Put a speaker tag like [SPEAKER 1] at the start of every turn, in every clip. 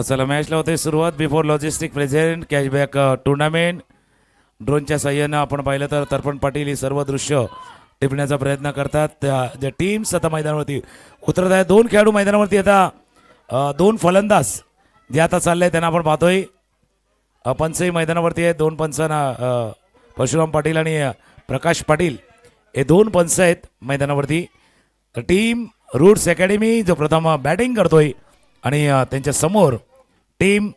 [SPEAKER 1] चला मॅचला होते सुरुवात. Before logistic present cashback tournament. ड्रोनच्या साह्यानं आपण पाहिलं तर तर्पण पाटील ही सर्व दृश्य टिपण्याचा प्रयत्न करतात. ज्या टीम्स आता मैदानावरती उतरत आहेत, दोन खेळाडू मैदानावरती आता दोन फलंदाज जे आता चालले त्यांना आपण पाहतोय. पंचही मैदानावरती आहेत. दोन पंचांना परशुराम पाटील आणि प्रकाश पाटील हे दोन पंच आहेत मैदानावरती. टीम रूट्स अकॅडमी जो प्रथम बॅटिंग करतोय आणि त्यांच्या समोर टीम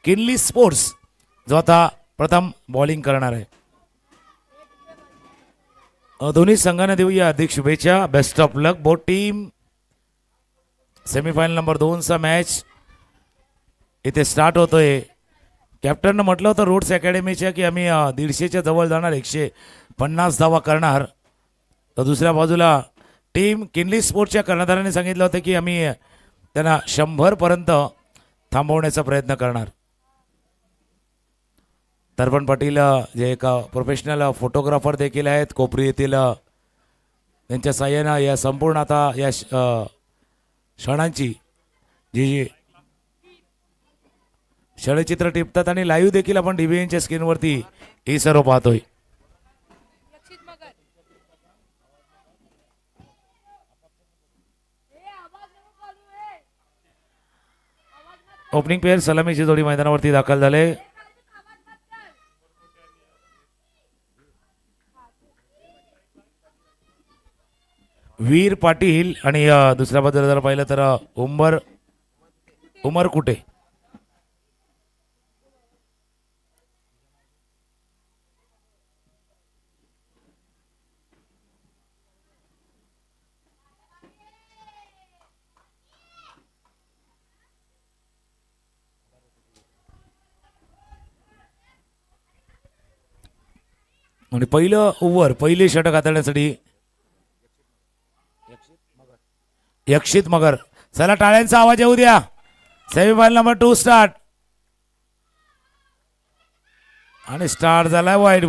[SPEAKER 1] किनली स्पोर्ट्स जो आता प्रथम बॉलिंग करणार आहे. दोन्ही संघांना देऊया हार्दिक शुभेच्छा. Best of luck both team. Semifinal number 2चा मॅच इथे स्टार्ट होतोय. कॅप्टननं म्हटलं होतं रूट्स अकॅडमीच्या की आम्ही 150च्या जवळ जाणार, 150 धावा करणार. तर दुसऱ्या बाजूला टीम किनली स्पोर्ट्सच्या कर्णधारांनी सांगितलं होतं की आम्ही त्यांना 100पर्यंत थांबवण्याचा प्रयत्न करणार. तर्पण पाटील जे एक प्रोफेशनल फोटोग्राफर देखील आहेत कोपरी येथील, त्यांच्या साह्यानं या संपूर्ण आता या क्षणांची जी क्षणचित्र टिपतात आणि लाईव्ह देखील आपण DBNच्या स्क्रीनवरती हे सर्व पाहतोय. ओपनिंग प्लेयर सलामीची जोडी मैदानावरती दाखल झाले. वीर पाटील आणि दुसऱ्या बाजूला जर पाहिलं तर उमर कुटे. आणि पहिलं ओव्हर पहिले षटक हाताळण्यासाठी यक्षित मगर. चला टाळ्यांचा आवाज येऊ द्या. Semifinal number 2 start. आणि स्टार्ट झालाय व्हाईट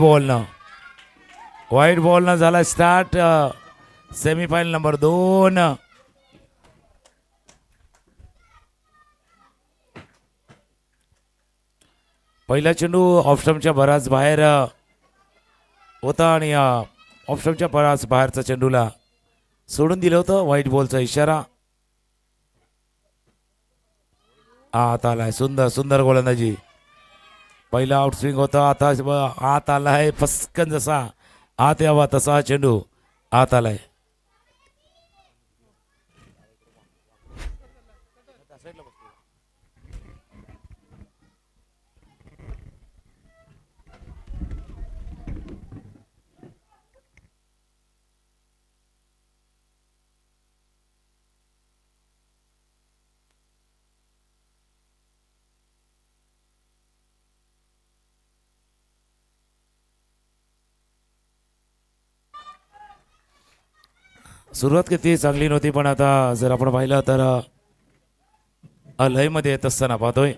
[SPEAKER 1] बॉलनं झाला स्टार्ट. Semifinal number 2. पहिला चेंडू ऑफस्टम्पच्या बराच बाहेर होता आणि ऑफस्टम्पच्या बराच बाहेरचा चेंडूला सोडून दिलं होतं. व्हाईट बॉलचा इशारा. आत आलाय. सुंदर गोलंदाजी. पहिला आउटस्विंग होता. आता आत आलाय फस्कन. जसा आत यावा तसा चेंडू आत आलाय. सुरुवात किती चांगली नव्हती, पण आता जर आपण पाहिलं तर लयमध्ये येत असताना पाहतोय.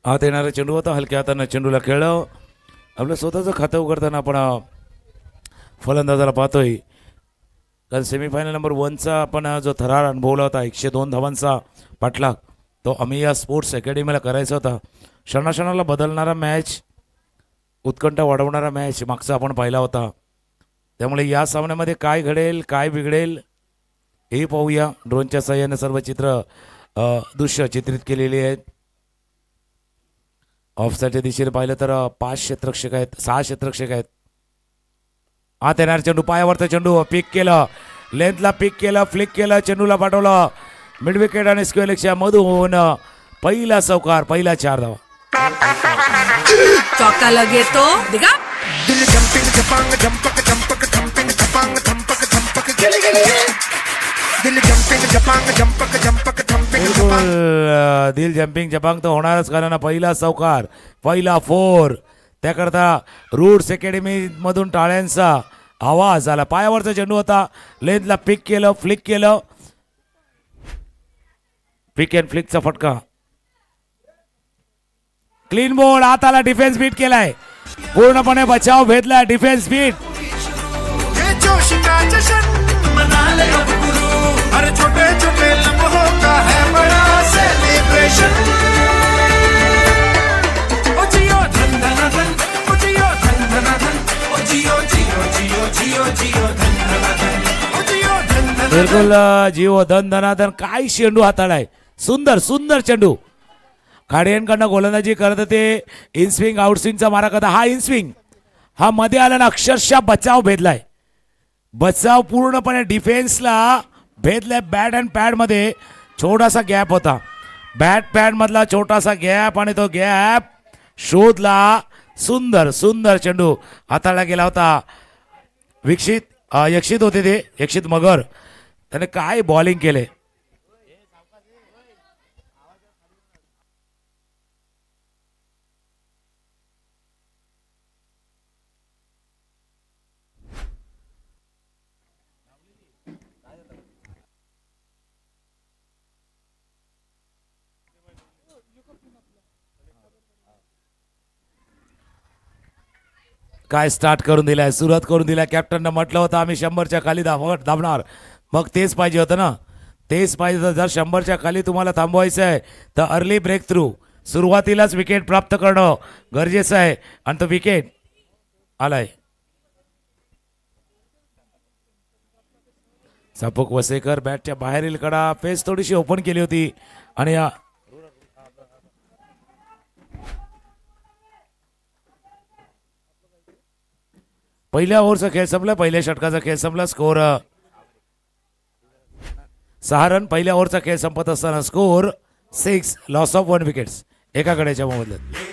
[SPEAKER 1] आत येणारा चेंडू होता. हलक्या हातानं चेंडूला खेळलं. आपलं स्वतःचं खातं उघडताना आपण फलंदाजाला पाहतोय. कारण सेमीफायनल नंबर 1चा आपण जो थरार अनुभवला होता 102 धावांचा पाठलाग, तो आम्ही या स्पोर्ट्स अकॅडमीला करायचा होता. क्षणाक्षणाला बदलणारा मॅच, उत्कंठा वाढवणारा मॅच मागचा आपण पाहिला होता. त्यामुळे या सामन्यामध्ये काय घडेल काय बिघडेल हे पाहूया. ड्रोनच्या साह्याने सर्व दृश्य चित्रित केलेली आहेत. ऑफसाईडच्या दिशेने पाहिलं तर 5 क्षेत्ररक्षक आहेत, 6 क्षेत्ररक्षक आहेत. आत येणार चेंडू, पायावरचा चेंडू पिक केलं, लेंथला पिक केलं, फ्लिक केलं, चेंडूला पाठवलं मिड विकेट आणि स्क्वेअर लेगच्या मधून पहिला चौकार, पहिला 4 धावा.
[SPEAKER 2] चौका लगे तो दिगा
[SPEAKER 3] दिल जंपिंग जपांग जंपक जंपक जंपिंग जपांग जंपक जंपक गेले गेले दिल जंपिंग जपांग जंपक जंपक जंपिंग जपांग.
[SPEAKER 1] दिल जंपिंग जपांग तर होणारच, कारण पहिला चौकार, पहिला 4, त्याकरता रूट्स अकॅडमी मधून टाळ्यांचा आवाज आला. पायावरचा चेंडू होता, लेंथला पिक केलं, फ्लिक केलं, पिक अँड फ्लिकचा फटका. Clean ball. आताला डिफेन्स बीट केलाय, पूर्णपणे बचाव भेदलाय. Defence bit.
[SPEAKER 3] ये जोश का जश्न मना ले अब गुरु, हर छोटे छोटे लम्हों का है बड़ा सेलिब्रेशन. ओ जियो धन धन धन, ओ जियो धन धन धन, ओ जियो जियो जियो जियो जियो धन धन धन, ओ जियो धन धन.
[SPEAKER 1] बिलकुल जीव धन धनाधन. काय चेंडू हाताळाय, सुंदर सुंदर चेंडू. खाडियांकडनं गोलंदाजी करत ते इनस्विंग आउटस्विंगचा मारा करता. हा इनस्विंग हा मध्ये आला ना, अक्षरशः बचाव भेदलाय. बचाव पूर्णपणे डिफेन्सला भेदलाय. बॅट अँड पॅड मध्ये छोटासा गॅप होता, बॅट पॅड मधला छोटासा गॅप, आणि तो गॅप शोधला. सुंदर सुंदर चेंडू हाताळला गेला होता. यक्षित होते ते, यक्षित मगर. त्याने काय बॉलिंग केले. काय स्टार्ट करून दिलाय, सुरुवात करून दिलाय. कॅप्टननं म्हटलं होतं आम्ही 100च्या खाली दाबणार, मग तेच पाहिजे होतं ना, तेच पाहिजे होतं. जर 100च्या खाली तुम्हाला थांबवायचं आहे तर अर्ली ब्रेक थ्रू, सुरुवातीलाच विकेट प्राप्त करणं गरजेचं आहे. आणि तो विकेट आलाय. चापूक वसेकर बॅटच्या बाहेरील कडा, फेस थोडीशी ओपन केली होती. आणि पहिल्या ओव्हरचा खेळ संपला, पहिल्या षटकाचा खेळ संपला. Score 6 run. पहिल्या ओव्हरचा खेळ संपत असताना स्कोर 6, लॉस ऑफ 1 विकेट्स एका गड्याच्या मोबदल्यात.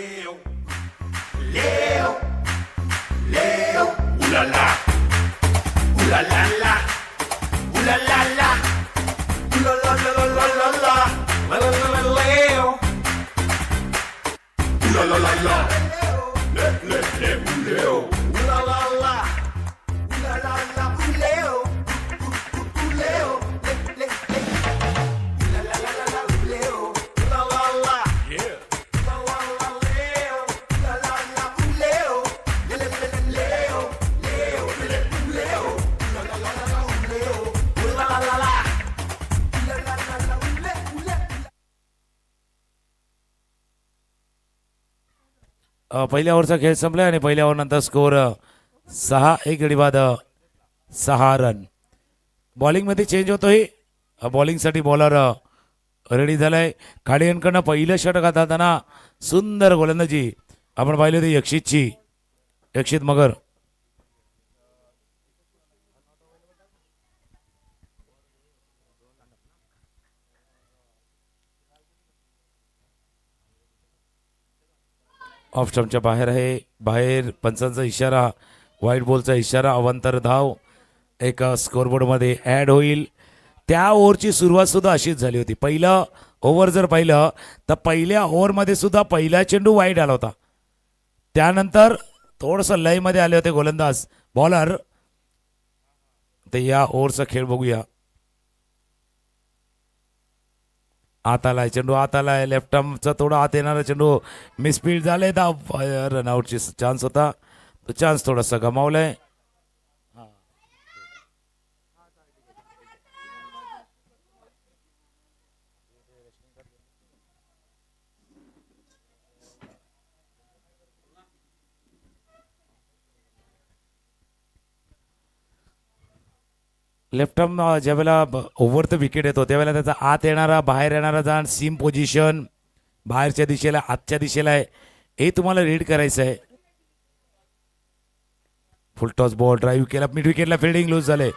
[SPEAKER 1] पहिल्या ओव्हरचा खेळ संपला आणि पहिल्या ओव्हर नंतर स्कोर 6, एक गडी बाद 6 रन. बॉलिंग मध्ये चेंज होतोय. बॉलिंगसाठी बॉलर रेडी झालाय. खाडियांकडनं पहिलं षटक हाताळताना सुंदर गोलंदाजी आपण पाहिली होती यक्षितची, यक्षित मगर. ऑफ स्टंपच्या बाहेर आहे, बाहेर पंचांचा इशारा, व्हाईट बॉलचा इशारा. अवांतर धाव एक स्कोरबोर्डमध्ये ॲड होईल. त्या ओव्हरची सुरुवात सुद्धा अशीच झाली होती. पहिलं ओव्हर जर पाहिलं तर पहिल्या ओव्हरमध्ये सुद्धा पहिला चेंडू वाईट आला होता. त्यानंतर थोडंसं लयमध्ये आले होते गोलंदाज बॉलर. तर या ओव्हरचा खेळ बघूया. आत आलाय चेंडू, आत आलाय. लेफ्ट आर्मचा थोडा आत येणारा चेंडू मिसफील्ड झाले. रनआउटची चान्स होता, तो चान्स थोडासा गमावलाय. लेफ्ट आर्म ज्यावेळेला ओव्हर तर विकेट येतो त्यावेळेला त्याचा आत येणारा बाहेर येणारा जाण, सीम पोझिशन बाहेरच्या दिशेला आतच्या दिशेला आहे, हे तुम्हाला रीड करायचं आहे. फुल टॉस बॉल ड्राईव्ह केला, मिड विकेटला फिल्डिंग लूज झाले.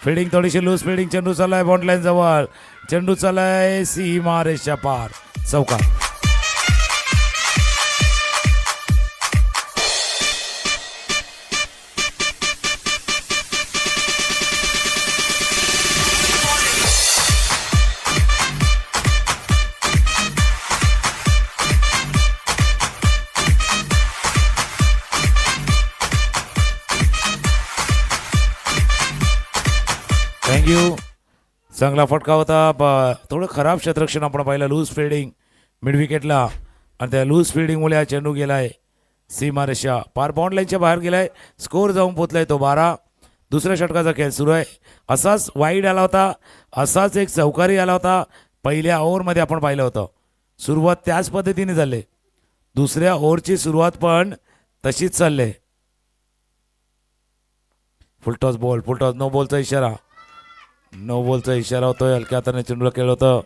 [SPEAKER 1] फिल्डिंग थोडीशी लूज फिल्डिंग. चेंडू चाललाय बॉन्ड लाईन जवळ, चेंडू चाललाय सीमा रेषेच्या पार, चौकार. चांगला फटका होता. थोडं खराब क्षेत्ररक्षण आपण पाहिलं. लूज फिल्डिंग मिड विकेटला आणि त्या लूज फिल्डिंगमुळे हा चेंडू गेलाय सीमारेषा पार बाउंड लाईनच्या बाहेर गेलाय. स्कोर जाऊन पोचलाय तो 12. दुसऱ्या षटकाचा खेळ सुरू आहे. असाच वाईड आला होता, असाच एक चौकारी आला होता पहिल्या ओव्हरमध्ये आपण पाहिलं होतं. सुरुवात त्याच पद्धतीने झाली. दुसऱ्या ओव्हरची सुरुवात पण तशीच चालली. फुलटॉस बॉल, फुलटॉस नो बॉलचा इशारा, नो बॉलचा इशारा होतोय. हलक्या हाताने चेंडूला खेळ होतं.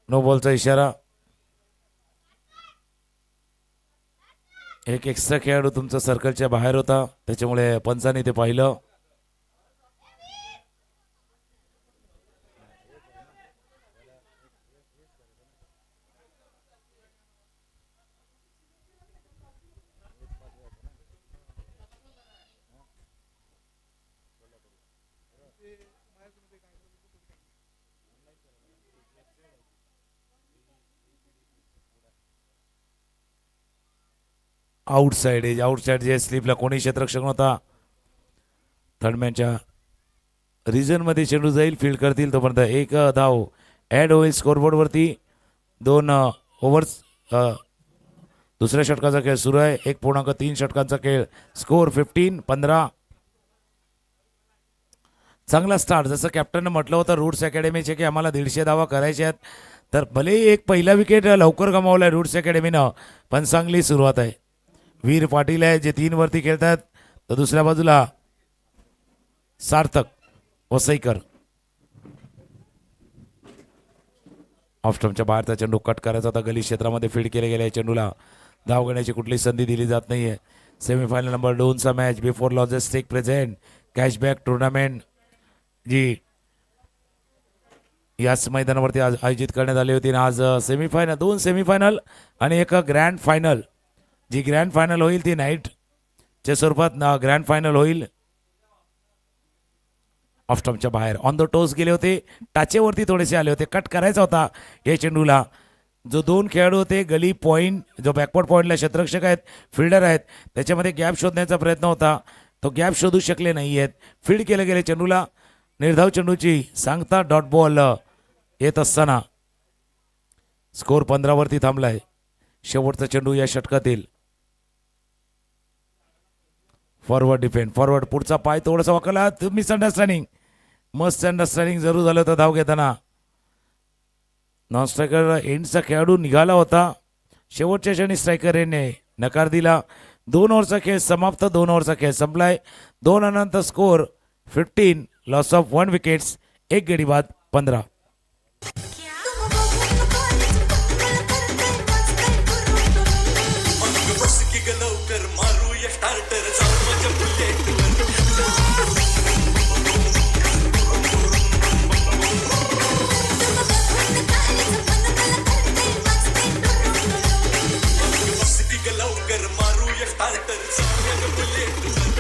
[SPEAKER 1] नो बॉलचा इशारा. एक एक्स्ट्रा खेळाडू तुमचा सर्कलच्या बाहेर होता, त्याच्यामुळे पंचाने ते पाहिलं. आउटसाइड एज, आउटसाइड जे स्लिपला कोणी क्षेत्ररक्षक नव्हता. थर्डमॅनच्या रिजनमध्ये चेंडू जाईल, फील्ड करतील तोपर्यंत एक धाव ॲड होईल स्कोरबोर्डवरती. 2 ओव्हर्स दुसऱ्या षटकाचा खेळ सुरू आहे. 1.3 षटकांचा खेळ. स्कोर 15-15. चांगला स्टार्ट. जसं कॅप्टननं म्हटलं होतं रूट्स अकॅडमीचे की आम्हाला 150 धावा करायच्या आहेत, तर भलेही एक पहिला विकेट लवकर गमावला आहे रूट्स अकॅडमीनं, पण चांगली सुरुवात आहे. वीर पाटील आहे जे 3 वरती खेळतात, तर दुसऱ्या बाजूला सार्थक वसईकर. ऑफस्टम्पच्या बाहेरचा चेंडू कट करायचा होता. गली क्षेत्रामध्ये फीड केले गेले. चेंडूला धाव घेण्याची कुठली संधी दिली जात नाहीये. सेमीफायनल नंबर 2चा match before logistic present cashback tournament जी याच मैदानावरती आज आयोजित करण्यात आली होती. आज सेमीफायनल, 2 सेमीफायनल आणि एक ग्रँड फायनल. जी ग्रँड फायनल होईल ती नाईटच्या स्वरूपात ग्रँड फायनल होईल. ऑफस्टम्पच्या बाहेर ऑन द टोस गेले होते, टाचेवरती थोडेसे आले होते. कट करायचा होता या चेंडूला. जो 2 खेळाडू होते गली पॉईंट, जो बॅकवर्ड पॉईंटला क्षेत्ररक्षक आहेत, फिल्डर आहेत, त्याच्यामध्ये गॅप शोधण्याचा प्रयत्न होता. तो गॅप शोधू शकले नाही आहेत. फील्ड केले गेले चेंडूला. निर्धाव चेंडूची सांगता डॉट बॉल येत असताना स्कोर 15 वरती थांबलाय. शेवटचा चेंडू या षटकातील. फॉरवर्ड डिफेंड, फॉरवर्ड पुढचा पाय थोडासा वाकला. मिसअंडरस्टँडिंग, मस्त अंडरस्टँडिंग जरूर झालं होतं धाव घेताना. नॉन स्ट्रायकर एंडचा खेळाडू निघाला होता. शेवटच्या क्षणी स्ट्रायकर एंडने नकार दिला. 2 ओव्हरचा खेळ समाप्त. 2 ओव्हरचा खेळ संपलाय. 2 अनंतर स्कोर 15, लॉस ऑफ 1 विकेट्स, 1 गडी बाद 15.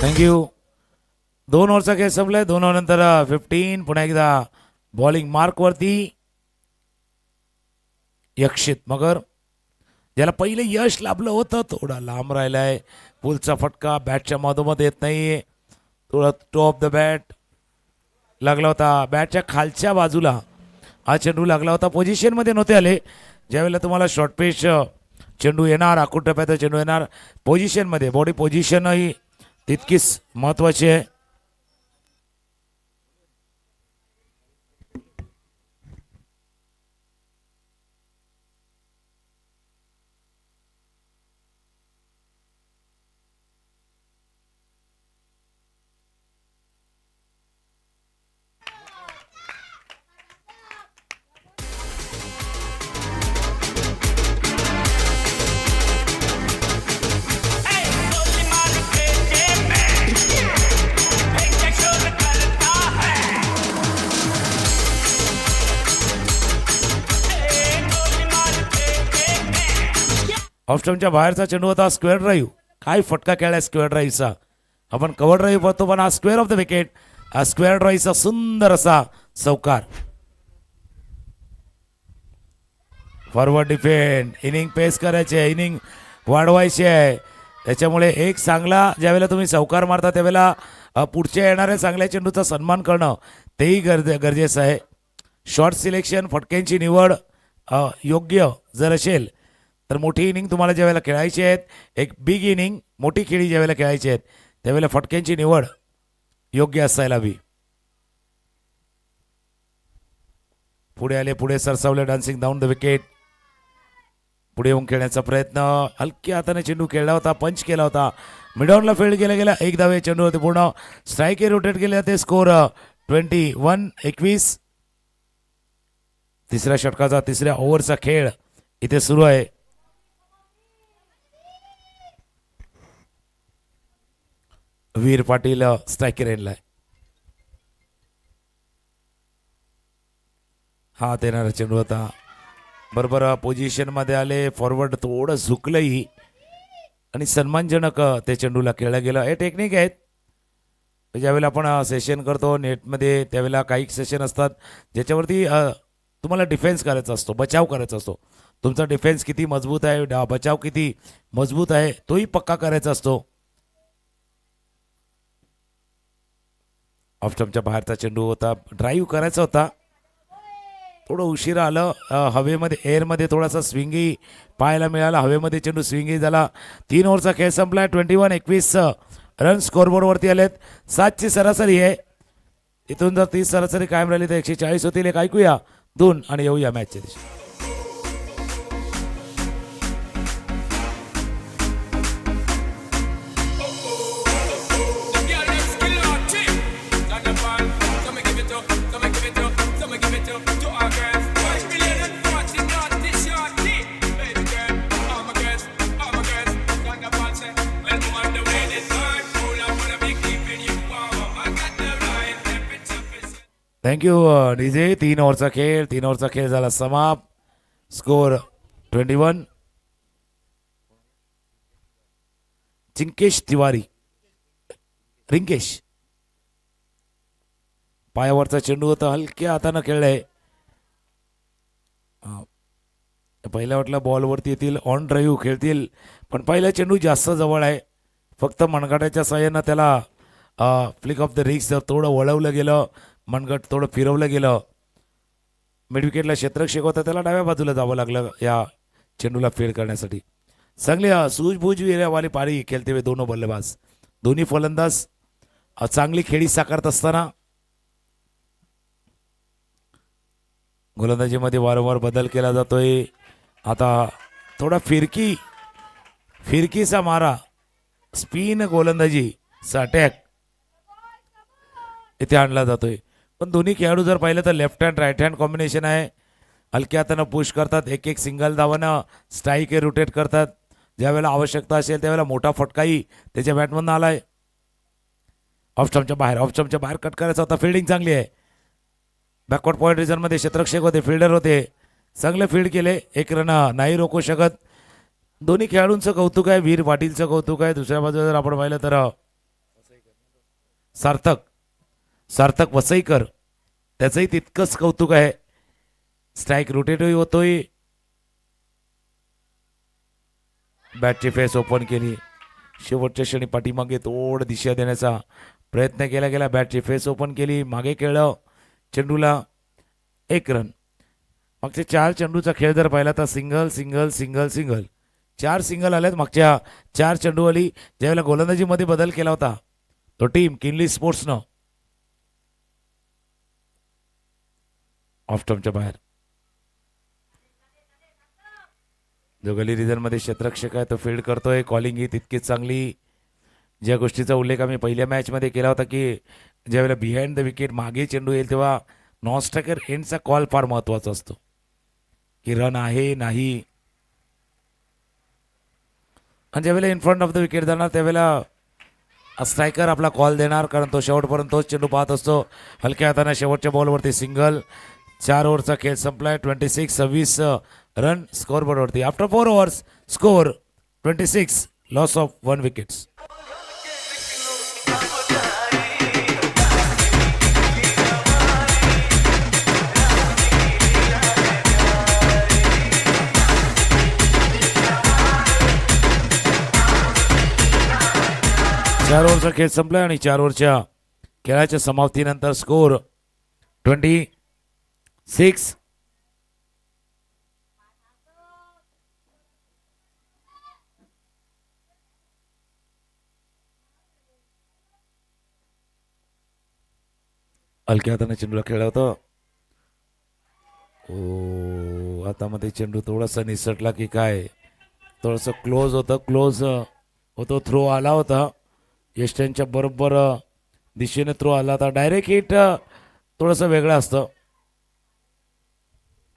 [SPEAKER 1] थँक्यू. 2 ओव्हरचा खेळ संपलाय. 2 ओव्हरनंतर 15. पुन्हा एकदा बॉलिंग मार्कवरती यक्षित मगर, ज्याला पहिले यश लाभलं होतं, थोडा लांब राहिलाय. पुलचा फटका बॅटच्या मधोमध येत नाही. थोडा टॉप द बॅट लागला होता. बॅटच्या खालच्या बाजूला हा चेंडू लागला होता. पोझिशनमध्ये नव्हते आले. ज्यावेळेला तुम्हाला शॉर्ट पिच चेंडू येणार, आखूड टप्प्याचा चेंडू येणार, पोझिशनमध्ये, बॉडी पोझिशनही तितकीच महत्त्वाची आहे. ऑफस्टम्पच्या बाहेरचा चेंडू होता. स्क्वेअर ड्राईव्ह, काय फटका खेळला स्क्वेअर ड्राईव्हचा. आपण कव्हर ड्राईव्ह पाहतो, पण हा स्क्वेअर ऑफ द विकेट, हा स्क्वेअर ड्राईव्हचा सुंदर असा चौकार. Forward defend. इनिंग पेस करायची आहे, इनिंग वाढवायची आहे. त्याच्यामुळे एक चांगला ज्यावेळेला तुम्ही चौकार मारता त्यावेळेला पुढच्या येणाऱ्या चांगल्या चेंडूचा सन्मान करणं तेही गरजेचं आहे. शॉर्ट सिलेक्शन, फटक्यांची निवड योग्य जर असेल तर मोठी इनिंग तुम्हाला ज्यावेळेला खेळायची आहेत, एक बिग इनिंग मोठी खेळी ज्यावेळेला खेळायची आहेत त्यावेळेला फटक्यांची निवड योग्य असायला हवी. पुढे आले, पुढे सरसावले, डान्सिंग डाऊन द विकेट. पुढे येऊन खेळण्याचा प्रयत्न, हलक्या हाताने चेंडू खेळला होता, पंच केला होता, मिडॉनला फील्ड केला गेला. एक धावे चेंडू होते पूर्ण. स्ट्राईक रोटेट केले जाते. स्कोर 21-21. तिसऱ्या षटकाचा तिसऱ्या ओव्हरचा खेळ इथे सुरू आहे. वीर पाटील स्ट्रायकर एंडला आहे. हा येणारा चेंडू होता. बरोबर पोझिशन मध्ये आले. फॉरवर्ड थोडं झुकलंही आणि सन्मानजनक ते चेंडूला खेळला गेलं. हे टेक्निक आहेत. ज्यावेळेला आपण सेशन करतो नेटमध्ये त्यावेळेला काही सेशन असतात ज्याच्यावरती तुम्हाला डिफेन्स करायचा असतो, बचाव करायचा असतो. तुमचा डिफेन्स किती मजबूत आहे, बचाव किती मजबूत आहे तोही पक्का करायचा असतो. ऑफ स्टंपच्या बाहेरचा चेंडू होता. ड्राईव्ह करायचा होता, थोडं उशिरा आलं. हवेमध्ये एअरमध्ये थोडासा स्विंगी पाहायला मिळाला. हवेमध्ये चेंडू स्विंगी झाला. 3 ओव्हरचा खेळ संपलाय. 21-21 रन स्कोरबोर्डवरती आलेत. 7ची सरासरी आहे. इथून जर 30 सरासरी कायम राहिली तर 140 होतील. एक ऐकूया दोन आणि येऊया मॅचच्या दिवशी. Thank you DJ. 3 ओव्हरचा खेळ झाला समाप्त. स्कोर 21. चिंकेश तिवारी, रिंकेश पायावरचा चेंडू होता, हलक्या हातानं खेळलाय. पहिल्या वाटला बॉलवरती येतील, ऑन ड्राईव्ह खेळतील, पण पहिला चेंडू जास्त जवळ आहे. फक्त मनगटाच्या साह्यानं त्याला फ्लिक ऑफ द रिक्स थोडं वळवलं गेलं, मनगट थोडं फिरवलं गेलं. मिडविकेटला क्षेत्ररक्षक होता, त्याला डाव्या बाजूला जावं लागलं या चेंडूला फील्ड करण्यासाठी. चांगली सूझबूझ वाली पारी खेळते हुए दोनों बल्लेबाज, दोन्ही फलंदाज चांगली खेळी साकारत असताना गोलंदाजीमध्ये वारंवार बदल केला जातोय. आता थोडा फिरकीचा मारा, स्पिन गोलंदाजीचा अटॅक इथे आणला जातोय. पण दोन्ही खेळाडू जर पाहिलं तर left hand right hand combination आहे. हलक्या हातानं पुश करतात, एक एक सिंगल धावानं स्ट्राईक रोटेट करतात. ज्यावेळेला आवश्यकता असेल त्यावेळेला मोठा फटकाही त्याच्या बॅटमधनं आलाय. ऑफ स्टंपच्या बाहेर कट करायचा होता. फिल्डिंग चांगली आहे. बॅकवर्ड पॉईंट रिझनमध्ये क्षेत्ररक्षक होते, फिल्डर होते, चांगले फील्ड केले. एक रन नाही रोखू शकत. दोन्ही खेळाडूंचं कौतुक आहे. वीर पाटीलचं कौतुक आहे. दुसऱ्या बाजूला जर आपण पाहिलं तर सार्थक वसईकर, त्याचंही तितकंच कौतुक आहे. स्ट्राईक रोटेटही होतोय. बॅटची फेस ओपन केली. शेवटच्या क्षणी पाठीमागे थोडं दिशा देण्याचा प्रयत्न केला गेला. बॅटची फेस ओपन केली, मागे खेळलं चेंडूला. 1 रन. मागच्या 4 चेंडूचा खेळ जर पाहिला तर सिंगल 4 सिंगल आल्यात मागच्या 4 चेंडूवाली. ज्यावेळेला गोलंदाजीमध्ये बदल केला होता तो टीम किनली स्पोर्ट्सनं. ऑफ स्टंपच्या बाहेर जो गली रिझनमध्ये क्षेत्ररक्षक आहे तो फील्ड करतोय. कॉलिंग ही तितकीच चांगली. ज्या गोष्टीचा उल्लेख आम्ही पहिल्या मॅचमध्ये केला होता की ज्यावेळेला बिहाइंड द विकेट मागे चेंडू येईल तेव्हा नॉन स्ट्रायकर एंडचा कॉल फार महत्त्वाचा असतो की रन आहे नाही. आणि ज्यावेळेला in front of the wicket जाणार त्यावेळेला स्ट्रायकर आपला कॉल देणार, कारण तो शेवटपर्यंत तोच चेंडू पाहत असतो. हलक्या हाताने शेवटच्या बॉलवरती सिंगल. 4 ओव्हरचा खेळ संपलाय. 26 रन स्कोरबोर्डवरती. After 4 overs score 26, loss of 1 wickets. 4 ओव्हरचा खेळ संपला आणि 4 ओव्हरच्या खेळाच्या समाप्तीनंतर स्कोर 26. हलक्या हाताने चेंडूला खेळला होता. ओ आता मध्ये चेंडू थोडासा निसटला की काय, थोडंसं क्लोज होतं, क्लोज होतो. थ्रो आला होता यष्ट्यांच्या बरोबर दिशेने थ्रो आला होता. डायरेक्ट हिट थोडंसं वेगळं असतं.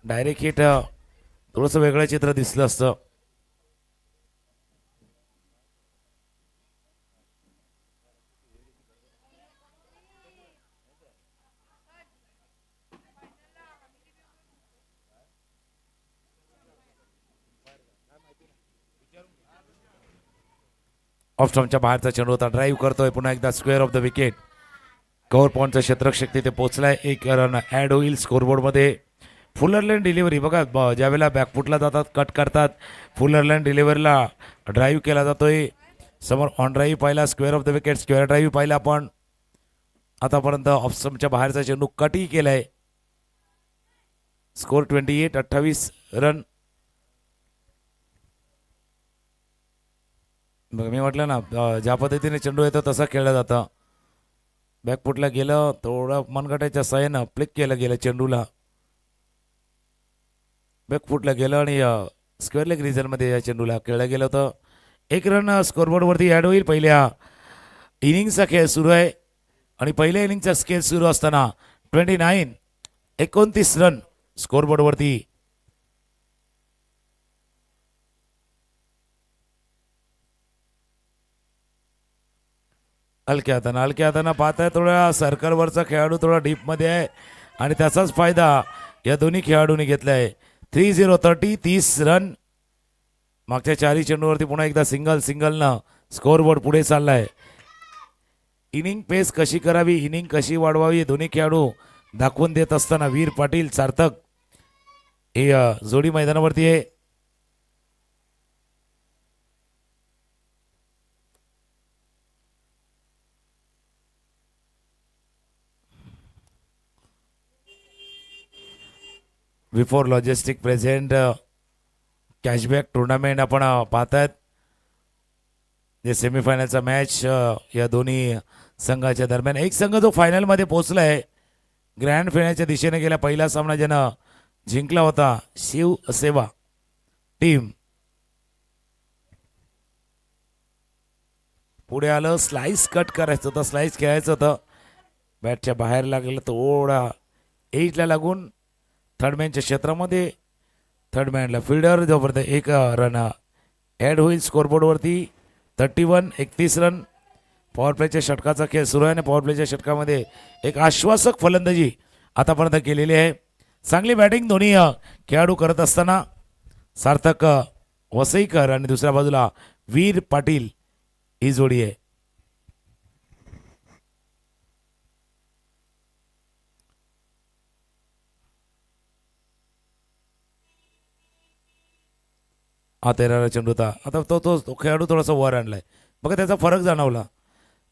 [SPEAKER 1] डायरेक्ट हिट थोडंसं वेगळं चित्र दिसलं असतं. ऑफ स्टॉमच्या बाहेरचा चेंडू होता. ड्राईव्ह करतोय पुन्हा एकदा square off the wicket. Cover पॉईंटचं क्षेत्ररक्षक तिथे पोहोचलाय. एक रन ॲड होईल स्कोरबोर्डमध्ये. फुलरलँड डिलिव्हरी बघा, ज्यावेळेला बॅकफुटला जातात, कट करतात, फुलरलँड डिलिव्हरीला ड्राईव्ह केला जातोय. समोर ऑन ड्राईव्ह पाहिला, square off the wicket square drive पाहिला आपण. आतापर्यंत ऑफ स्टॉमच्या बाहेरचा चेंडू कटही केलाय. Score 28, 28 run. बघ मी म्हटलं ना, ज्या पद्धतीने चेंडू येतो तसा खेळला जातं. बॅकफुटला गेलं, थोडं मनगटाच्या साह्यानं फ्लिक केलं गेलं चेंडूला. बॅकफुटला गेलं आणि स्क्वेअर लेग रिजनमध्ये या चेंडूला खेळलं गेलं होतं. एक रन स्कोरबोर्डवरती ॲड होईल. पहिल्या इनिंगचा खेळ सुरू आहे आणि पहिल्या इनिंगचा खेळ सुरू असताना 29 रन स्कोरबोर्डवरती. हलक्या हाताना पाहताय, थोडा सर्कलवरचा खेळाडू थोडा डीपमध्ये आहे आणि त्याचाच फायदा या दोन्ही खेळाडूंनी घेतलाय. 30 रन. मागच्या 4 चेंडूवरती पुन्हा एकदा सिंगलनं स्कोरबोर्ड पुढे चाललाय. इनिंग पेस कशी करावी, इनिंग कशी वाढवावी, दोन्ही खेळाडू दाखवून देत असताना वीर पाटील सार्थक हे जोडी मैदानावरती आहे. Before logistic present cashback tournament आपण पाहतात. जे सेमीफायनलचा मॅच या दोन्ही संघाच्या दरम्यान. एक संघ जो फायनलमध्ये पोहोचला आहे, ग्रँड फिनालच्या दिशेने गेला. पहिला सामना ज्यानं जिंकला होता शिवसेवा टीम. पुढे आलं, स्लाइस कट करायचं होतं, स्लाइस खेळायचं होतं. बॅटच्या बाहेर लागलेलं, थोडा एजला लागून थर्डमॅनच्या क्षेत्रामध्ये. थर्डमॅनला फिल्डर जोपर्यंत एक रन ॲड होईल स्कोरबोर्डवरती. 31 रन. पॉवर प्लेच्या षटकाचा खेळ सुरू आहे आणि पॉवर प्लेच्या षटकामध्ये एक आश्वासक फलंदाजी आतापर्यंत केलेली आहे. चांगली बॅटिंग दोन्ही खेळाडू करत असताना सार्थक वसईकर आणि दुसऱ्या बाजूला वीर पाटील ही जोडी आहे. हा 13 चेंडू होता. आता तो खेळाडू थोडासा वर आणलाय बघा, त्याचा फरक जाणवला.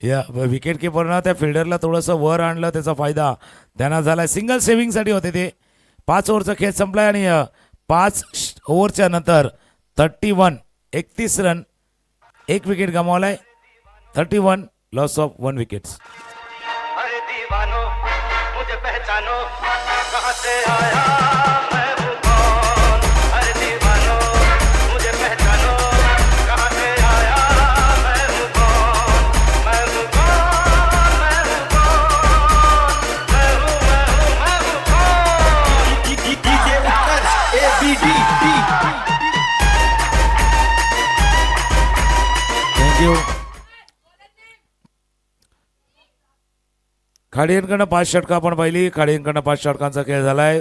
[SPEAKER 1] या विकेट किपरनं त्या फिल्डरला थोडंसं वर आणलं, त्याचा फायदा त्यांना झाला. सिंगल सेव्हिंगसाठी होते ते. 5 ओव्हरचा खेळ संपलाय आणि 5 ओव्हरच्या नंतर 31 रन. एक विकेट गमावलाय. 31 लॉस ऑफ 1 विकेट्स. थँक्यू. खाडियांकडनं 5 षटकं आपण पाहिली. खाडियांकडनं 5 षटकांचा खेळ झालाय,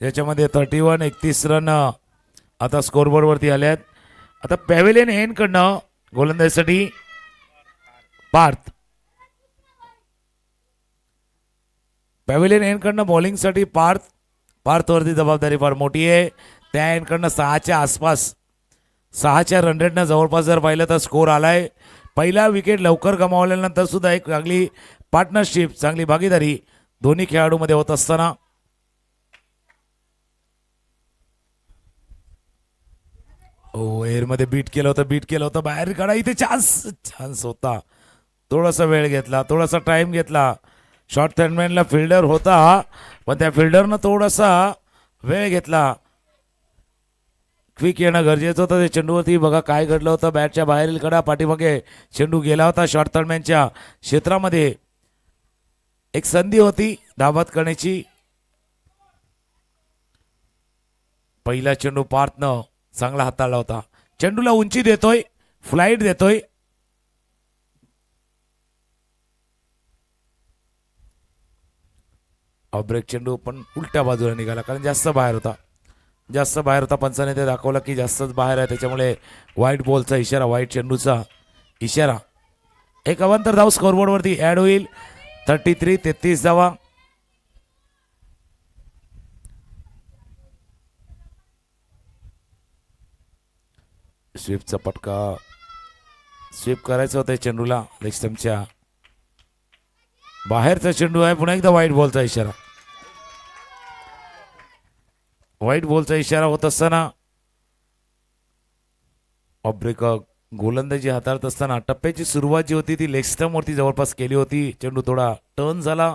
[SPEAKER 1] ज्याच्यामध्ये 31 रन आता स्कोरबोर्डवरती आल्यात. आता पॅव्हिलियन एंडकडनं गोलंदाजीसाठी पार्थ. पॅव्हिलियन एंडकडनं बॉलिंगसाठी पार्थवरती जबाबदारी फार मोठी आहे. त्या एंडकडनं 6च्या आसपास 6च्या रन रेटनं जवळपास जर पाहिलं तर स्कोर आलाय. पहिला विकेट लवकर गमावल्यानंतर सुद्धा एक चांगली पार्टनरशिप, चांगली भागीदारी दोन्ही खेळाडूमध्ये होत असताना एअरमध्ये बीट केलं होतं बाहेर काढा, इथे चान्स होता. थोडासा वेळ घेतला, थोडासा टाइम घेतला. शॉर्ट थर्डमॅनला फिल्डर होता, पण त्या फिल्डरनं थोडासा वेळ घेतला. क्विक येणं गरजेचं होतं ते चेंडूवरती. बघा काय घडलं होतं, बॅटच्या बाहेरील कडा पाठीमागे चेंडू गेला होता. शॉर्ट थर्डमॅनच्या क्षेत्रामध्ये एक संधी होती धाबात करण्याची. पहिला चेंडू पार्थनं चांगला हाताळला होता. चेंडूला उंची देतोय, फ्लाईट देतोय. ब्रेक चेंडू पण उलट्या बाजूला निघाला, कारण जास्त बाहेर होता. पंचाने ते दाखवलं की जास्तच बाहेर आहे, त्याच्यामुळे व्हाईट बॉलचा इशारा, व्हाईट चेंडूचा इशारा. एक अवांतर धाव स्कोरबोर्डवरती ऍड होईल. 33 धावा. स्वीपचा पटका, स्वीप करायचं होतं चेंडूला. लेग स्टंपच्या बाहेरचा चेंडू आहे. पुन्हा एकदा व्हाईट बॉलचा इशारा. व्हाईट बॉलचा इशारा होत असताना ऑब्रेक गोलंदाजी हाताळत असताना टप्प्याची सुरुवात जी होती ती लेग स्टंप वरती जवळपास केली होती. चेंडू थोडा टर्न झाला,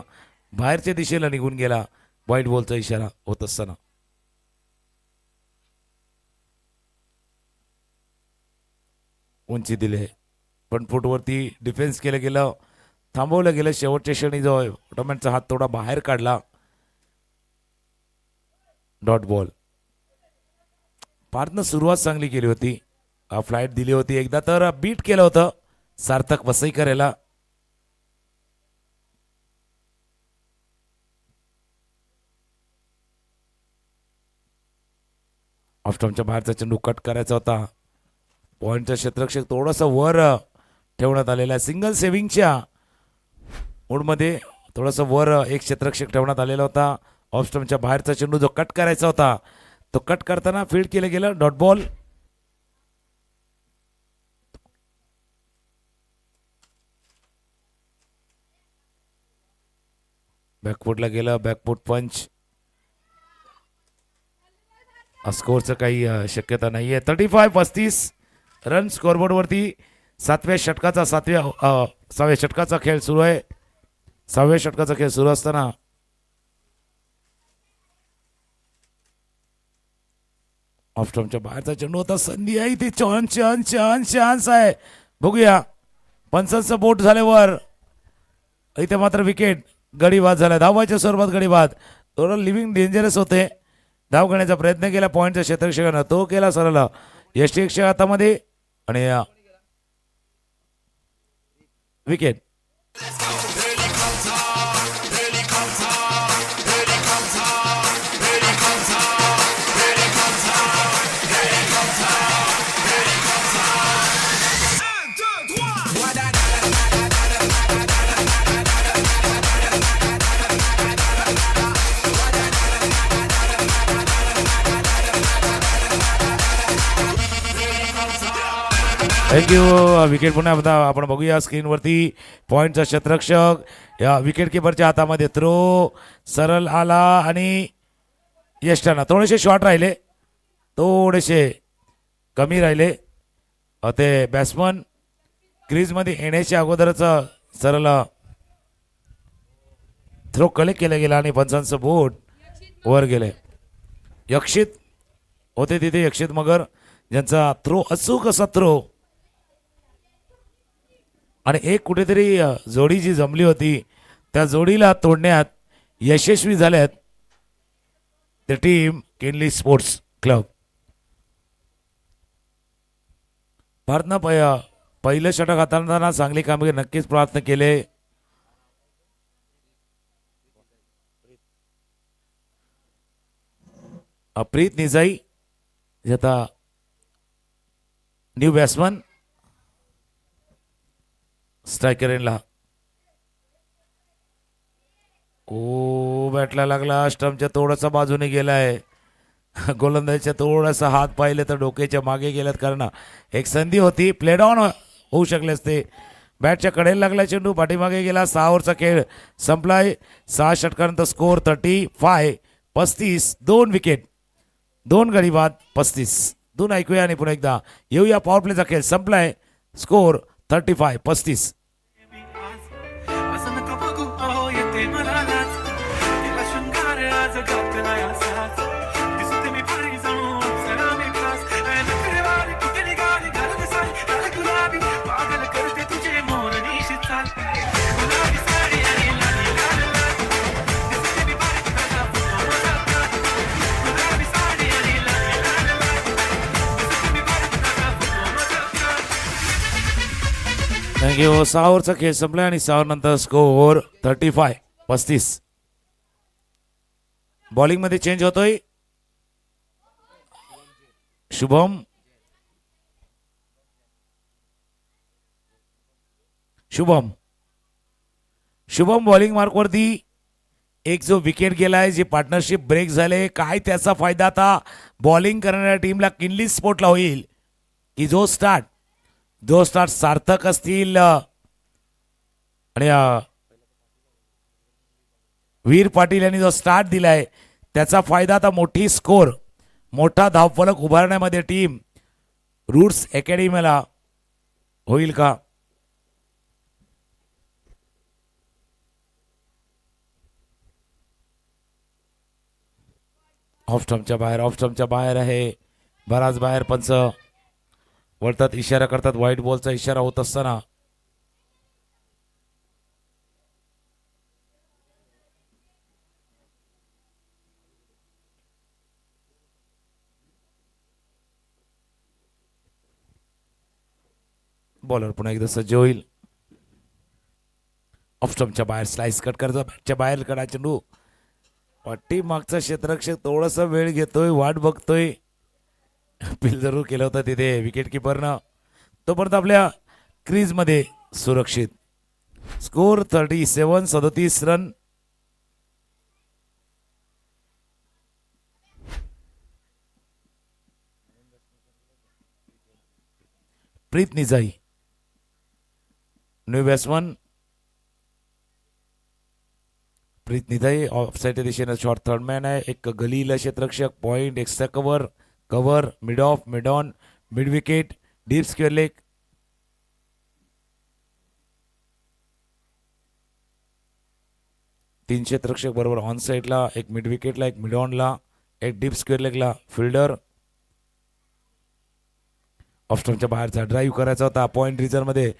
[SPEAKER 1] बाहेरच्या दिशेला निघून गेला. व्हाईट बॉलचा इशारा होत असताना उंची दिले, पण फुटवरती डिफेन्स केलं गेलं, थांबवलं गेलं. शेवटच्या क्षणी जो ऑटोमॅनचा हात थोडा बाहेर काढला. Dot ball. पार्थनं सुरुवात चांगली केली होती, फ्लाईट दिली होती, एकदा तर बीट केलं होतं सार्थक वसईकर याला. ऑफस्टॉमच्या बाहेरचा चेंडू कट करायचा होता. पॉइंटचा क्षेत्ररक्षक थोडासा वर ठेवण्यात आलेला आहे. सिंगल सेव्हिंगच्या मूडमध्ये थोडासा वर एक क्षेत्ररक्षक ठेवण्यात आलेला होता. ऑफस्टॉमच्या बाहेरचा चेंडू जो कट करायचा होता तो कट करताना फील्ड केलं गेलं. Dot ball. बॅकफुटला गेलं, बॅकफुट पंच. स्कोरचं काही शक्यता नाहीये. 35 रन स्कोरबोर्डवरती. 6व्या षटकाचा खेळ सुरू आहे. 6व्या षटकाचा खेळ सुरू असताना ऑफस्टॉमच्या बाहेरचा चेंडू होता. संधी आहे ती. चान्स आहे. बघूया. पंचांचं बोट झाल्यावर इथे मात्र विकेट. गडी बाद झाला. धावाच्या स्वरूपात गडी बाद. थोडं लिव्हिंग डेंजरस होते. धाव घेण्याचा प्रयत्न केला पॉईंटच्या क्षेत्ररक्षकानं, तो केला सरळ यष्टीच्या हातामध्ये आणि विकेट. थँक्यू. विकेट पुन्हा एकदा आपण बघूया स्क्रीनवरती. पॉईंटचा क्षेत्ररक्षक या विकेट किपरच्या हातामध्ये. थ्रो सरळ आला आणि यष्टाना थोडेसे शॉर्ट राहिले, थोडेसे कमी राहिले. ते बॅट्समन क्रीजमध्ये येण्याच्या अगोदरच सरळ थ्रो कलेक्ट केला गेला आणि पंचांचं बोट वर गेले. यक्षित होते तिथे, यक्षित मगर, ज्यांचा थ्रो अचूक असा थ्रो आणि एक कुठेतरी जोडी जी जमली होती त्या जोडीला तोडण्यात यशस्वी झाल्यात द टीम केनली स्पोर्ट्स क्लब. भारतनं पहिलं षटक हाताळताना चांगली कामगिरी नक्कीच प्रयत्न केले. प्रीत निजाई आता न्यू बॅट्समन स्ट्रायकर एंडला. बॅटला लागला. स्टंपच्या थोडासा बाजूने गेलाय. गोलंदाजीच्या थोडासा हात पाहिले तर डोक्याच्या मागे गेल्यात, कारण एक संधी होती. प्लेड ऑन होऊ शकले असते. बॅटच्या कडेला लागला चेंडू, पाठीमागे गेला. 6 ओव्हरचा खेळ संपलाय. 6 षटकानंतर स्कोर 35. 2 विकेट, 2 गडी बाद, 35. दोन ऐकूया आणि पुन्हा एकदा येऊया. पॉवर प्लेचा खेळ संपलाय. स्कोर 35.
[SPEAKER 2] असं नका बघू अहो येते मला लाज तिला शृंगार आज घातला असाच दिसते मी पाणी जणू अप्सरा मी खास नखरेवाली कुठे निघाली घालत साडी अरे गुलाबी पागल करते तुझे मोरनीशी चाल गुलाबी साडी आणि लाली लाल लाल दिसते मी पाणी तुझा फोटो बघतात गुलाबी साडी आणि लाली लाल लाल दिसते मी पाणी तुझा फोटो बघतात.
[SPEAKER 1] थँक्यू. 6 ओव्हरचा खेळ संपला आणि 6 नंतर स्कोर 35. बॉलिंग मध्ये चेंज होतोय. शुभम बॉलिंग मार्क वरती. एक जो विकेट गेलाय, जी पार्टनरशिप ब्रेक झाले, काय त्याचा फायदा आता बॉलिंग करणाऱ्या टीमला किनली स्पोर्टला होईल की जो स्टार्ट सार्थक असतील आणि वीर पाटील यांनी जो स्टार्ट दिलाय त्याचा फायदा आता मोठा धावफलक उभारण्यामध्ये टीम रूट्स अकॅडमीला होईल का? ऑफ स्टंपच्या बाहेर आहे. बराच बाहेर. पंच वळतात, इशारा करतात. व्हाईट बॉलचा इशारा होत असताना बॉलर पुन्हा एकदा सज्ज होईल. ऑफ स्टंपच्या बाहेर स्लाइस कट करायचा. बॅटच्या बाहेर कडा चेंडू. पाठी मागचा क्षेत्ररक्षक थोडासा वेळ घेतोय, वाट बघतोय. अपील जरूर केलं होतं तिथे विकेट किपरनं. तोपर्यंत आपल्या क्रीजमध्ये सुरक्षित. Score 37 run. Preet Nijai new batsman. Preet Nijai ऑफसाईडच्या दिशेनं शॉर्ट थर्डमॅन आहे. एक गलीला क्षेत्ररक्षक. Point, extra cover, mid off, mid on, mid wicket, deep square leg. तीन क्षेत्ररक्षक बरोबर ऑन साईडला, एक मिड विकेटला, एक मिड ऑनला, एक डीप स्क्वेअर लेगला फिल्डर. ऑफस्टमच्या बाहेरचा ड्राईव्ह करायचा होता. पॉइंट रिझन मध्ये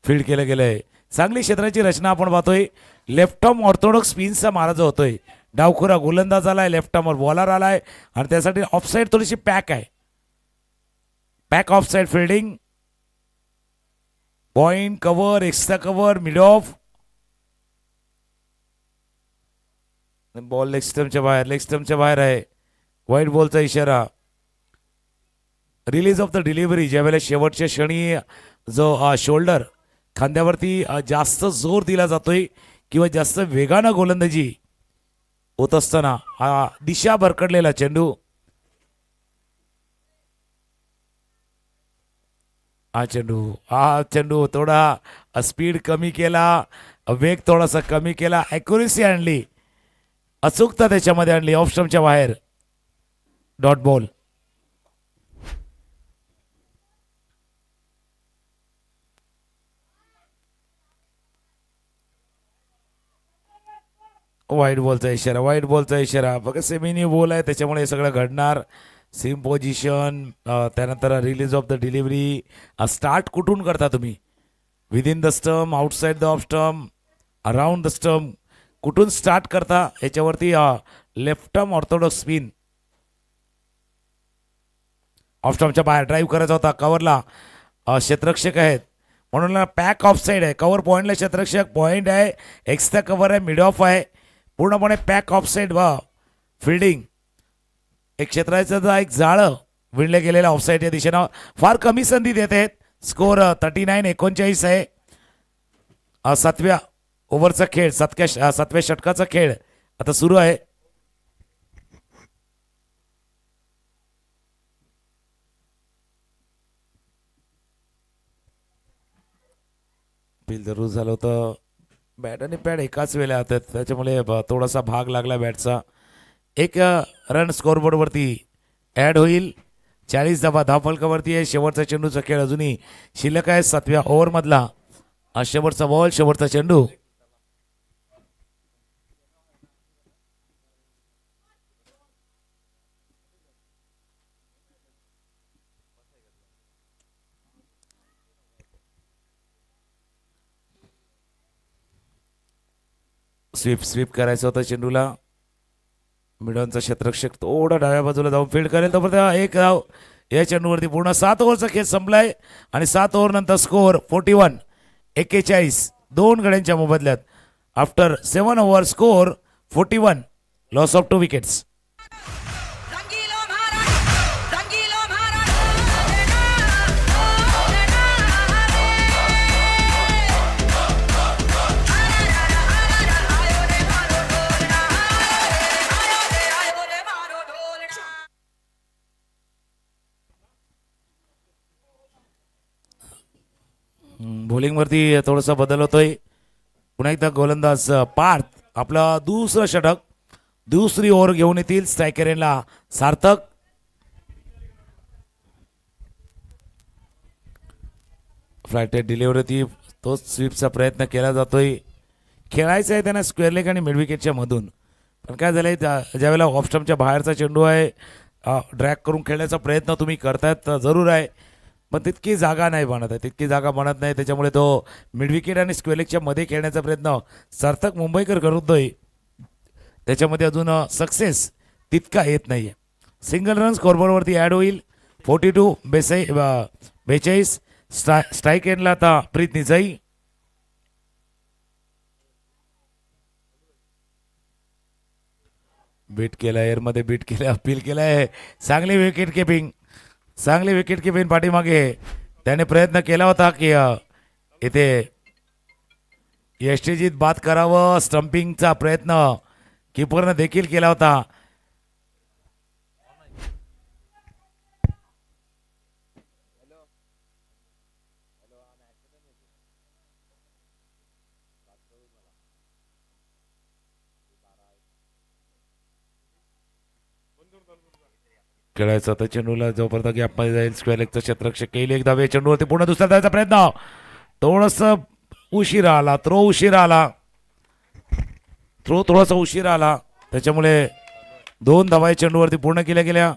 [SPEAKER 1] फील्ड केलं गेलंय. चांगली क्षेत्राची रचना आपण पाहतोय. लेफ्ट आर्म ऑर्थोडॉक्स स्पिनचा मारा होतोय. डावखुरा गोलंदाज आलाय, लेफ्ट आर्मवर बॉलर आलाय आणि त्यासाठी ऑफसाईड थोडीशी पॅक आहे. Pack offside fielding. Point, cover, extra cover, mid off. Ball leg स्टंपच्या बाहेर आहे. व्हाईट बॉलचा इशारा. Release of the delivery. ज्यावेळेला शेवटच्या क्षणी जो शोल्डर खांद्यावरती जास्त जोर दिला जातोय किंवा जास्त वेगानं गोलंदाजी होत असताना दिशा भरकडलेला चेंडू. हा चेंडू थोडा स्पीड कमी केला, वेग थोडासा कमी केला, ॲक्युरेसी आणली, अचूकता त्याच्यामध्ये आणली. ऑफ स्टंपच्या बाहेर. Dot ball. व्हाईट बॉलचा इशारा. बघा सेमीन्यू बॉल आहे त्याच्यामुळे हे सगळं घडणार. Same position. त्यानंतर release of the delivery. Start कुठून करता तुम्ही? Within the stump, outside the off stump, around the stump, कुठून स्टार्ट करता याच्यावरती left arm orthodox spin. Off स्टंपच्या बाहेर ड्राईव्ह करायचा होता. कव्हरला क्षेत्ररक्षक आहेत म्हणून पॅक ऑफ साईड आहे. कव्हर पॉईंटला क्षेत्ररक्षक, पॉईंट आहे, एक्स्ट्रा कव्हर आहे, मिड ऑफ आहे. पूर्णपणे पॅक ऑफ साईड फिल्डिंग. एक क्षेत्राचं एक जाळं विणलं गेलेलं ऑफसाईड या दिशेनं. फार कमी संधी देत आहेत. स्कोर 39-39 आहे. 7व्या ओव्हरचा खेळ, 7व्या षटकाचा खेळ आता सुरू आहे. बिल जरूर झालं होतं. बॅट आणि पॅड एकाच वेळेला हातात, त्याच्यामुळे थोडासा भाग लागला बॅटचा. एक रन स्कोरबोर्डवरती ॲड होईल. 40 धावा धावफलकावरती आहे. शेवटचा चेंडूचा खेळ अजूनही शिल्लक आहे. 7व्या ओव्हरमधला शेवटचा बॉल, शेवटचा चेंडू. स्वीप करायचं होतं चेंडूला. मिडॉनचा क्षेत्ररक्षक थोडा डाव्या बाजूला जाऊन फील्ड करेल. तोपर्यंत एक धाव या चेंडूवरती. पूर्ण 7 ओव्हरचा खेळ संपलाय आणि 7 ओव्हर नंतर स्कोअर 41. 2 गड्यांच्या मोबदल्यात. After 7 over score 41. Loss of 2 wickets.
[SPEAKER 4] Rangilo Maharaj Rangilo Maharaj
[SPEAKER 1] बॉलिंगवरती थोडासा बदल होतोय. पुन्हा एकदा गोलंदाज पार्थ आपला दुसरं षटक, दुसरी ओव्हर घेऊन येतील. स्ट्रायकर यांना सार्थक. फ्लायटेड डिलिव्हरी होती. तोच स्वीपचा प्रयत्न केला जातोय. खेळायचं आहे त्यांना स्क्वेअर लेग आणि मिड विकेटच्या मधून. पण काय झालंय, ज्यावेळेला ऑफस्टम्पच्या बाहेरचा चेंडू आहे, ड्रॅग करून खेळण्याचा प्रयत्न तुम्ही करतायत जरूर आहे, पण तितकी जागा नाही बनत आहे. तितकी जागा बनत नाही, त्याच्यामुळे तो मिड विकेट आणि स्क्वेअर लेगच्या मध्ये खेळण्याचा प्रयत्न सार्थक मुंबईकर करतोय. त्याच्यामध्ये अजून सक्सेस तितका येत नाहीये. सिंगल रन स्कोरबोर्डवरती ॲड होईल. 42. स्ट्राईक एंडला आता प्रीत निजाई. बीट केला, एअरमध्ये बीट केला, अपील केलाय. चांगली विकेट किपिंग, चांगली विकेट किपिंग पाठीमागे त्याने प्रयत्न केला होता की इथे यष्टीजीत बाद करावं. स्टंपिंगचा प्रयत्न किपरनं देखील केला होता. खेळायचं तर चेंडूला जोपर्यंत गॅपमध्ये जाईल. स्क्वेअर लेगचं क्षेत्ररक्षक येईल. एक धावे चेंडूवरती पुन्हा दुसऱ्या धावेचा प्रयत्न. थोडस उशिरा आला, थ्रो थोडासा उशिरा आला, त्याच्यामुळे 2 धावा चेंडूवरती पूर्ण केल्या गेल्या.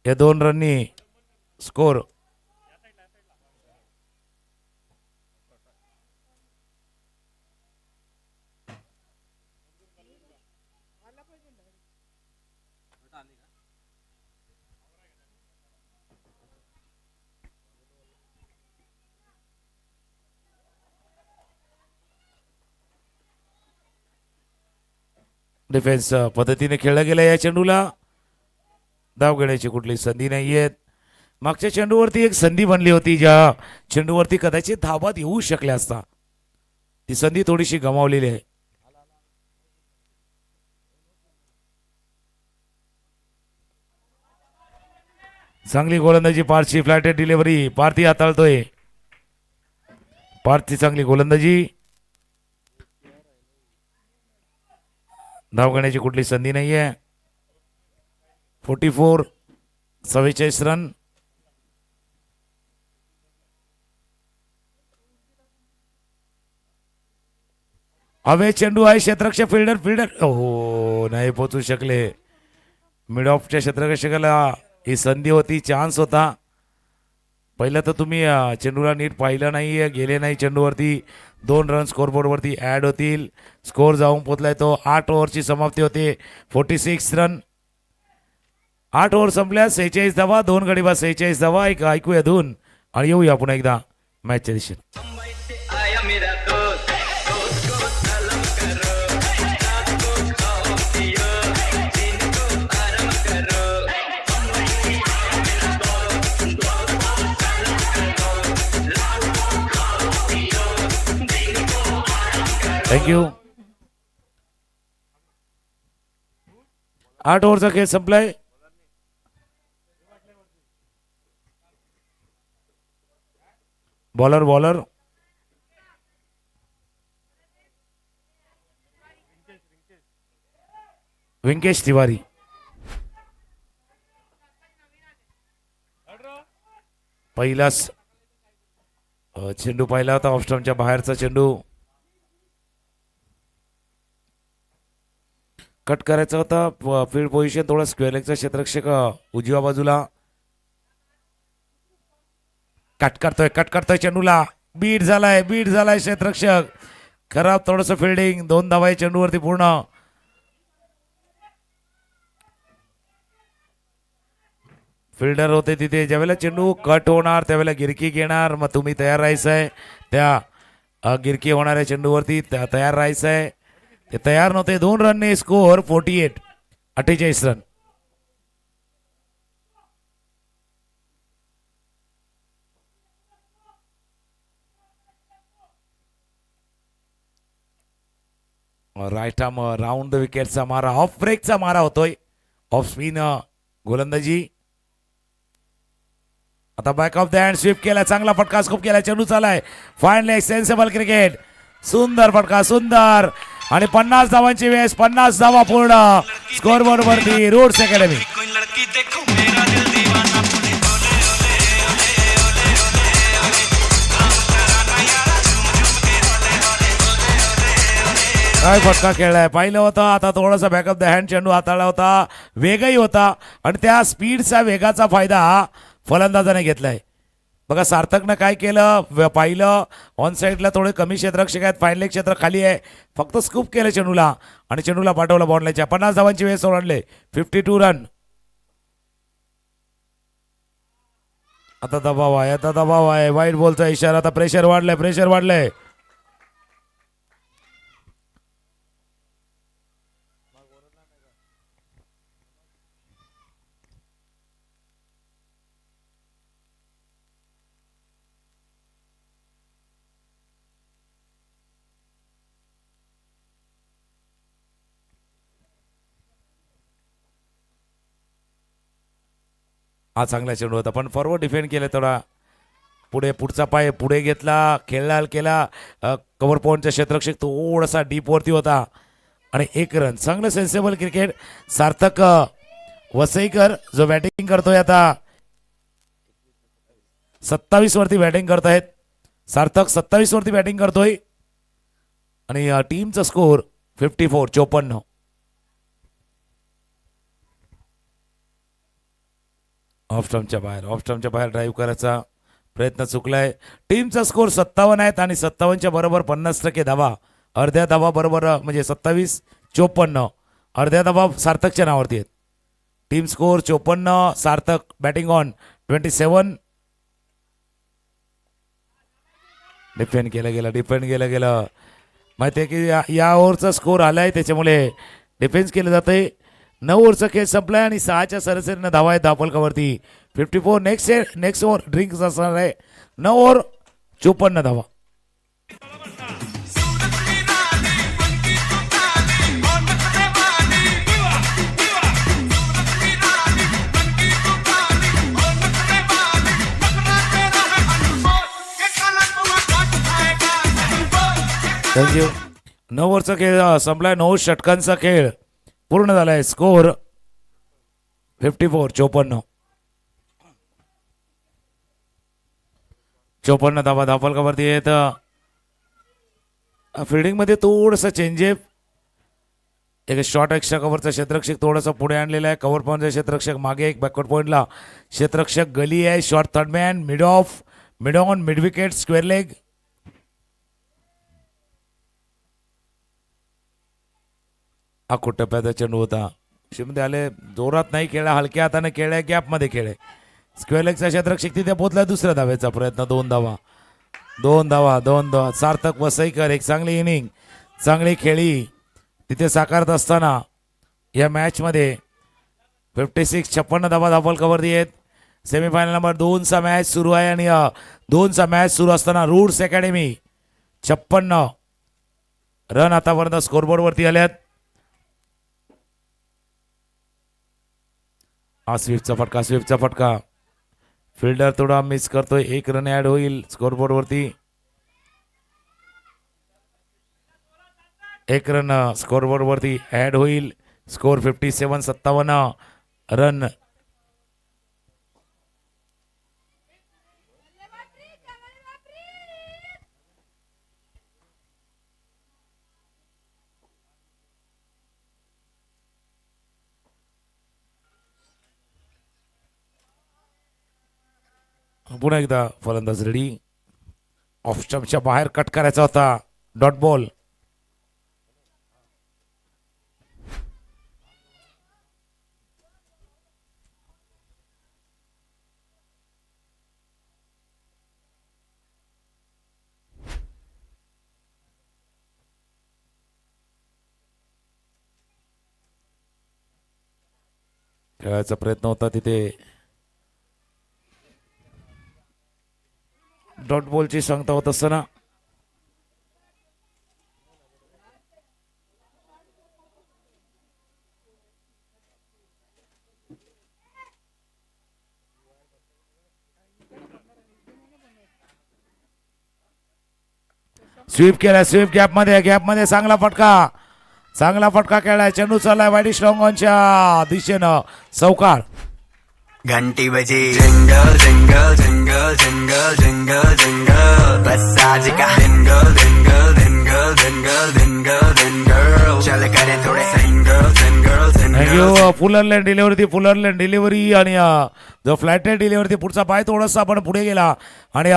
[SPEAKER 1] या 2 रननी स्कोर. डिफेन्स पद्धतीने खेळलं गेलं या चेंडूला. धाव घेण्याची कुठली संधी नाहीये. मागच्या चेंडूवरती एक संधी बनली होती, ज्या चेंडूवरती कदाचित धावात येऊ शकल्या असता. ती संधी थोडीशी गमावलेली आहे. चांगली गोलंदाजी पार्थची. फ्लॅटेड डिलिव्हरी पार्थी हाताळतोय. पार्थची चांगली गोलंदाजी. धाव घेण्याची कुठली संधी नाहीये. 44 रन. हवे चेंडू आहे. क्षेत्ररक्षक फिल्डर हो नाही पोचू शकले. मिड ऑफच्या क्षेत्ररक्षकाला ही संधी होती, चान्स होता. पहिलं तर तुम्ही चेंडूला नीट पाहिलं नाही, गेले नाही चेंडूवरती. 2 रन स्कोरबोर्डवरती ॲड होतील. स्कोर जाऊन पोचलाय तो. 8 ओव्हरची समाप्ती होते. 46 रन. 8 ओव्हर संपल्या. 46 धावा, 2 गडी बाद, 46 धावा. एक ऐकूया धून आणि येऊया पुन्हा एकदा मॅचच्या दिशेने.
[SPEAKER 4] आया मेरा दोस्त दोस्त को सलाम करो रात को खाओ पियो दिन को आराम करो
[SPEAKER 1] थँक्यू. 8 ओव्हरचा खेळ संपलाय. बॉलर व्यंकेश तिवारी. पहिलाच चेंडू पाहिला होता ऑफस्टॉमच्या बाहेरचा चेंडू. कट करायचा होता फील्ड पोझिशन थोडा स्क्वेअर लेगचा क्षेत्ररक्षक उजव्या बाजूला. कट करतोय चेंडूला. बीट झालाय क्षेत्ररक्षक. खराब थोडस फिल्डिंग. 2 धावा चेंडूवरती पूर्ण. फिल्डर होते तिथे. ज्यावेळेला चेंडू कट होणार त्यावेळेला गिरकी घेणार. मग तुम्ही तयार राहायचंय त्या गिरकी होणाऱ्या चेंडूवरती तयार राहायचंय. ते तयार नव्हते. 2 रनने score 48 run. Right arm round the विकेटचा मारा. ऑफ ब्रेकचा मारा होतोय. ऑफ स्पिन गोलंदाजी. आता back of the hand sweep केला. चांगला फटका स्कोप केला. चेंडू चालाय. Fine leg sensible cricket. सुंदर फटका सुंदर. आणि 50 धावांची वेळ. 50 धावा पूर्ण. स्कोर बोर्ड वरती रूट्स अकॅडमी.
[SPEAKER 2] कोई लड़की देखो मेरा दिल दीवाना बोले ओले ओले ओले ओले ओले काम कराना यारा झूम झूम के ओले ओले ओले ओले.
[SPEAKER 1] काय फटका खेळलाय पाहिलं होतं. आता थोडासा बॅकअप द हँड चेंडू हाताळला होता. वेगही होता आणि त्या स्पीडचा वेगाचा फायदा फलंदाजाने घेतलाय. बघा सार्थकनं काय केलं पाहिलं. ऑन साईडला थोडे कमी क्षेत्ररक्षक आहेत. फाईन लेग क्षेत्र खाली आहे. फक्त स्कूप केलं चेंडूला आणि चेंडूला पाठवलं बॉन्डलाईनच्या. 50 धावांची वेळ सोडले. 52 रन. आता दबाव आहे. वाईट बॉलचा इशारा. आता प्रेशर वाढलंय. हा चांगला चेंडू होता पण फॉरवर्ड डिफेंड केलं. थोडा पुढचा पाय पुढे घेतला. केला कव्हर पॉईंटचा क्षेत्ररक्षक थोडासा डीप वरती होता आणि 1 रन. चांगलं सेन्सेबल क्रिकेट. सार्थक वसईकर जो बॅटिंग करतोय आता 27 वरती बॅटिंग करतायत. सार्थक 27 वरती बॅटिंग करतोय आणि टीमचा स्कोर 54. ऑफ स्टंपच्या बाहेर ड्राईव्ह करायचा प्रयत्न चुकलाय. टीमचा स्कोर 57 आहेत आणि 57च्या बरोबर 50% धावा. अर्ध्या धावा बरोबर म्हणजे 27-54. अर्ध्या धावा सार्थकच्या नावावरती आहेत. Team score 54. Sarthak batting on 27. Defend केलं गेलं. माहिती आहे की या ओव्हरचा स्कोर आलाय त्याच्यामुळे डिफेन्स केलं जातंय. 9 ओव्हरचा खेळ संपलाय आणि 6च्या सरासरीनं धावा आहेत धापलकावरती. 54. नेक्स्ट ओव्हर ड्रिंक्स असणार आहे. 9 ओव्हर 54 धावा. थँक्यू. 9 ओव्हरचा खेळ संपलाय. 9 षटकांचा खेळ पूर्ण झालाय. स्कोर 54. 54 धावा धापलकावरती येत. फिल्डिंग मध्ये थोडंसं चेंजेस. एक शॉर्ट एक्स्ट्रा कव्हरचा क्षेत्ररक्षक थोडासा पुढे आणलेला आहे. कव्हर पॉईंटचा क्षेत्ररक्षक मागे. एक बॅकवर्ड पॉईंटला क्षेत्ररक्षक गली आहे. Short third man. Mid on mid wicket square leg. आखूट टप्प्याचा चेंडू होता. मध्ये आले. जोरात नाही खेळला. हलक्या हाताने खेळलाय. गॅपमध्ये खेळले. स्क्वेअर लेगचा क्षेत्ररक्षक तिथे पोहोचला. दुसऱ्या धावेचा प्रयत्न. 2 धावा. सार्थक वसईकर एक चांगली इनिंग चांगली खेळी तिथे साकारत असताना या मॅचमध्ये 56 धावा धापलकावरती आहेत. सेमीफायनल नंबर 2चा मॅच सुरू आहे आणि 2चा मॅच सुरू असताना रूट्स अकॅडमी 56 रन आतापर्यंत स्कोरबोर्डवरती आल्यात. हा स्वीपचा फटका. फिल्डर थोडा मिस करतोय. 1 रन ऍड होईल स्कोरबोर्डवरती. 1 रन स्कोरबोर्डवरती ऍड होईल. Score 57-57 run. पुन्हा एकदा फलंदाज रेडी. ऑफ स्टंपच्या बाहेर कट करायचा होता. Dot ball. खेळायचा प्रयत्न होता तिथे. डॉट बॉलची सांगता होत असताना स्वीप केला. स्वीप गॅपमध्ये चांगला फटका खेळलाय. चेंडू चाललाय वाईट स्ट्रॉंग ऑनच्या दिशेनं. चौकार.
[SPEAKER 5] घंटी बजी जंगल जंगल जंगल जंगल जंगल जंगल बस आज का जंगल जंगल जंगल जंगल जंगल जंगल चल करे थोडे जंगल जंगल जंगल.
[SPEAKER 1] फुलरलँड डिलिव्हरी आणि जो फ्लॅट डिलिव्हरी पुढचा पाय थोडासा आपण पुढे गेला आणि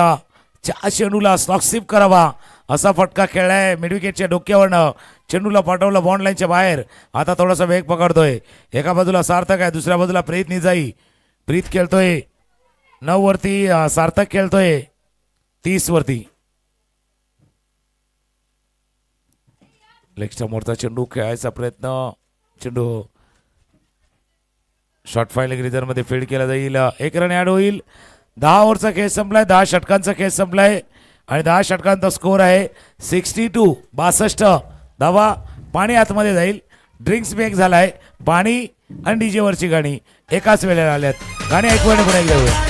[SPEAKER 1] च्या चेंडूला स्लॉकशिप करावा असा फटका खेळलाय. मिडविकेटच्या डोक्यावरनं चेंडूला पाठवलं बॉन्ड लाईनच्या बाहेर. आता थोडासा वेग पकडतोय. एका बाजूला सार्थक आहे, दुसऱ्या बाजूला प्रीत निजाई. प्रीत खेळतोय 9 वरती, सार्थक खेळतोय 30 वरती. लेग समोरचा चेंडू खेळायचा प्रयत्न. चेंडू शॉर्ट फाईलिंग रिझर्व मध्ये फील्ड केला जाईल. 1 रन ऍड होईल. 10 ओव्हरचा खेळ संपलाय. 10 षटकांचा खेळ संपलाय आणि 10 षटकांचा स्कोर आहे 62 धावा. पाणी आतमध्ये जाईल. ड्रिंक्स ब्रेक झालाय. पाणी आणि डीजे वरची गाणी एकाच वेळेला आल्यात. गाणी ऐकू आणि पुन्हा एकदा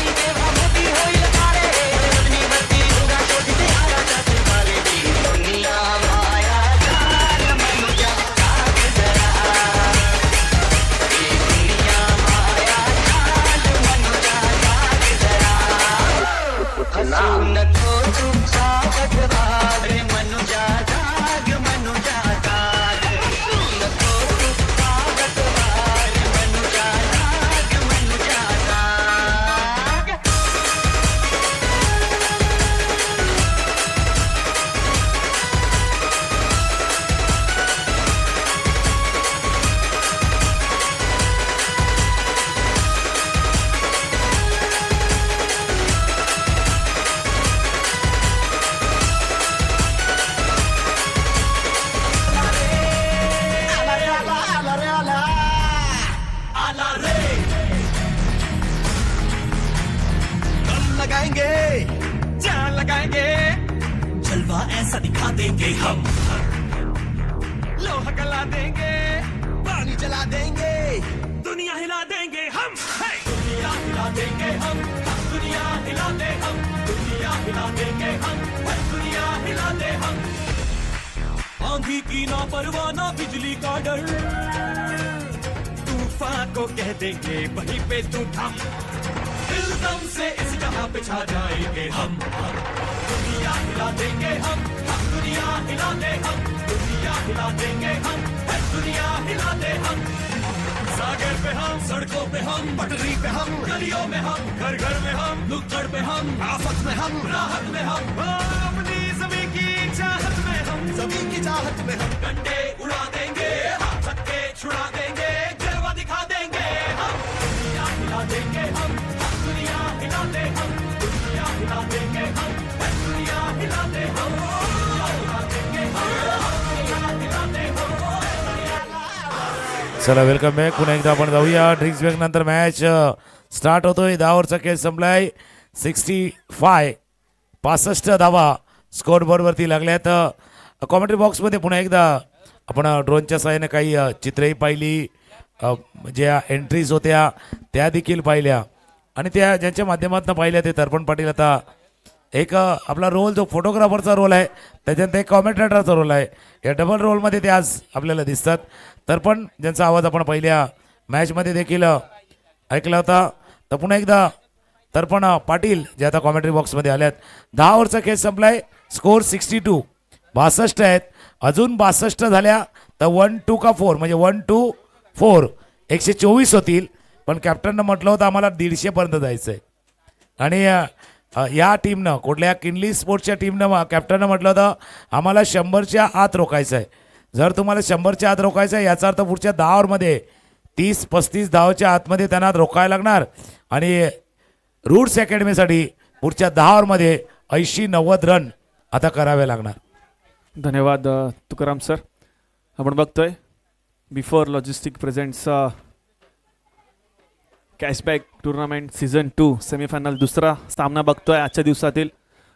[SPEAKER 2] जलवा ऐसा दिखा देंगे हम. लोहा गला देंगे, पानी जला देंगे, दुनिया हिला देंगे हम. दुनिया हिला देंगे हम, दुनिया हिला दे हम, दुनिया हिला देंगे हम, दुनिया हिला दे हम. आंधी की ना परवाह ना बिजली का डर, तूफान को कह देंगे वहीं पे तू थम. दिल दम से इस जहां पे छा जाएंगे हम. दुनिया हिला देंगे हम, दुनिया हिला दे हम, दुनिया हिला देंगे हम, दुनिया हिला दे हम. सागर पे हम, सड़कों पे हम, पटरी पे हम, गलियों में हम, घर घर में हम, नुक्कड़ पे हम, आफत में हम, राहत में हम, अपनी जमीन की चाहत में हम, जमीन की चाहत में हम. डंडे उड़ा देंगे, हाथ छक्के छुड़ा देंगे, जलवा दिखा देंगे हम. दुनिया हिला देंगे हम, दुनिया हिला दे हम, दुनिया हिला देंगे हम, दुनिया हिला दे हम, दुनिया हिला देंगे हम, दुनिया हिला दे हम.
[SPEAKER 1] चला वेलकम बॅक. पुन्हा एकदा आपण जाऊया. ड्रिंक्स ब्रेक नंतर मॅच स्टार्ट होतोय. 10 ओव्हरचा खेळ संपलाय. 65 धावा स्कोर बोर्डवरती लागल्यात. कॉमेंट्री बॉक्समध्ये पुन्हा एकदा आपण ड्रोनच्या सहाय्याने काही चित्रही पाहिली, ज्या एंट्रीज होत्या त्या देखील पाहिल्या आणि त्या ज्यांच्या माध्यमातून पाहिल्या ते तर्पण पाटील आता एक आपला रोल जो फोटोग्राफरचा रोल आहे त्याच्यात एक कॉमेंटेटरचा रोल आहे. या डबल रोलमध्ये ते आज आपल्याला दिसतात. तर पण ज्यांचा आवाज आपण पहिल्या मॅचमध्ये देखील ऐकला होता. तर पुन्हा एकदा तर्पण पाटील जे आता कॉमेंट्री बॉक्समध्ये आल्यात. 10 ओव्हरचा खेळ संपलाय. स्कोर 62, 62 आहेत. अजून 62 झाल्या तर 1-2 का 4 म्हणजे 1-2-4 124 होतील. पण कॅप्टननं म्हटलं होतं आम्हाला 150 पर्यंत जायचं आहे. आणि या टीमनं कुठल्या किनली स्पोर्ट्सच्या टीमनं कॅप्टननं म्हटलं होतं आम्हाला 100च्या आत रोखायचं आहे. जर तुम्हाला 100च्या आत रोखायचं आहे याचा अर्थ पुढच्या 10 ओव्हरमध्ये 30-35 धावच्या आतमध्ये त्यांना रोखायला लागणार. आणि रूट्स अकॅडमीसाठी पुढच्या 10 ओव्हरमध्ये 80-90 रन आता करावे लागणार.
[SPEAKER 6] धन्यवाद तुकाराम सर. आपण बघतोय before logistic presents cashback tournament season 2 semifinal दुसरा सामना बघतोय आजच्या दिवसातील.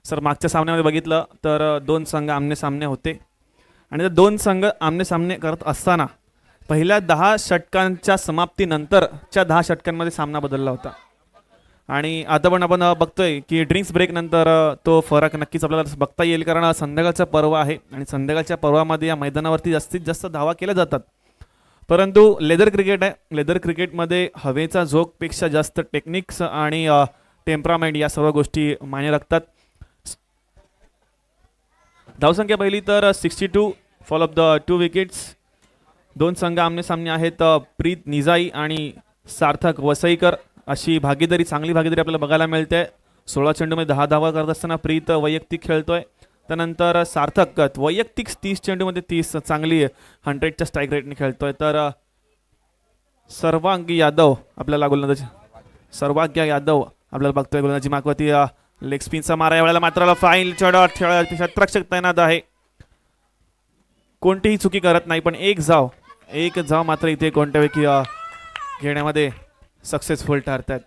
[SPEAKER 6] सर मागच्या सामन्यामध्ये बघितलं तर 2 संघ आमने सामने होते आणि 2 संघ आमने सामने करत असताना पहिल्या 10 षटकांच्या समाप्तीनंतरच्या 10 षटकांमध्ये सामना बदलला होता. आणि आता पण आपण बघतोय की ड्रिंक्स ब्रेक नंतर तो फरक नक्कीच आपल्याला बघता येईल. कारण संध्याकाळचा पर्व आहे आणि संध्याकाळच्या पर्वामध्ये या मैदानावरती जास्तीत जास्त धावा केल्या जातात. परंतु लेदर क्रिकेट आहे. लेदर क्रिकेटमध्ये हवेचा झोकपेक्षा जास्त टेक्निक्स आणि टेम्परामेंट या सर्व गोष्टी मान्य राखतात. धावसंख्या पहिली तर 62 फॉल ऑफ द 2 विकेट्स. 2 संघ आमने सामने आहेत. प्रीत निजाई आणि सार्थक वसईकर अशी भागीदारी, चांगली भागीदारी आपल्याला बघायला मिळते. 16 चेंडूमध्ये 10 धावा करत असताना प्रीत वैयक्तिक खेळतोय. त्यानंतर सार्थक वैयक्तिक 30 चेंडूमध्ये 30 चांगली 100च्या स्ट्राईक रेटने खेळतोय. तर सर्वांगी यादव आपल्याला गोलंदाजी सर्वाग्य यादव आपल्याला बघतोय गोलंदाजी मागवती. लेग स्पिनचा मारा यावेळेला मात्र फाईन क्षेत्ररक्षक तैनात आहे. कोणतीही चुकी करत नाही पण एक जाव मात्र इथे कोणत्यापैकी घेण्यामध्ये सक्सेसफुल ठरतात.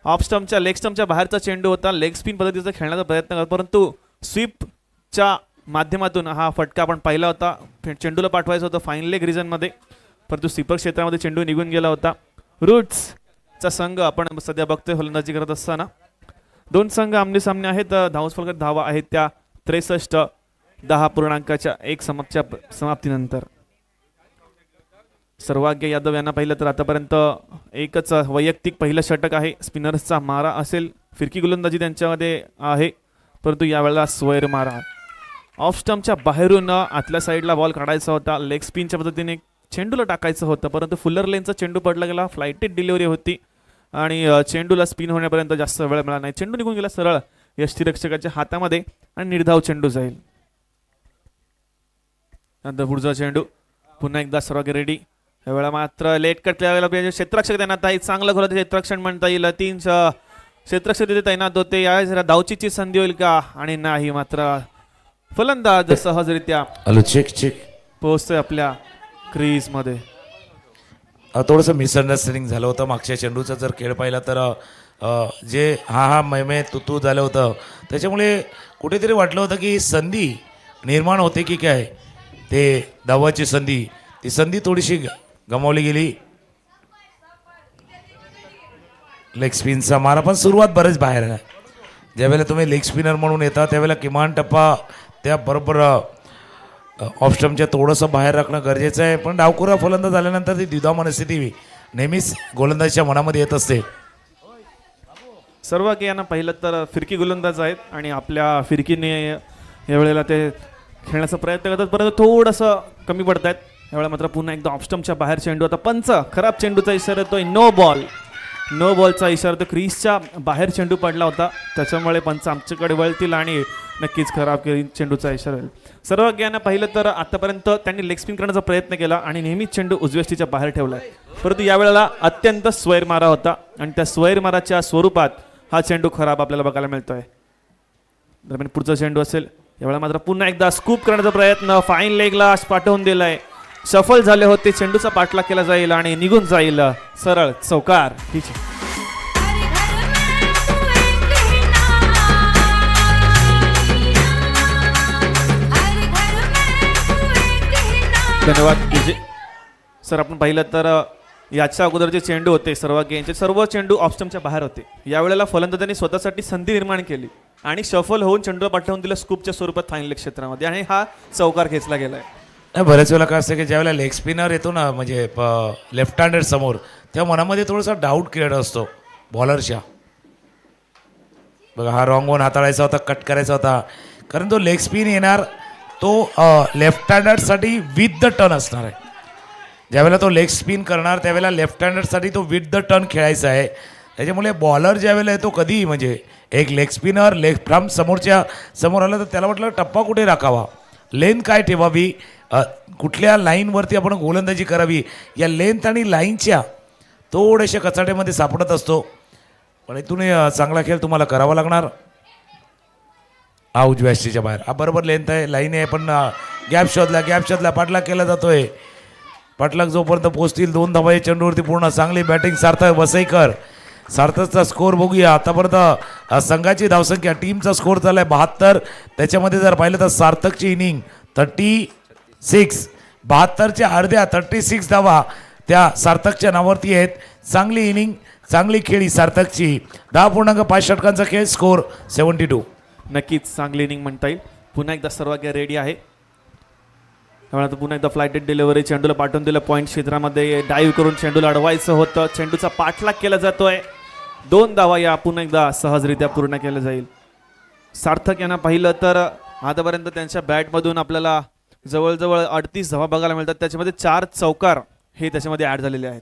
[SPEAKER 6] ऑफ स्टंपच्या लेग स्टंपच्या बाहेरचा चेंडू होता. लेग स्पिन पद्धतीचा खेळण्याचा प्रयत्न करत परंतु स्वीपच्या माध्यमातून हा फटका आपण पाहिला होता. चेंडूला पाठवायचं होतं फाईन लेग रिजनमध्ये परंतु स्वीपर क्षेत्रामध्ये चेंडू निघून गेला होता. रूट्सचा संघ आपण सध्या बघतोय फलंदाजी करत असताना. 2 संघ आमने सामने आहेत. धावसफलक धावा आहेत त्या 63 10 1 समाप्तीनंतर. सर्वाग्य यादव यांना पाहिलं तर आतापर्यंत एकच वैयक्तिक पहिलं षटक आहे. स्पिनर्सचा मारा असेल. फिरकी गोलंदाजी त्यांच्यामध्ये आहे परंतु यावेळेला स्वैर मारा. ऑफ स्टंपच्या बाहेरून आतल्या साईडला बॉल काढायचा होता. लेग स्पिनच्या पद्धतीने चेंडूला टाकायचं होतं परंतु फुलर लेनचा चेंडू पडला गेला. फ्लाईटेड डिलिव्हरी होती आणि चेंडूला स्पिन होण्यापर्यंत जास्त वेळ मिळाला नाही. चेंडू निघून गेला सरळ यष्टीरक्षकाच्या हातामध्ये आणि निर्धाव चेंडू जाईल. नंतर पुढचा चेंडू पुन्हा एकदा सर्वांगी रेडी. यावेळेला मात्र लेट कट यावेळेला क्षेत्ररक्षक तैनात आहे. चांगलं खोला क्षेत्ररक्षण म्हणता येईल. 3 क्षेत्ररक्षक तिथे तैनात होते. यावेळेस जरा धावचीची संधी होईल का आणि नाही मात्र फलंदाज सहजरित्या पोहोचतोय आपल्या क्रीज मध्ये.
[SPEAKER 1] थोडंसं मिसअंडरस्टँडिंग झालं होतं मागच्या चेंडूचा जर खेळ पाहिला तर जे हा मैमे तू झालं होतं त्याच्यामुळे कुठेतरी वाटलं होतं की संधी निर्माण होते की काय ते धावाची संधी ती संधी थोडीशी गमावली गेली. लेग स्पिनचा मारा पण सुरुवात बरेच बाहेर आहे. ज्यावेळेला तुम्ही लेग स्पिनर म्हणून येता त्यावेळेला किमान टप्पा त्याबरोबर ऑफ स्टंपच्या थोडंसं बाहेर राखणं गरजेचं आहे. पण डावखुरा फलंदाज झाल्यानंतर ती द्विधा मनस्थिती नेहमीच गोलंदाजच्या मनामध्ये येत असते.
[SPEAKER 6] सर्वांगी यांना पाहिलं तर फिरकी गोलंदाज आहेत आणि आपल्या फिरकीने यावेळेला ते खेळण्याचा प्रयत्न करतात परंतु थोडंसं कमी पडत आहेत. यावेळेला मात्र पुन्हा एकदा ऑफ स्टंपच्या बाहेर चेंडू होता. पंच खराब चेंडूचा इशारा येतोय. नो बॉलचा इशारा तो क्रीजच्या बाहेर चेंडू पडला होता त्याच्यामुळे पंच आमच्याकडे वळतील आणि नक्कीच खराब चेंडूचा इशारा येईल. सर्वांगी यांना पाहिलं तर आतापर्यंत त्यांनी लेग स्पिन करण्याचा प्रयत्न केला आणि नेहमीच चेंडू उजव्याष्टीच्या बाहेर ठेवला परंतु यावेळेला अत्यंत स्वैर मारा होता आणि त्या स्वैर माराच्या स्वरूपात हा चेंडू खराब आपल्याला बघायला मिळतोय. दरम्यान पुढचा चेंडू असेल. यावेळेला मात्र पुन्हा एकदा स्कूप करण्याचा प्रयत्न फाईन लेगला पाठवून दिलाय. सफल झाले होते. चेंडूचा पाठलाग केला जाईल आणि निघून जाईल सरळ चौकार. ठीक आहे. धन्यवाद सर. आपण पाहिलं तर याच्या अगोदर जे चेंडू होते सर्व गेमचे सर्व चेंडू ऑफस्टमच्या बाहेर होते. यावेळेला फलंदाजांनी स्वतःसाठी संधी निर्माण केली आणि शफल होऊन चेंडूला पाठवून दिलं स्कूपच्या स्वरूपात फायनल क्षेत्रामध्ये आणि हा चौकार खेचला गेलाय.
[SPEAKER 1] नाही, बऱ्याच वेळेला काय असतं की ज्यावेळेला लेग स्पिनर येतो ना म्हणजे लेफ्ट हँडेड समोर, तेव्हा मनामध्ये थोडासा डाऊट क्रिएट असतो बॉलरच्या. बघा हा रॉंग वन हाताळायचा होता, कट करायचा होता, कारण तो लेग स्पिन येणार तो लेफ्ट हँडरसाठी विथ द टर्न असणार आहे. ज्यावेळेला तो लेग स्पिन करणार त्यावेळेला लेफ्ट हँडरसाठी तो विथ द टर्न खेळायचा आहे. त्याच्यामुळे बॉलर ज्यावेळेला येतो कधीही म्हणजे एक लेग स्पिनर लेग फ्रॉम समोरच्या समोर आलं तर त्याला वाटलं टप्पा कुठे राखावा, लेंथ काय ठेवावी, कुठल्या लाईनवरती आपण गोलंदाजी करावी, या लेंथ आणि लाईनच्या थोड्याशा कचाट्यामध्ये सापडत असतो. पण इथून चांगला खेळ तुम्हाला करावा लागणार. हा उजव्या यष्टीच्या बाहेर, हा बरोबर लेंथ आहे, लाईन आहे, पण गॅप शोधला पाठलाग केला जातोय. पाठलाग जोपर्यंत पोहोचतील 2 धावा चेंडूवरती पूर्ण. चांगली बॅटिंग सार्थक वसईकर. सार्थकचा स्कोर बघूया आतापर्यंत. संघाची धावसंख्या टीमचा स्कोर झाला आहे 72. त्याच्यामध्ये जर पाहिलं तर सार्थकची इनिंग 36, 72च्या अर्ध्या 36 धावा त्या सार्थकच्या नावावरती आहेत. चांगली इनिंग, चांगली खेळी सार्थकची. 10.5 षटकांचा खेळ, स्कोर 72.
[SPEAKER 6] नक्कीच चांगली इनिंग म्हणता येईल. पुन्हा एकदा सर्व काही रेडी आहे. त्यामुळे पुन्हा एकदा फ्लायटेड डिलिव्हरी, चेंडूला पाठवून दिलं पॉईंट क्षेत्रामध्ये, डाईव्ह करून चेंडूला अडवायचं होतं. चेंडूचा पाठलाग केला जातोय. 2 धावा या पुन्हा एकदा सहजरित्या पूर्ण केल्या जाईल. सार्थक यांना पाहिलं तर आतापर्यंत त्यांच्या बॅटमधून आपल्याला जवळजवळ 38 धावा बघायला मिळतात. त्याच्यामध्ये 4 चौकार हे त्याच्यामध्ये ॲड झालेले आहेत.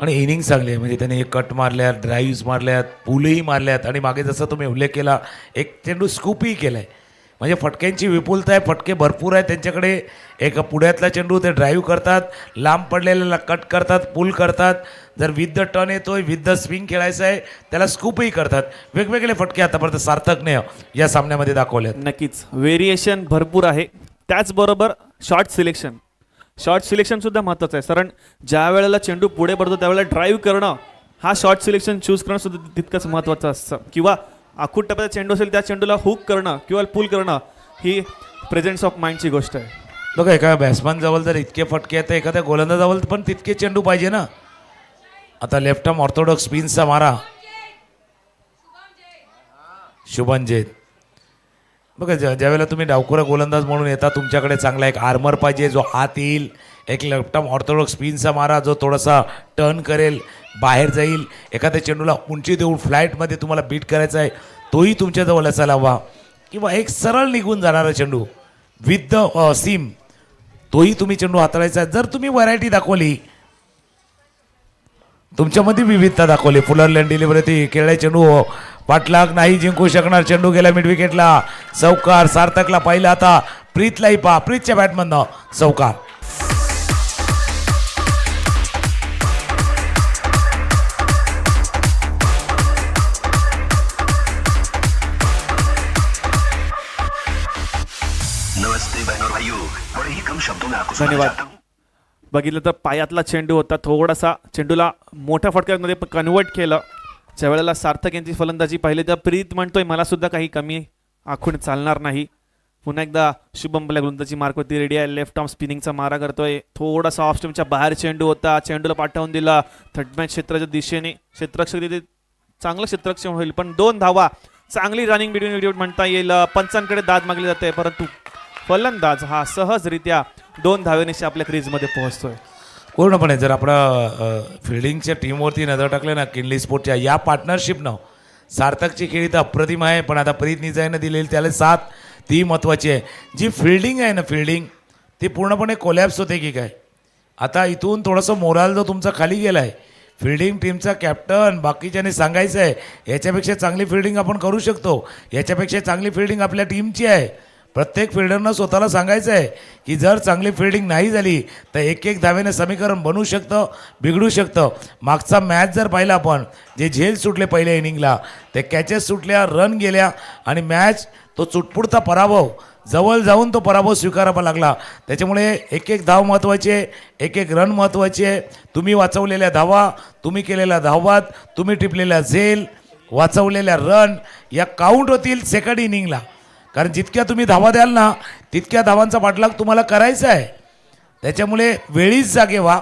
[SPEAKER 1] आणि इनिंग चांगली आहे, म्हणजे त्याने कट मारल्यात, ड्राईव्स मारल्यात, पुलही मारल्यात आणि मागे जसं तुम्ही उल्लेख केला एक चेंडू स्कूपही केला आहे. म्हणजे फटक्यांची विपुलता आहे, फटके भरपूर आहेत त्यांच्याकडे. एक पुढ्यातला चेंडू ते ड्राईव्ह करतात, लांब पडलेल्याला कट करतात, पुल करतात. जर विथ द टर्न येतोय, विथ द स्विंग खेळायचं आहे त्याला स्कूपही करतात. वेगवेगळे फटके आतापर्यंत सार्थकने या सामन्यामध्ये दाखवले.
[SPEAKER 6] नक्कीच व्हेरिएशन भरपूर आहे. त्याचबरोबर शॉर्ट सिलेक्शन सुद्धा महत्त्वाचं आहे. कारण ज्या वेळेला चेंडू पुढे पडतो त्यावेळेला ड्राईव्ह करणं, हा शॉर्ट सिलेक्शन चूज करणं सुद्धा तितकंच महत्त्वाचं असतं. किंवा आखूट टप्प्याचा चेंडू असेल त्या चेंडूला हुक करणं किंवा पुल करणं ही प्रेझेन्स ऑफ माइंडची गोष्ट आहे.
[SPEAKER 1] बघा एका बॅट्समॅन जवळ जर इतके फटके आहेत तर एखाद्या गोलंदाजाजवळ पण तितके चेंडू पाहिजे ना. आता लेफ्ट आर्म ऑर्थोडॉक्स स्पिनचा मारा शुभम जैन. बघा ज्यावेळेला तुम्ही डावखोरा गोलंदाज म्हणून येता तुमच्याकडे चांगला एक आर्मर पाहिजे जो आत येईल. एक लेफ्ट आर्म ऑर्थोडॉक्स स्पिनचा मारा जो थोडासा टर्न करेल, बाहेर जाईल, एखाद्या चेंडूला उंची देऊन फ्लाईटमध्ये तुम्हाला बीट करायचा आहे तोही तुमच्याजवळ असायला हवा. किंवा एक सरळ निघून जाणारा चेंडू विथ द सीम तोही तुम्ही चेंडू हाताळायचा आहे. जर तुम्ही व्हरायटी दाखवली, तुमच्यामध्ये विविधता दाखवली, फुलर लेन डिलिव्हरी केळ्या चेंडू पाठलाग नाही जिंकू शकणार. चेंडू गेला मिड विकेटला, चौकार सार्थकला पाहिलं. आता प्रीतलाही पहा, प्रीतच्या बॅटमधनं चौकार.
[SPEAKER 6] धन्यवाद. बघितलं तर पायातला चेंडू होता, थोडासा चेंडूला मोठ्या फटक्यामध्ये कन्वर्ट केलं. ज्या वेळेला सार्थक यांची फलंदाजी पाहिली तर प्रीत म्हणतोय मला सुद्धा काही कमी आखून चालणार नाही. पुन्हा एकदा शुभम आपल्या गोलंदाजी मार्कवरती रेडी आहे. लेफ्ट आर्म स्पिनिंगचा मारा करतोय. थोडासा ऑफ स्टंपच्या बाहेर चेंडू होता, चेंडूला पाठवून दिला थर्ड मॅच क्षेत्राच्या दिशेने. क्षेत्ररक्षक तिथे चांगलं क्षेत्ररक्षण होईल, पण 2 धावा, चांगली रनिंग बिटवीन विकेट म्हणता येईल. पंचांकडे दाद मागली जाते, परंतु फलंदाज हा सहजरित्या 2 धावेनिशी आपल्या क्रीजमध्ये पोहोचतोय.
[SPEAKER 1] पूर्णपणे जर आपण फिल्डिंगच्या टीमवरती नजर टाकले ना, किनली स्पोर्टच्या या पार्टनरशिपनं सार्थकची खेळी तर अप्रतिम आहे, पण आता प्रीत निजायनं दिलेली त्याला साथ ती महत्त्वाची आहे. जी फिल्डिंग आहे ना, फिल्डिंग ती पूर्णपणे कोलॅप्स होते की काय. आता इथून थोडंसं मोराल जो तुमचा खाली गेला आहे, फिल्डिंग टीमचा कॅप्टन बाकीच्याने सांगायचं आहे याच्यापेक्षा चांगली फिल्डिंग आपण करू शकतो, याच्यापेक्षा चांगली फिल्डिंग आपल्या टीमची आहे. प्रत्येक फिल्डरनं स्वतःला सांगायचं आहे की जर चांगली फिल्डिंग नाही झाली तर एक धावेनं समीकरण बनू शकतं, बिघडू शकतं. मागचा मॅच जर पाहिला आपण, जे झेल सुटले पहिल्या इनिंगला, ते कॅचेस सुटल्या, रन गेल्या आणि मॅच तो चुटपुटता पराभव, जवळ जाऊन तो पराभव स्वीकारावा लागला. त्याच्यामुळे एक धाव महत्त्वाची आहे, एक रन महत्त्वाची आहे. तुम्ही वाचवलेल्या धावा, तुम्ही केलेल्या धावबाद, तुम्ही टिपलेल्या झेल, वाचवलेल्या रन या काउंट होतील सेकंड इनिंगला. कारण जितक्या तुम्ही धावा द्याल ना तितक्या धावांचा पाठलाग तुम्हाला करायचा आहे. त्याच्यामुळे वेळीच जागे व्हा,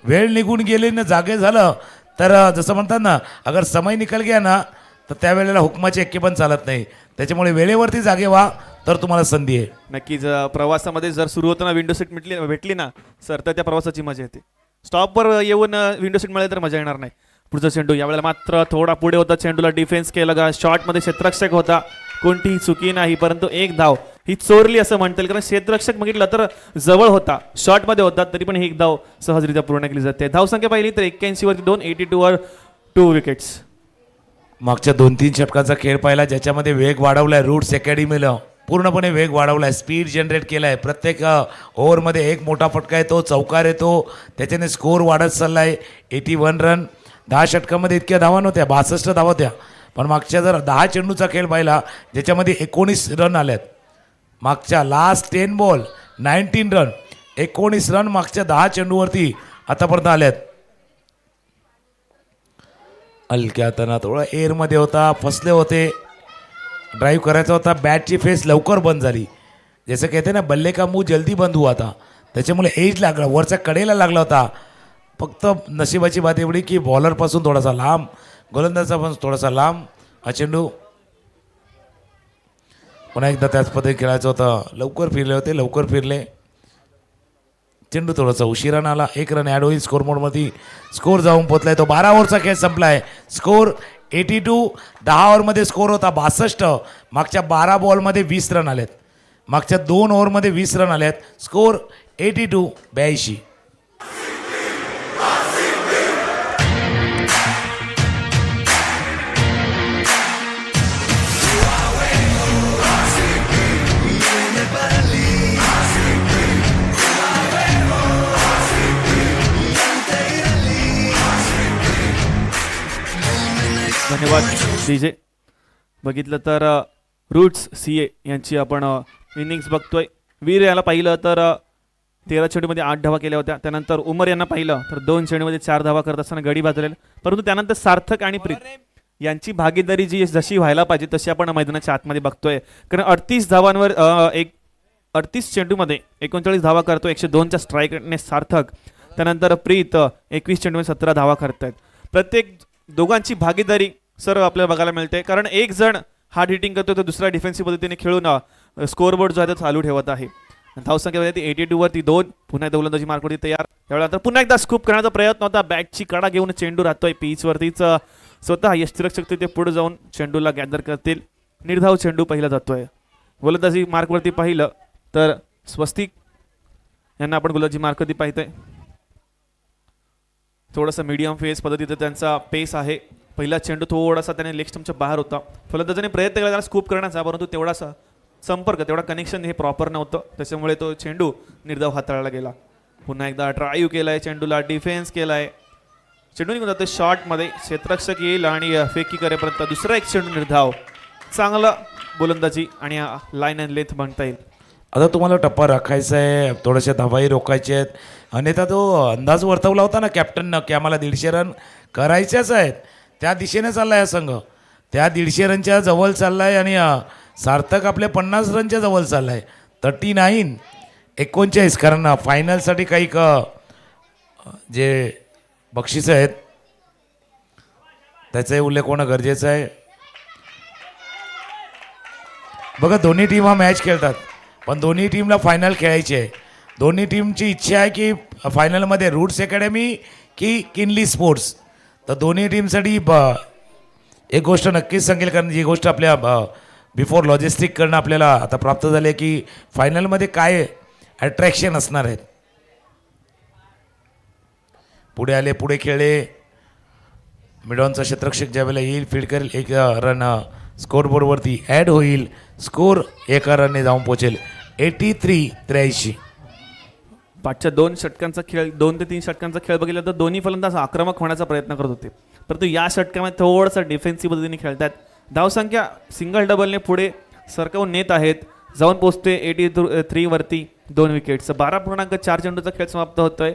[SPEAKER 1] वेळ निघून गेली ना जागे झालं तर जसं म्हणतात ना अगर समय निकल गया ना तर त्यावेळेला हुकमाची एक्के पण चालत नाही. त्याच्यामुळे वेळेवरती जागे व्हा तर तुम्हाला संधी आहे.
[SPEAKER 6] नक्कीच प्रवासामध्ये जर सुरू होताना विंडो सीट भेटली ना सर तर त्या प्रवासाची मजा येते. स्टॉपवर येऊन विंडो सीट मिळाली तर मजा येणार नाही. पुढचा चेंडू यावेळेला मात्र थोडा पुढे होता, चेंडूला डिफेन्स केला गा, शॉटमध्ये क्षेत्ररक्षक होता, कोणतीही चुकी नाही, परंतु एक धाव ही चोरली असं म्हणता येईल, कारण क्षेत्ररक्षक बघितलं तर जवळ होता, शॉटमध्ये होता, तरी पण ही एक धाव सहजरित्या पूर्ण केली जाते. धावसंख्या पाहिली तर 81 वरती 2, 82 वर 2 विकेट्स.
[SPEAKER 1] मागच्या 2-3 षटकांचा खेळ पाहिला ज्याच्यामध्ये वेग वाढवलाय. रूट्स अकॅडमीला पूर्णपणे वेग वाढवलाय, स्पीड जनरेट केलाय. प्रत्येक ओव्हरमध्ये एक मोठा फटका येतो, चौकार येतो, त्याच्याने स्कोर वाढत चाललाय. 81 रन 10 षटकामध्ये इतक्या धावा नव्हत्या, 62 धावा होत्या. पण मागच्या जर 10 चेंडूचा खेळ पाहिला ज्याच्यामध्ये 19 रन आल्यात. मागच्या लास्ट 10 बॉल 19 रन, 19 रन मागच्या 10 चेंडूवरती आतापर्यंत आल्यात. हलक्या हाताना थोडा एअरमध्ये होता, फसले होते, ड्राईव्ह करायचा होता, बॅटची फेस लवकर बंद झाली. जसं कहते ना बल्ले का मुंह जल्दी बंद हुआ था, त्याच्यामुळे एज लागला, वरच्या कडेला लागला होता. फक्त नशिबाची बात एवढी की बॉलरपासून थोडासा लांब, गोलंदाजाचा पण थोडासा लांब हा चेंडू. पुन्हा एकदा त्याच पद्धतीने खेळायचं होतं, लवकर फिरले होते, लवकर फिरले. चेंडू थोडासा उशिरानं आला, 1 रन ॲड होईल स्कोर मोडमध्ये. स्कोर जाऊन पोचलाय तो. 12 ओव्हरचा खेळ संपलाय. स्कोर 82. 10 ओव्हरमध्ये स्कोर होता 62. मागच्या 12 बॉलमध्ये 20 रन आलेत. मागच्या 2 ओव्हरमध्ये 20 रन आलेत. स्कोर 82 82.
[SPEAKER 6] धन्यवाद डीजे. बघितलं तर रूट्स CA यांची आपण इनिंग्स बघतोय. वीर याला पाहिलं तर 13 चेंडूमध्ये 8 धावा केल्या होत्या. त्यानंतर उमर यांना पाहिलं तर 2 चेंडूमध्ये 4 धावा करत असताना गडी बाजलेले. परंतु त्यानंतर सार्थक आणि प्रीत यांची भागीदारी जी जशी व्हायला पाहिजे तशी आपण मैदानाच्या आतमध्ये बघतोय. कारण 38 धावांवर 38 चेंडूमध्ये 39 धावा करतो. 102च्या स्ट्राईकने सार्थक. त्यानंतर प्रीत 21 चेंडूमध्ये 17 धावा करतायत. प्रत्येक दोघांची भागीदारी सर आपल्याला बघायला मिळते, कारण एक जण हार्ड हिटिंग करतो तर दुसरा डिफेन्सिव्ह पद्धतीने खेळून स्कोअरबोर्ड जो आहे तो चालू ठेवत आहे. धावसंख्या ती 82 वरती 2. पुन्हा गोलंदाजी मार्कवरती तयार. त्यावेळेला पुन्हा एकदा स्कूप करण्याचा प्रयत्न होता. बॅटची कडा घेऊन चेंडू राहतोय पिचवरतीच. स्वतः यष्टिरक्षक तिथे पुढे जाऊन चेंडूला गॅदर करतील. निर्धाव चेंडू पहिला जातोय. गोलंदाजी मार्कवरती पाहिलं तर स्वस्तिक यांना आपण गोलंदाजी मार्कवरती पाहतोय. थोडासा मीडियम फेस पद्धतीचा त्यांचा पेस आहे. पहिला चेंडू थोडासा त्याने लेग स्टंपच्या बाहेर होता. फलंदाजाने प्रयत्न केला त्याला स्कूप करण्याचा, परंतु तेवढासा संपर्क, तेवढा कनेक्शन हे प्रॉपर नव्हतं. त्याच्यामुळे तो चेंडू निर्धाव हाताळला गेला. पुन्हा एकदा ड्राईव्ह केलाय, चेंडूला डिफेन्स केलाय. चेंडू निघून जातो शॉटमध्ये, क्षेत्ररक्षक येईल आणि फेकी करेपर्यंत दुसरा एक चेंडू निर्धाव. चांगला गोलंदाजी आणि लाईन अँड लेंथ म्हणता येईल.
[SPEAKER 1] आता तुम्हाला टप्पा राखायचा आहे, थोड्याशा धावाही रोखायचे आहेत. अन्यथा तो अंदाज वर्तवला होता ना कॅप्टननं की आम्हाला 150 रन करायच्याच आहेत, त्या दिशेने चाललाय हा संघ. त्या 150 रनच्या जवळ चाललाय आणि सार्थक आपल्या 50 रनच्या जवळ चाललाय. 39 39, कारण फायनलसाठी काही जे बक्षिसं आहेत त्याचाही उल्लेख होणं गरजेचं आहे. बघा दोन्ही टीम हा मॅच खेळतात, पण दोन्ही टीमला फायनल खेळायची आहे. दोन्ही टीमची इच्छा आहे की फायनलमध्ये रूट्स अकॅडमी की किनली स्पोर्ट्स. तर दोन्ही टीमसाठी एक गोष्ट नक्कीच सांगेल, कारण जी गोष्ट आपल्या बिफोर लॉजिस्टिक करणं आपल्याला आता प्राप्त झाली आहे की फायनलमध्ये काय अट्रॅक्शन असणार आहेत. पुढे आले, पुढे खेळले. मिडॉनचा क्षेत्ररक्षक ज्यावेळेला येईल फील्ड करेल, 1 रन स्कोअरबोर्डवरती ॲड होईल. स्कोर 1 रनने जाऊन पोहोचेल 83 83.
[SPEAKER 6] पाचच्या 2 षटकांचा खेळ, 2 ते 3 षटकांचा खेळ बघितला तर दोन्ही फलंदाज आक्रमक होण्याचा प्रयत्न करत होते, परंतु या षटकामध्ये थोडंसं डिफेन्सिव्ह पद्धतीने खेळतात. धावसंख्या सिंगल डबलने पुढे सरकवून नेत आहेत. जाऊन पोचते 83 वरती 2 विकेट्स. 12.4 चेंडूचा खेळ समाप्त होतोय.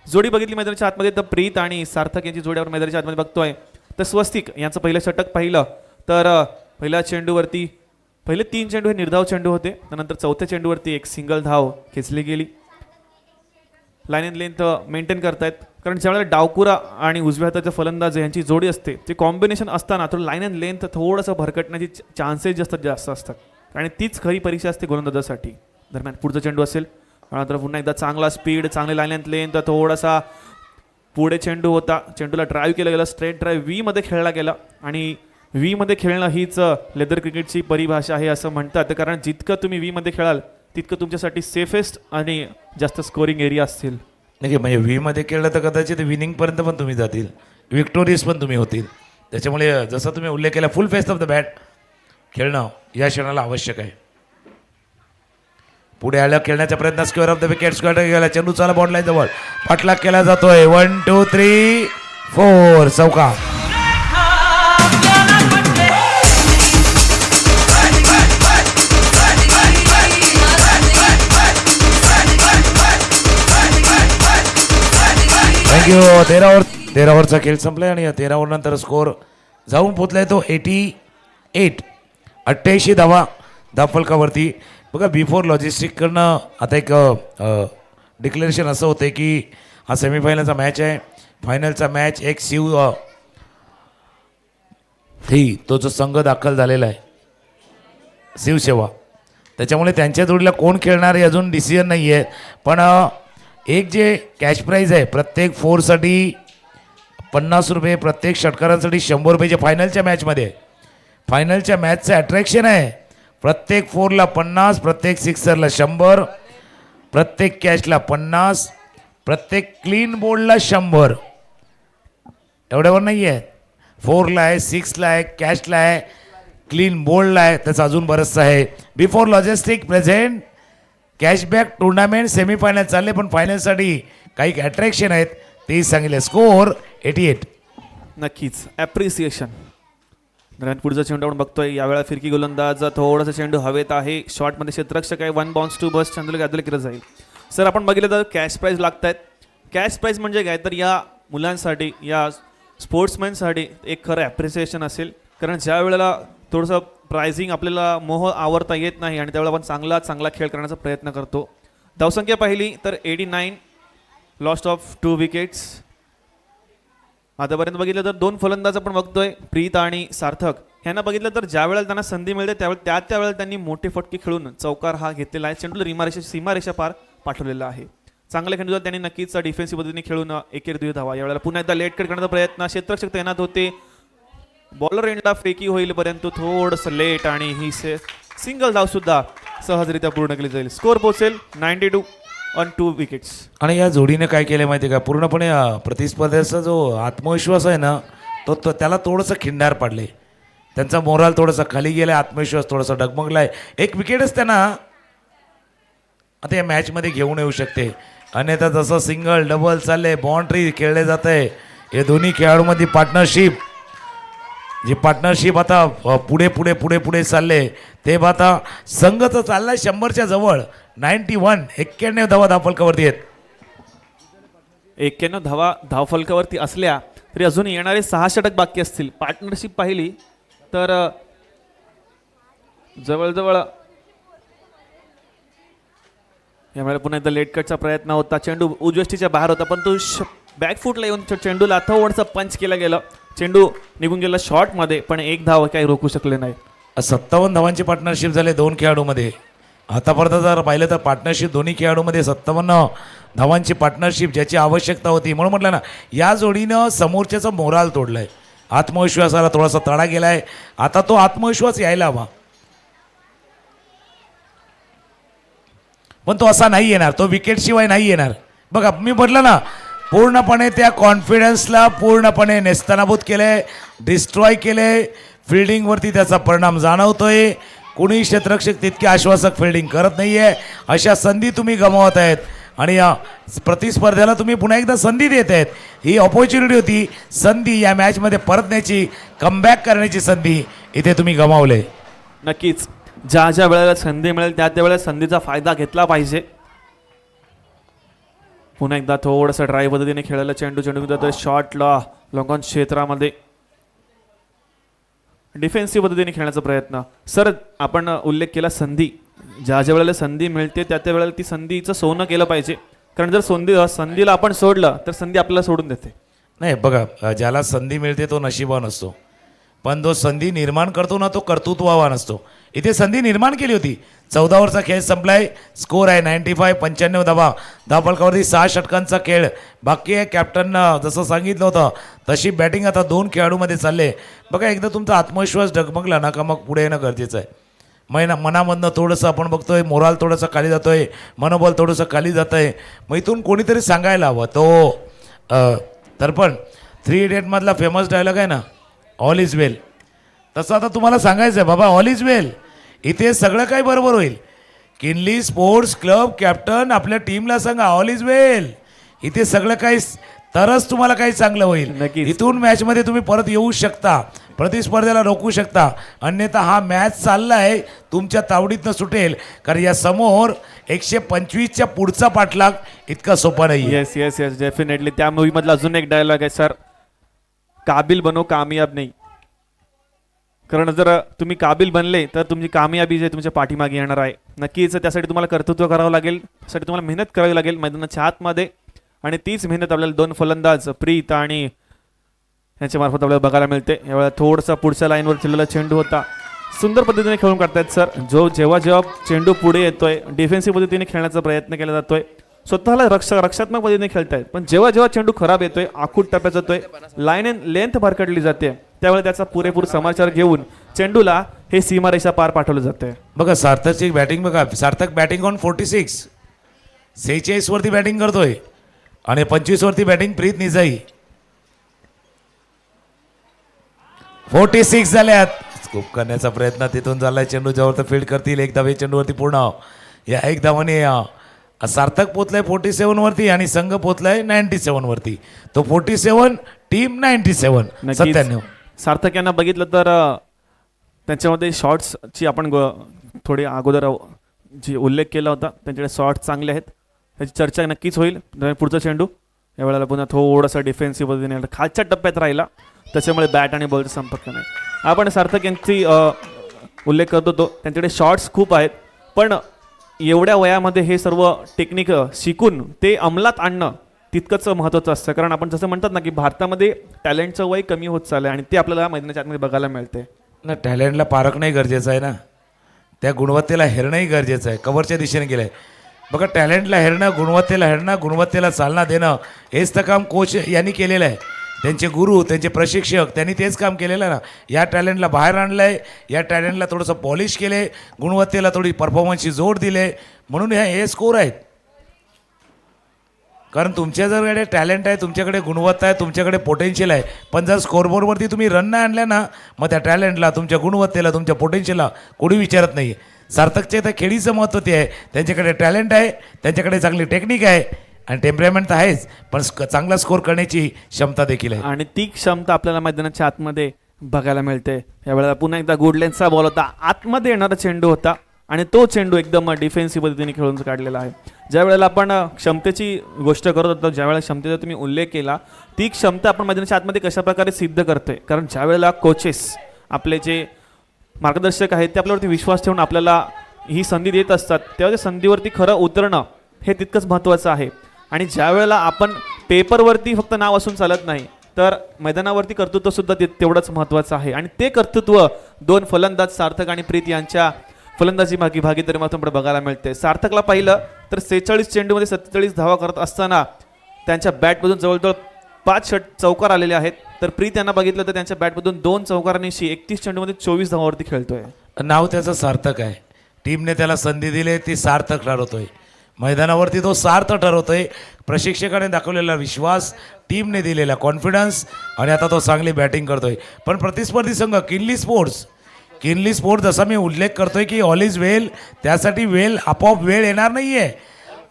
[SPEAKER 6] जोडी बघितली मैदानाच्या आतमध्ये तर प्रीत आणि सार्थक यांची जोड्यावर मैदानाच्या आतमध्ये बघतोय. तर स्वस्तिक यांचं पहिलं षटक पाहिलं तर पहिल्या चेंडूवरती पहिले 3 चेंडू हे निर्धाव चेंडू होते. त्यानंतर चौथ्या चेंडूवरती एक सिंगल धाव खेचली गेली. लाईन अँड लेंथ मेंटेन करतायत. कारण ज्यावेळेला डावकुरा आणि उजव्या हाताचा फलंदाज यांची जोडी असते ते कॉम्बिनेशन असताना तो लाईन अँड लेंथ थोडंसं भरकटण्याची चान्सेस जास्त असतात आणि तीच खरी परीक्षा असते गोलंदाजासाठी. दरम्यान पुढचा चेंडू असेल तर पुन्हा एकदा चांगला स्पीड, चांगली लाईन अँड लेंथ, थोडासा पुढे चेंडू होता, चेंडूला ड्राईव्ह केला गेला, स्ट्रेट ड्राईव्ह व्हीमध्ये खेळला गेला आणि व्हीमध्ये खेळणं हीच लेदर क्रिकेटची परिभाषा आहे असं म्हणतात. कारण जितकं तुम्ही व्हीमध्ये खेळाल तितकं तुमच्यासाठी सेफेस्ट आणि जास्त स्कोरिंग एरिया असतील.
[SPEAKER 1] नाही म्हणजे व्ही मध्ये खेळलं तर कदाचित विनिंगपर्यंत पण तुम्ही जातील, विक्टोरियस पण तुम्ही होतील. त्याच्यामुळे जसं तुम्ही उल्लेख केला फुल फेस्ट ऑफ द बॅट खेळणं या क्षणाला आवश्यक आहे. पुढे आलं खेळण्याचा प्रयत्न, square off the wicket, square गेला, चेंडू चाला बॉल लाईन जवळ, पाठलाग केला जातोय. 1 2 3 4 चौका. थँक्यू. 13 ओव्हरचा खेळ संपलाय आणि 13 ओव्हर नंतर स्कोर जाऊन पोचलाय तो 88. 88 धावा फलकावरती. बघा बिफोर लॉजिस्टिककडनं आता एक डिक्लेरेशन असं होतं की हा सेमीफायनलचा मॅच आहे, फायनलचा मॅच एक तो जो संघ दाखल झालेला आहे शिवसेवा, त्याच्यामुळे त्यांच्या जोडीला कोण खेळणार आहे अजून डिसिजन नाही आहे. पण एक जे कॅश प्राईज आहे प्रत्येक फोरसाठी 50 रुपये, प्रत्येक षटकारांसाठी 100 रुपये जे फायनलच्या मॅचमध्ये, फायनलच्या मॅचचं अट्रॅक्शन आहे. प्रत्येक फोरला 50, प्रत्येक सिक्सरला 100, प्रत्येक कॅचला 50, प्रत्येक क्लीन बोल्डला 100. एवढ्यावर नाही आहे. 4ला आहे, 6ला आहे, कॅचला आहे, क्लीन बोल्डला आहे, त्याचं अजून बरंचसं आहे. Before logistic present cashback tournament semifinal चालले, पण फायनलसाठी काही अट्रॅक्शन आहेत तेही सांगितले. स्कोअर 88.
[SPEAKER 6] नक्कीच ॲप्रिसिएशन. दरम्यान पुढचा चेंडू आपण बघतोय यावेळेला फिरकी गोलंदाज, थोडासा चेंडू हवेत आहे, शॉर्टमध्ये क्षेत्ररक्षक आहे, 1 बाउन्स 2 बस, चंद्रला गादल केलं जाईल. सर आपण बघितलं तर कॅश प्राईज लागत आहेत. कॅश प्राईज म्हणजे काय तर या मुलांसाठी, या स्पोर्ट्समॅनसाठी एक खरं ॲप्रिसिएशन असेल. कारण ज्या वेळेला थोडंसं प्रायझिंग आपल्याला मोह आवरता येत नाही आणि त्यावेळेला आपण चांगला खेळ करण्याचा प्रयत्न करतो. धावसंख्या पाहिली तर 89, लॉस्ट ऑफ 2 विकेट्स. आतापर्यंत बघितलं तर 2 फलंदाज आपण बघतोय, प्रीत आणि सार्थक. ह्यांना बघितलं तर ज्या वेळेला त्यांना संधी मिळते त्यावेळेला त्यांनी मोठे फटके खेळून चौकार हा घेतलेला आहे. चेंडूला सीमारेषा पार पाठवलेला आहे. चांगल्या खेळून त्यांनी नक्कीच डिफेन्सिव्ह पद्धतीने खेळून 1-2 धावा. यावेळेला पुन्हा एकदा लेट कट करण्याचा प्रयत्न, क्षेत्ररक्षक तैनात होते, बॉलर एंडला फेकी होईल परंतु थोडंसं लेट आणि ही सिंगल धाव सुद्धा सहजरित्या पूर्ण केली जाईल. स्कोअर पोहोचेल 92 ऑन 2 विकेट्स.
[SPEAKER 1] आणि या जोडीने काय केलं माहिती आहे का, पूर्णपणे प्रतिस्पर्ध्याचा जो आत्मविश्वास आहे ना तो त्याला थोडंसं खिंडार पाडले. त्यांचा मोराल थोडासा खाली गेला, आत्मविश्वास थोडासा डगमगला आहे. एक विकेटच त्यांना आता या मॅचमध्ये घेऊन येऊ शकते. अन्यथा जसं सिंगल डबल चालले, बाउंड्री खेळले जात आहे, हे दोन्ही खेळाडूंमध्ये पार्टनरशिप आता पुढे चालले. ते आता संघ तर चाललाय 100च्या जवळ. 91 धावा धावफलकावरती आहेत.
[SPEAKER 6] 91 धावा धावफलकावरती असल्या तरी अजून येणारे 6 षटक बाकी असतील. पार्टनरशिप पाहिली तर जवळजवळ यामुळे पुन्हा एकदा लेट कटचा प्रयत्न होता. चेंडू उजवेष्टीच्या बाहेर होता पण तो बॅकफुटला येऊन चेंडूला थोडंसं पंच केलं गेलं. चेंडू निघून गेला शॉर्टमध्ये, पण 1 धाव काही रोखू शकले नाही.
[SPEAKER 1] 57 धावांची पार्टनरशिप झाले 2 खेळाडूमध्ये. आतापर्यंत जर पाहिलं तर पार्टनरशिप दोन्ही खेळाडूमध्ये 57 धावांची पार्टनरशिप ज्याची आवश्यकता होती. म्हणून म्हटलं ना, या जोडीनं समोरच्याचा मोराल तोडलाय, आत्मविश्वासाला थोडासा तडा गेलाय. आता तो आत्मविश्वास यायला हवा, पण तो असा नाही येणार, तो विकेटशिवाय नाही येणार. बघा मी म्हटलं ना, पूर्णपणे त्या कॉन्फिडन्सला पूर्णपणे नेस्तनाबूत केले, डिस्ट्रॉय केले. फिल्डिंगवरती त्याचा परिणाम जाणवतोय. कुणी क्षेत्ररक्षक तितके आश्वासक फिल्डिंग करत नाहीये. अशा संधी तुम्ही गमावत आहेत आणि या प्रतिस्पर्ध्याला तुम्ही पुन्हा एकदा संधी देत आहेत. ही ऑपॉर्च्युनिटी होती, संधी या मॅचमध्ये परतण्याची, कमबॅक करण्याची संधी इथे तुम्ही गमावले.
[SPEAKER 6] नक्कीच ज्या वेळेला संधी मिळेल त्या वेळेला संधीचा फायदा घेतला पाहिजे. पुन्हा एकदा थोडंसं ड्राईव्ह पद्धतीने खेळायला चेंडू जातोय शॉर्टला लॉंगॉन क्षेत्रामध्ये. डिफेन्सिव्ह पद्धतीने खेळण्याचा प्रयत्न. सर आपण उल्लेख केला संधी, ज्या वेळेला संधी मिळते त्या वेळेला ती संधीचं सोनं केलं पाहिजे. कारण जर संधीला आपण सोडलं तर संधी आपल्याला सोडून देते.
[SPEAKER 1] नाही बघा, ज्याला संधी मिळते तो नशिबान असतो, पण जो संधी निर्माण करतो ना तो कर्तृत्ववान असतो. इथे संधी निर्माण केली होती. 14 ओव्हरचा खेळ संपलाय. स्कोर आहे 95, 95 धावा. धावफलकावरती 6 षटकांचा खेळ बाकी आहे. कॅप्टननं जसं सांगितलं होतं तशी बॅटिंग आता 2 खेळाडूमध्ये चालले. बघा, एकदा तुमचा आत्मविश्वास डगमगला ना का मग पुढे येणं गरजेचं आहे. मनामधनं थोडंसं आपण बघतोय मोराल थोडंसं खाली जातोय, मनोबल थोडंसं खाली जात आहे. मग इथून कोणीतरी सांगायला हवं. तो तर पण 3 इडियटमधला फेमस डायलॉग आहे ना, ऑल इज वेल. तसं आता तुम्हाला सांगायचं आहे बाबा, ऑल इज वेल. इथे सगळं काही बरोबर होईल. किनली स्पोर्ट्स क्लब कॅप्टन आपल्या टीमला सांगा ऑल इज वेल. इथे सगळं काही तरच तुम्हाला काही चांगलं होईल.
[SPEAKER 6] नक्कीच.
[SPEAKER 1] इथून मॅचमध्ये तुम्ही परत येऊ शकता, प्रतिस्पर्ध्याला रोखू शकता. अन्यथा हा मॅच चाललाय तुमच्या तावडीतनं सुटेल, कारण या समोर 125च्या पुढचा पाठलाग इतका सोपा नाही.
[SPEAKER 6] Yes yes yes definitely. त्या मूवी मधला अजून एक डायलॉग आहे सर, काबिल बनो कामयाब नाही. कारण जर तुम्ही काबिल बनले तर तुमची कामयाबी जे तुमच्या पाठीमागे येणार आहे. नक्कीच त्यासाठी तुम्हाला कर्तृत्व करावं लागेल, त्यासाठी तुम्हाला मेहनत करावी लागेल मैदानाच्या आतमध्ये. आणि तीच मेहनत आपल्याला 2 फलंदाज प्रीत आणि यांच्या मार्फत आपल्याला बघायला मिळते. यावेळेला थोडासा पुढच्या लाईनवर चिरलेला चेंडू होता. सुंदर पद्धतीने खेळून काढतायत सर. जेव्हा चेंडू पुढे येतोय डिफेन्सिव्ह पद्धतीने खेळण्याचा प्रयत्न केला जातोय. स्वतःला रक्षात्मक पद्धतीने खेळतायत, पण जेव्हा चेंडू खराब येतोय, आखूट टप्प्यात जातोय, लाईन अँड लेंथ भरकटली जाते, त्यावेळेला त्याचा पुरेपूर समाचार घेऊन चेंडूला हे सीमारेषा पार पाठवलं जाते.
[SPEAKER 1] बघा सार्थकची बॅटिंग बघा. सार्थक बॅटिंग ऑन 46, 46 वरती बॅटिंग करतोय आणि 25 वरती बॅटिंग प्रीत निजाई. 46 झाल्यात. स्कूप करण्याचा प्रयत्न तिथून झालाय. चेंडू ज्यावर फील्ड करतील. एक धावे चेंडूवरती पूर्ण. या एक धावाने सार्थक पोचलाय 47 वरती आणि संघ पोचलाय 97 वरती. तो 47, टीम 97, 97.
[SPEAKER 6] सार्थक यांना बघितलं तर त्यांच्यामध्ये शॉट्सची आपण थोडी अगोदर जी उल्लेख केला होता, त्यांच्याकडे शॉट्स चांगले आहेत, त्याची चर्चा नक्कीच होईल. पुढचा चेंडू यावेळेला पुन्हा थोडासा डिफेन्सिव्ह पद्धतीने खालच्या टप्प्यात राहिला, त्याच्यामुळे बॅट आणि बॉलचा संपर्क नाही. आपण सार्थक यांची उल्लेख करत होतो, त्यांच्याकडे शॉट्स खूप आहेत, पण एवढ्या वयामध्ये हे सर्व टेक्निक शिकून ते अंमलात आणणं तितकंच महत्त्वाचं असतं. कारण आपण जसं म्हणतात ना की भारतामध्ये टॅलेंटचं वय कमी होत चाललं आहे आणि ते आपल्याला मैदानाच्या आतमध्ये बघायला मिळते
[SPEAKER 1] ना. टॅलेंटला पारखणंही गरजेचं आहे ना, त्या गुणवत्तेला हेरणंही गरजेचं आहे. कव्हरच्या दिशेने गेलं आहे बघा. टॅलेंटला हेरणं, गुणवत्तेला हेरणं, गुणवत्तेला चालना देणं, हेच तर काम कोच यांनी केलेलं आहे. त्यांचे गुरु, त्यांचे प्रशिक्षक, त्यांनी तेच काम केलेलं आहे ना. या टॅलेंटला बाहेर आणलं आहे, या टॅलेंटला थोडंसं पॉलिश केले, गुणवत्तेला थोडी परफॉर्मन्सची जोड दिले, म्हणून हे स्कोर आहेत. कारण तुमच्याकडे टॅलेंट आहे, तुमच्याकडे गुणवत्ता आहे, तुमच्याकडे पोटेन्शियल आहे, पण जर स्कोरबोर्डवरती तुम्ही रन नाही आणल्या ना, मग त्या टॅलेंटला, तुमच्या गुणवत्तेला, तुमच्या पोटेन्शियलला कोणी विचारत नाही. सार्थकचे तर खेळीचं महत्त्व ते आहे. त्यांच्याकडे टॅलेंट आहे, त्यांच्याकडे चांगली टेक्निक आहे आणि टेम्परामेंट तर आहेच, पण चांगला स्कोर करण्याची क्षमता देखील आहे.
[SPEAKER 6] आणि ती क्षमता आपल्याला मैदानाच्या आतमध्ये बघायला मिळते. यावेळेला पुन्हा एकदा गुडलेन्सचा बॉल होता, आतमध्ये येणारा चेंडू होता आणि तो चेंडू एकदम डिफेन्सिव्ह पद्धतीने खेळून काढलेला आहे. ज्या वेळेला आपण क्षमतेची गोष्ट करत होतो, ज्या वेळेला क्षमतेचा तुम्ही उल्लेख केला, ती क्षमता आपण मैदानाच्या आतमध्ये कशा प्रकारे सिद्ध करतोय. कारण ज्या वेळेला कोचेस, आपले जे मार्गदर्शक आहेत, ते आपल्यावरती विश्वास ठेवून आपल्याला ही संधी देत असतात, तेव्हा त्या संधीवरती खरं उतरणं हे तितकंच महत्त्वाचं आहे. आणि ज्या वेळेला आपण पेपरवरती फक्त नाव असून चालत नाही, तर मैदानावरती कर्तृत्वसुद्धा तेवढंच महत्त्वाचं आहे. आणि ते कर्तृत्व 2 फलंदाज सार्थक आणि प्रीत यांच्या फलंदाजी भागीदारी मात्र बघायला मिळते. सार्थकला पाहिलं तर 46 चेंडूमध्ये 47 धावा करत असताना त्यांच्या बॅटमधून जवळजवळ 5 चौकार आलेले आहेत. तर प्रीत यांना बघितलं तर त्यांच्या बॅटमधून 2 चौकारांशी 31 चेंडूमध्ये 24 धावावरती खेळतोय.
[SPEAKER 1] नाव त्याचं सार्थक आहे. टीमने त्याला संधी दिली, ती सार्थक ठरवतोय. मैदानावरती तो सार्थ ठरवतोय. प्रशिक्षकाने दाखवलेला विश्वास, टीमने दिलेला कॉन्फिडन्स, आणि आता तो चांगली बॅटिंग करतोय. पण प्रतिस्पर्धी संघ किनली स्पोर्ट्स जसा मी उल्लेख करतोय की ऑल इज वेल, त्यासाठी आपोआप वेळ येणार नाहीये.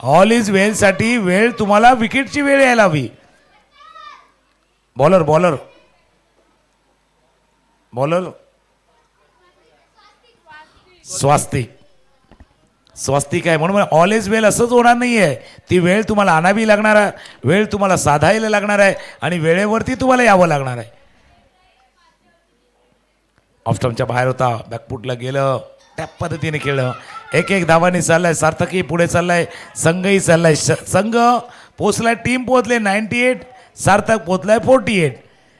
[SPEAKER 1] ऑल इज वेलसाठी वेळ, तुम्हाला विकेटची वेळ यायला हवी. बॉलर स्वास्तिक आहे, म्हणून ऑल इज वेल असंच होणार नाही आहे. ती वेळ तुम्हाला आणावी लागणार आहे, वेळ तुम्हाला साधायला लागणार आहे आणि वेळेवरती तुम्हाला यावं लागणार आहे. ऑफस्टम्पच्या बाहेर होता, बॅकफुटला गेलं, त्या पद्धतीने खेळलं. एक एक धावांनी चाललाय. सार्थकही पुढे चाललाय, संघही चाललाय. संघ पोचलाय, टीम पोचले 98, सार्थक पोचलाय 48.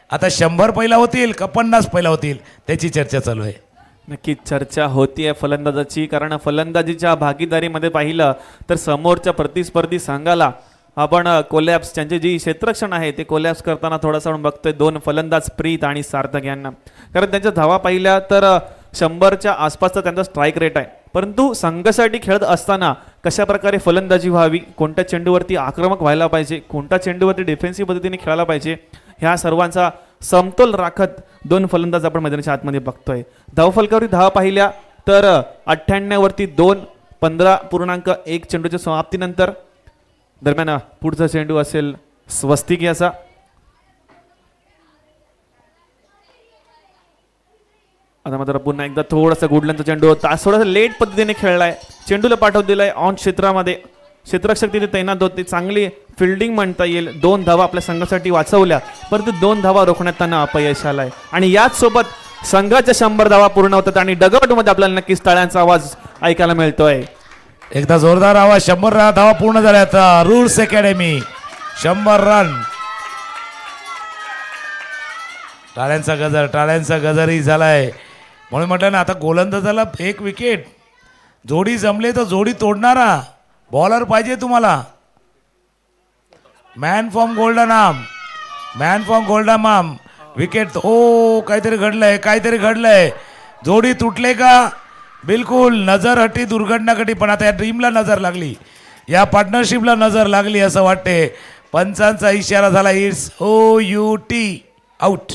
[SPEAKER 1] आता 100 पहिला होतील का 50 पहिला होतील त्याची चर्चा चालू आहे.
[SPEAKER 6] नक्कीच चर्चा होतीये फलंदाजाची, कारण फलंदाजीच्या भागीदारीमध्ये पाहिलं तर समोरच्या प्रतिस्पर्धी संघाला आपण कोलॅप्स, त्यांचे जी क्षेत्ररक्षण आहे ते कोलॅप्स करताना थोडासा आपण बघतोय. 2 फलंदाज प्रीत आणि सार्थक यांना, कारण त्यांच्या धावा पाहिल्या तर 100च्या आसपासचा त्यांचा स्ट्राईक रेट आहे. परंतु संघासाठी खेळत असताना कशा प्रकारे फलंदाजी व्हावी, कोणत्या चेंडूवरती आक्रमक व्हायला पाहिजे, कोणत्या चेंडूवरती डिफेन्सिव्ह पद्धतीने खेळायला पाहिजे, ह्या सर्वांचा समतोल राखत 2 फलंदाज आपण मैदानाच्या आतमध्ये बघतोय. धावफलकावरती धावा पाहिल्या तर 98 वरती 2, 15.1 चेंडूच्या समाप्तीनंतर. दरम्यान पुढचा चेंडू असेल स्वस्तिक याचा. आता मात्र पुन्हा एकदा थोडासा गुडलनचा चेंडू होता, थोडासा लेट पद्धतीने खेळलाय, चेंडूला पाठवून दिलाय ऑन क्षेत्रामध्ये. क्षेत्ररक्षक तिथे तैनात होते, चांगली फिल्डिंग म्हणता येईल. 2 धावा आपल्या संघासाठी वाचवल्या, परंतु 2 धावा रोखण्यात त्यांना अपयश आलाय. आणि याच सोबत संघाच्या 100 धावा पूर्ण होतात आणि डगआउटमध्ये आपल्याला नक्कीच टाळ्यांचा आवाज ऐकायला मिळतोय.
[SPEAKER 1] एकदा जोरदार आवाज. 100 धावा पूर्ण झाल्यात. Rules academy 100 run. टाळ्यांचा गजरही झालाय. म्हणून म्हटलं ना, आता गोलंदाजाला 1 विकेट. जोडी जमले तर जोडी तोडणारा बॉलर पाहिजे तुम्हाला. Man from golden arm. Wicket. ओ काहीतरी घडलंय. जोडी तुटले का? बिलकुल नजर हटी, दुर्घटना घटी. पण आता या ड्रीमला नजर लागली, या पार्टनरशिपला नजर लागली असं वाटते. पंचांचा इशारा झाला. It's OUT, out.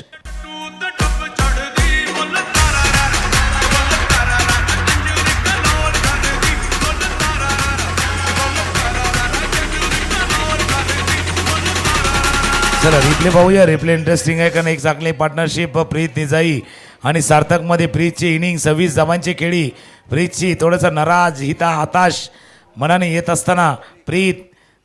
[SPEAKER 1] चला रिप्ले पाहूया. रिप्ले इंटरेस्टिंग आहे, कारण एक चांगली पार्टनरशिप प्रीत निजाई आणि सार्थकमध्ये. प्रीतची इनिंग 26 धावांची खेळी. प्रीतची थोडंसं नाराज, हताश मनाने येत असताना प्रीत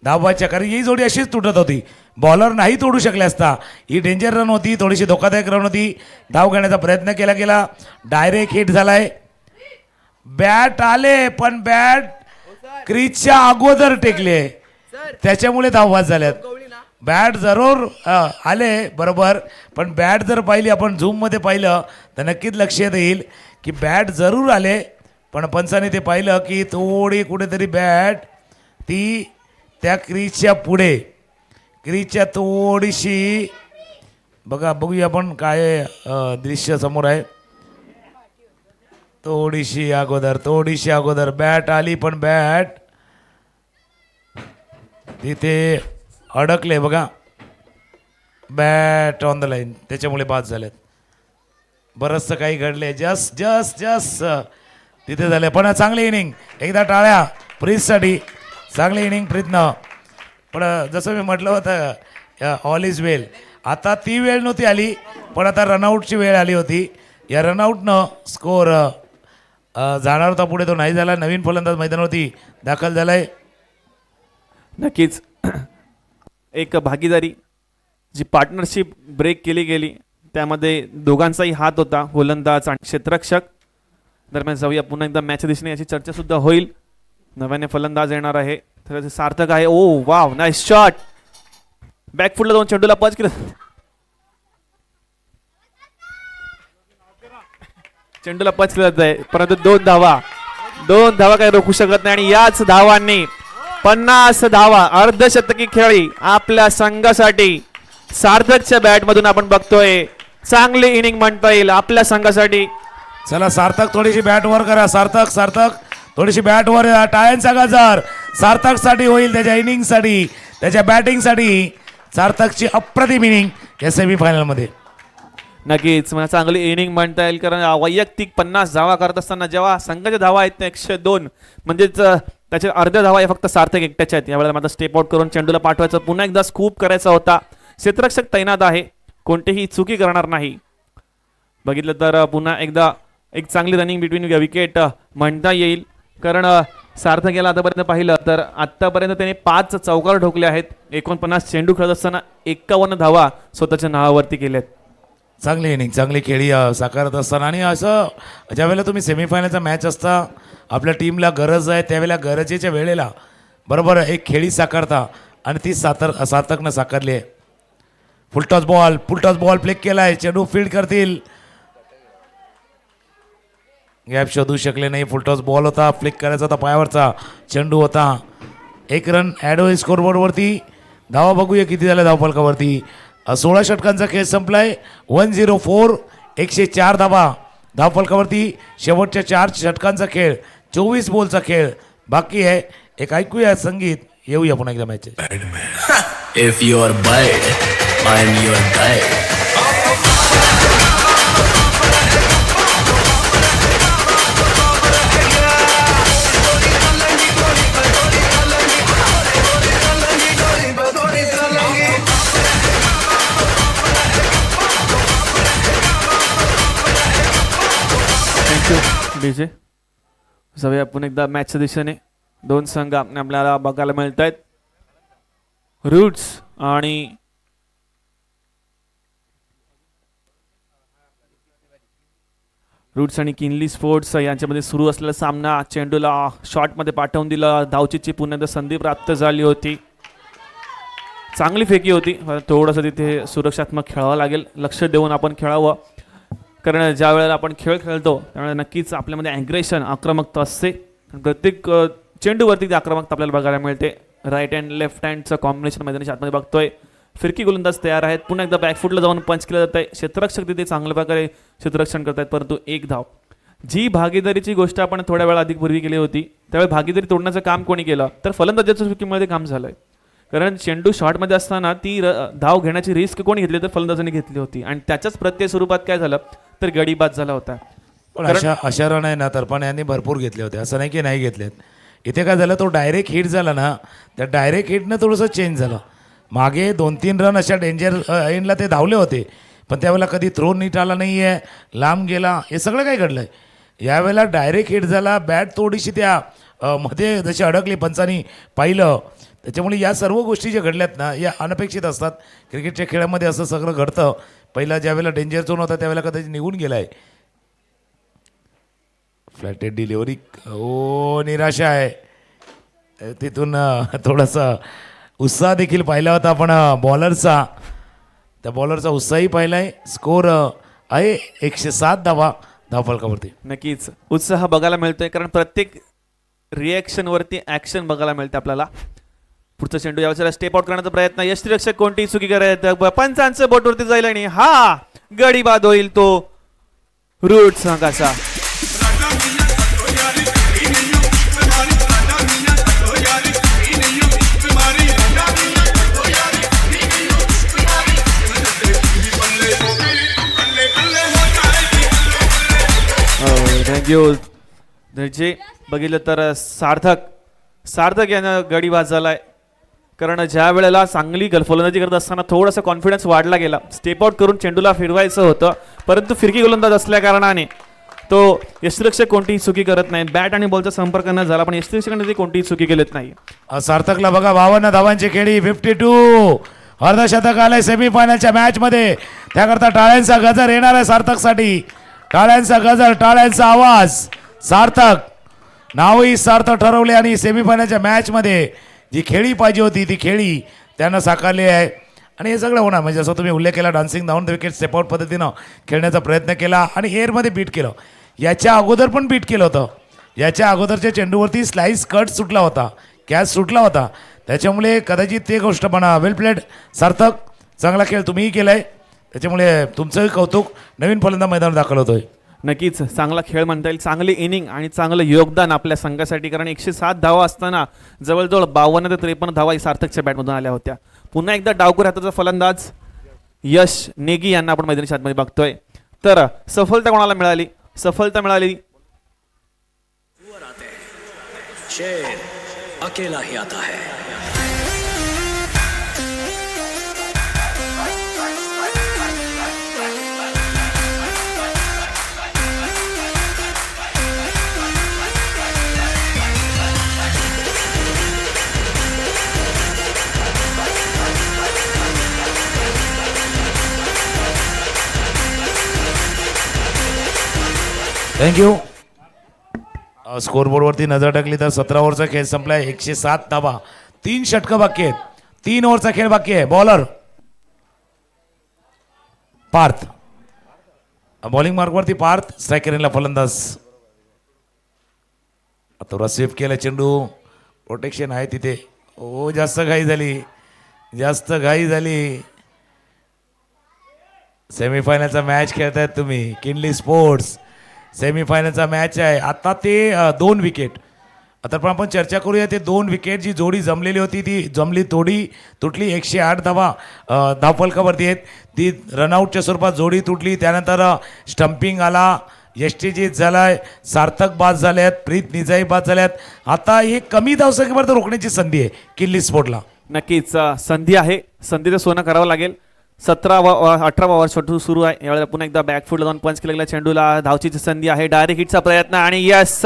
[SPEAKER 1] धावाच्या, कारण ही जोडी अशीच तुटत होती. बॉलर नाही तोडू शकले असता. ही डेंजर रन होती, थोडीशी धोकादायक रन होती. धाव घेण्याचा प्रयत्न केला गेला, डायरेक्ट हिट झालाय. बॅट आले, पण बॅट क्रीजच्या अगोदर टेकले, त्याच्यामुळे धावा झाल्यात. बॅट जरूर आले बरोबर, पण बॅट जर पाहिली आपण झूममध्ये पाहिलं तर नक्कीच लक्षात येईल की बॅट जरूर आले, पण पंचाने ते पाहिलं की थोडी कुठेतरी बॅट ती त्या क्रीजच्या पुढे, क्रीजच्या थोडीशी. बघूया आपण काय दृश्य समोर आहे. थोडीशी अगोदर बॅट आली, पण बॅट तिथे अडकले. बघा, बॅट ऑन द लाईन, त्याच्यामुळे बाद झालेत. बरंचसं काही घडले. जस्ट तिथे झाले. पण चांगली इनिंग. एकदा टाळ्या प्रीतसाठी. चांगली इनिंग प्रीतनं. पण जसं मी म्हटलं होतं, ऑल इज वेल. आता ती वेळ नव्हती आली, पण आता रनआउटची वेळ आली होती. या रनआउटनं स्कोअर जाणार होता पुढे, तो नाही झाला. नवीन फलंदाज मैदानावरती दाखल झालाय.
[SPEAKER 6] नक्कीच एक भागीदारी, जी पार्टनरशिप ब्रेक केली गेली, त्यामध्ये दोघांचाही हात होता, गोलंदाज आणि क्षेत्ररक्षक. दरम्यान जाऊया पुन्हा एकदा मॅचच्या दिशेने, याची चर्चा सुद्धा होईल. नव्याने फलंदाज येणार आहे, तर सार्थक आहे. ओ वाव, नाईस शॉट. बॅकफुटला 2 चेंडूला पंच केलं. चेंडूला पंच केलं जात आहे, परंतु 2 धावा काही रोखू शकत नाही. आणि याच धावांनी 50 धावा, अर्धशतकी खेळी आपल्या संघासाठी सार्थकच्या बॅटमधून आपण बघतोय. चांगली इनिंग म्हणता येईल आपल्या संघासाठी.
[SPEAKER 1] चला सार्थक, थोडीशी बॅट वर करा. सार्थक थोडीशी बॅट वर. टाळ्यांचा गजर सार्थकसाठी होईल, त्याच्या इनिंगसाठी, त्याच्या बॅटिंगसाठी. सार्थकची अप्रतिम इनिंग या सेमीफायनलमध्ये.
[SPEAKER 6] नक्कीच मला चांगली इनिंग म्हणता येईल, कारण वैयक्तिक 50 धावा करत असताना जेव्हा संघाच्या धावा आहेत त्या 102, म्हणजेच त्याच्या अर्ध्या धावा फक्त सार्थक एकट्याच्या आहेत. यावेळेला मात्र स्टेप आउट करून चेंडूला पाठवायचं, पुन्हा एकदा स्कूप करायचा होता. क्षेत्ररक्षक तैनात आहे, कोणतीही चुकी करणार नाही. बघितलं तर पुन्हा एकदा एक चांगली रनिंग बिटवीन विकेट म्हणता येईल, कारण सार्थक याला आतापर्यंत पाहिलं तर आतापर्यंत त्याने 5 चौकार ठोकले आहेत. 49 चेंडू खेळत असताना 51 धावा स्वतःच्या नावावरती केल्यात.
[SPEAKER 1] चांगली इनिंग, चांगली खेळी साकारत असताना. आणि असं ज्यावेळेला तुम्ही सेमीफायनलचा मॅच असता, आपल्या टीमला गरज आहे त्यावेळेला गरजेच्या वेळेला बरोबर एक खेळी साकारता आणि ती सार्थकनं साकारली आहे. फुलटॉस बॉल प्ले केला आहे. चेंडू फील्ड करतील. गॅप शोधू शकले नाही. फुलटॉस बॉल होता. फ्लिक करायचा होता. पायावरचा चेंडू होता. 1 रन ॲड होईल स्कोरबोर्डवरती. धावा बघूया किती झाल्या धावफलकावरती. 16 षटकांचा खेळ संपलाय. 104 104 धावा धावफलकावरती. शेवटच्या 4 षटकांचा खेळ 24 बॉलचा खेळ बाकी आहे. एक ऐकूया संगीत. येऊया पुन्हा एकदा match.
[SPEAKER 5] If you're bad, I'm your guide.
[SPEAKER 6] Thank you DJ. जाऊया पुन्हा एकदा मॅचच्या दिशेने. 2 संघ आपल्याला बघायला मिळत आहेत. रूट्स आणि किनली स्पोर्ट्स यांच्यामध्ये सुरू असलेला सामना. चेंडूला शॉटमध्ये पाठवून दिलं. धावचीची पुन्हा एकदा संधी प्राप्त झाली होती. चांगली फेकी होती. थोडंसं तिथे सुरक्षात्मक खेळावं लागेल. लक्ष देऊन आपण खेळावं. कारण ज्या वेळेला आपण खेळ खेळतो त्यावेळेला नक्कीच आपल्यामध्ये ॲग्रेशन आक्रमकता असते. प्रत्येक चेंडूवरती ती आक्रमकता आपल्याला बघायला मिळते. राईट हँड लेफ्ट हँडचं कॉम्बिनेशन मैदानाच्या आतमध्ये बघतोय. फिरकी गोलंदाज तयार आहेत. पुन्हा एकदा बॅकफुटला जाऊन पंच केलं जात आहे. क्षेत्ररक्षक तिथे चांगल्या प्रकारे क्षेत्ररक्षण करत आहेत. परंतु 1 धाव. जी भागीदारीची गोष्ट आपण थोड्या वेळा अधिक पूर्वी केली होती त्यावेळी भागीदारी तोडण्याचं काम कोणी केलं तर फलंदाजाच्या चुकीमध्ये काम झालंय. कारण चेंडू शॉटमध्ये असताना ती धाव घेण्याची रिस्क कोणी घेतली तर फलंदाजाने घेतली होती आणि त्याच्याच प्रत्यय स्वरूपात काय झालं तर गडी बाद झाला होता.
[SPEAKER 1] पण अशा रन आहे ना तरपण यांनी भरपूर घेतले होते. असं नाही की नाही घेतलेत. इथे काय झालं तो डायरेक्ट हिट झाला ना त्या डायरेक्ट हिटनं थोडंसं चेंज झालं. मागे 2-3 रन अशा डेंजर एंडला ते धावले होते पण त्यावेळेला कधी थ्रो नीट आला नाही आहे. लांब गेला. हे सगळं काय घडलं आहे. यावेळेला डायरेक्ट हिट झाला. बॅट थोडीशी त्या मध्ये जशी अडकली पंचांनी पाहिलं. त्याच्यामुळे या सर्व गोष्टी ज्या घडल्यात ना या अनपेक्षित असतात. क्रिकेटच्या खेळामध्ये असं सगळं घडतं. पहिला ज्यावेळेला डेंजर झोन होता त्यावेळेला कदाचित निघून गेला आहे. Flatted delivery. ओ निराशा आहे. तिथून थोडासा उत्साह देखील पाहिला होता आपण बॉलरचा. त्या बॉलरचा उत्साहही पाहिला आहे. स्कोर आहे 107 धावा धावफलकावरती.
[SPEAKER 6] नक्कीच उत्साह बघायला मिळतोय कारण प्रत्येक रिॲक्शनवरती ॲक्शन बघायला मिळते आपल्याला. पुढचा चेंडू यावेळेला स्टेप आउट करण्याचा प्रयत्न. यष्टीरक्षक कोणतीही चुकी करायचं पंचांचं बोटवरती जाईल आणि हा गडी बाद होईल तो रूट संघाचा. थँक्यू. जे बघितलं तर सार्थक यानं गडी बाद झालाय. कारण ज्या वेळेला चांगली गोलंदाजी करत असताना थोडासा कॉन्फिडन्स वाढला गेला. स्टेप आउट करून चेंडूला फिरवायचं होतं परंतु फिरकी गोलंदाज असल्या कारणाने तो यष्टीरक्षक कोणतीही चुकी करत नाही. बॅट आणि बॉलचा संपर्क न झाला पण यष्टीरक्षकाने कोणतीही चुकी केलीच नाही.
[SPEAKER 1] सार्थकला बघा 52 धावांची खेळी 52 अर्धशतक आलंय सेमीफायनलच्या मॅचमध्ये. त्याकरता टाळ्यांचा गजर येणार आहे सार्थकसाठी. टाळ्यांचा गजर टाळ्यांचा आवाज. सार्थक नावही सार्थ ठरवले आणि सेमीफायनलच्या मॅचमध्ये जी खेळी पाहिजे होती ती खेळी त्यानं साकारली आहे. आणि हे सगळं होणार म्हणजे जसं तुम्ही उल्लेख केला डान्सिंग धावून विकेट स्टेप आउट पद्धतीनं खेळण्याचा प्रयत्न केला आणि एअरमध्ये बीट केलं. याच्या अगोदर पण बीट केलं होतं. याच्या अगोदरच्या चेंडूवरती स्लाइस कट सुटला होता. कॅच सुटला होता. त्याच्यामुळे कदाचित ते गोष्ट पण वेल प्लेड सार्थक. चांगला खेळ तुम्हीही केला आहे. त्याच्यामुळे तुमचंही कौतुक. नवीन फलंदाज मैदानात दाखल होतोय.
[SPEAKER 6] नक्कीच चांगला खेळ म्हणता येईल. चांगली इनिंग आणि चांगलं योगदान आपल्या संघासाठी. कारण 107 धावा असताना जवळजवळ 52 ते 53 धावा सार्थकच्या बॅटमधून आल्या होत्या. पुन्हा एकदा डावखुर हाताचा फलंदाज यश नेगी यांना आपण मैदानी शातमध्ये बघतोय. तर सफलता कोणाला मिळाली. सफलता मिळाली
[SPEAKER 7] शेर अकेला ही आता है.
[SPEAKER 1] थँक्यू. स्कोरबोर्डवरती नजर टाकली तर 17 ओव्हरचा खेळ संपलाय. 107 धावा, 3 षटकं बाकी आहेत. 3 ओव्हरचा खेळ बाकी आहे. बॉलर पार्थ, बॉलिंग मार्कवरती पार्थ, स्ट्रायकरला फलंदाज. आता रसीफ केला चेंडू, प्रोटेक्शन आहे तिथे. ओ जास्त घाई झाली, जास्त घाई झाली. सेमीफायनलचा मॅच खेळतायत तुम्ही, किनली स्पोर्ट्स सेमीफायनलचा मॅच आहे. आता ते 2 विकेट. आता पण आपण चर्चा करूया. ते 2 विकेट जी जोडी जमलेली होती ती जमली, तोडी तुटली. 108 धावा धावफलकावरती आहेत. ती रनआउटच्या स्वरूपात जोडी तुटली. त्यानंतर स्टंपिंग आला, यष्टीजीत झालाय, सार्थक बाद झाल्यात, प्रीत निजाई बाद झाल्यात. आता ही कमी धावसंख्येवर रोखण्याची संधी आहे किल्ली स्पोर्टला.
[SPEAKER 6] नक्कीच संधी आहे, संधीचं सोनं करावं लागेल. 18वा ओव्हर छोटू सुरू आहे. यावेळेला पुन्हा एकदा बॅकफूट जाऊन पंच केलेल्या चेंडूला धावचीची संधी आहे. डायरेक्ट हिटचा प्रयत्न आणि यस,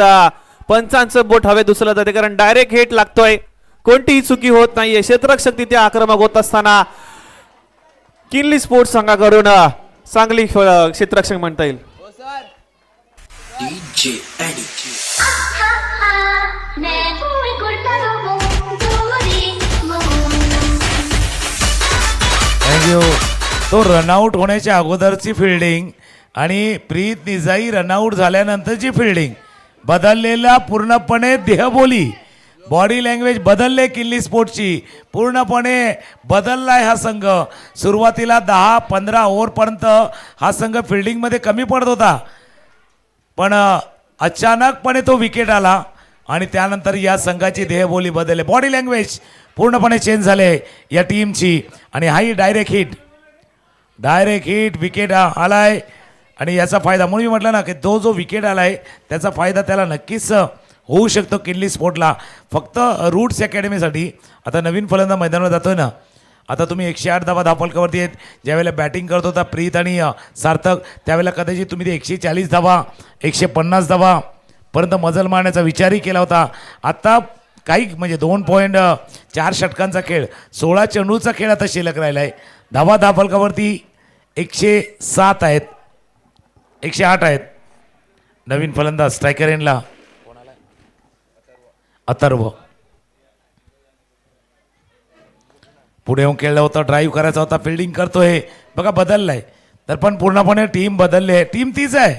[SPEAKER 6] पंचांचं बोट हवे दुसरं जाते कारण डायरेक्ट हिट लागतोय. कोणतीही चुकी होत नाहीये. क्षेत्ररक्षक तिथे आक्रमक होत असताना किनली स्पोर्ट्स संघाकडून चांगली क्षेत्ररक्षक म्हणता येईल.
[SPEAKER 7] डीजे एडी
[SPEAKER 8] मैं हूँ एक उड़ता रहूं गोरी महूं.
[SPEAKER 1] थँक्यू. तो रनआउट होण्याच्या अगोदरची फिल्डिंग आणि प्रीत निजाई रनआउट झाल्यानंतरची फिल्डिंग बदललेला पूर्णपणे देहबोली, बॉडी लँग्वेज बदलले. किल्ली स्पोर्टची पूर्णपणे बदललाय हा संघ. सुरुवातीला 10-15 ओव्हरपर्यंत हा संघ फिल्डिंगमध्ये कमी पडत होता, पण अचानकपणे तो विकेट आला आणि त्यानंतर या संघाची देहबोली बदलली. बॉडी लँग्वेज पूर्णपणे चेंज झाले या टीमची. आणि हाही डायरेक्ट हिट विकेट आलाय आणि याचा फायदा, म्हणून मी म्हटलं ना की तो जो विकेट आलाय त्याचा फायदा त्याला नक्कीच होऊ शकतो किल्ली स्पोर्टला. फक्त रूट्स अकॅडमीसाठी आता नवीन फलंदाज मैदानावर जातोय ना. आता तुम्ही 108 धावा धावफलकावरती आहेत. ज्यावेळेला बॅटिंग करत होता प्रीत आणि सार्थक, त्यावेळेला कदाचित तुम्ही ते 140 धावा 150 धावा पर्यंत मजल मारण्याचा विचारही केला होता. आता काही म्हणजे 2.4 षटकांचा खेळ, 16 चेंडूचा खेळ आता शिल्लक राहिला आहे. धावा धावफलकावरती 107 आहेत, 108 आहेत. नवीन फलंदाज स्ट्रायकर एंडला अथर्व. पुढे येऊन खेळला होता, ड्राईव्ह करायचा होता, फिल्डिंग करतोय. बघा बदललाय तर पण पूर्णपणे टीम बदलली आहे. टीम तीच आहे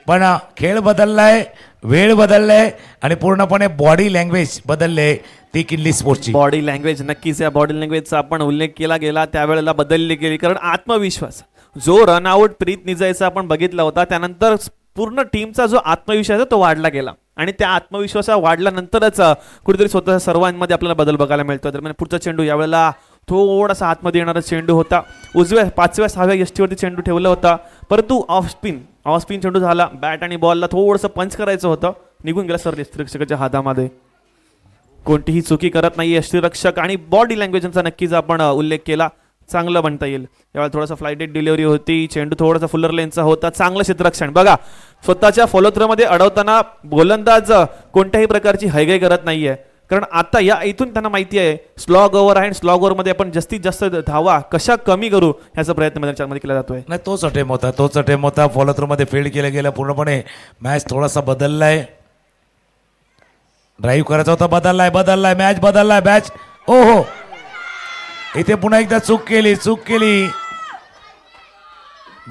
[SPEAKER 1] पण खेळ बदललाय, वेळ बदललाय आणि पूर्णपणे बॉडी लँग्वेज बदलले ती किल्ली स्पोर्ट्सची.
[SPEAKER 6] बॉडी लँग्वेज नक्कीच, या बॉडी लँग्वेजचा आपण उल्लेख केला गेला त्यावेळेला बदलली गेली. कारण आत्मविश्वास, जो रनआउट प्रीत निजाईचा आपण बघितला होता त्यानंतर पूर्ण टीमचा जो आत्मविश्वास आहे तो वाढला गेला आणि त्या आत्मविश्वासा वाढल्यानंतरच कुठेतरी स्वतः सर्वांमध्ये आपल्याला बदल बघायला मिळतो. तर म्हणजे पुढचा चेंडू यावेळेला थोडासा आतमध्ये येणारा चेंडू होता. उजव्या 5व्या-6व्या यष्टीवरती चेंडू ठेवला होता, परंतु ऑफ स्पिन चेंडू झाला. बॅट आणि बॉलला थोडंसं पंच करायचं होतं, निघून गेला सर यष्टीरक्षकाच्या हातामध्ये. कोणतीही चुकी करत नाही यष्टीरक्षक आणि बॉडी लँग्वेजचा नक्कीच आपण उल्लेख केला, चांगलं म्हणता येईल. यावेळेला थोडासा फ्लायटेड डिलिव्हरी होती, चेंडू थोडासा फुलर लेनचा होता. चांगलं क्षेत्ररक्षण बघा, स्वतःच्या फॉलोथ्रोमध्ये अडवताना गोलंदाज कोणत्याही प्रकारची हैगय करत नाहीये. कारण आता या इथून त्यांना माहिती आहे स्लॉग ओव्हर आहे आणि स्लॉग ओव्हरमध्ये आपण जास्तीत जास्त धावा कशा कमी करू ह्याचा प्रयत्न मैदानामध्ये केला जातोय.
[SPEAKER 1] नाही तोच अटेम होता. फॉलोथ्रोमध्ये फील्ड केलं गेलं, पूर्णपणे मॅच थोडासा बदललाय. ड्राईव्ह करायचा होता, बदललाय मॅच बदललाय. मॅच ओहो, इथे पुन्हा एकदा चूक केली.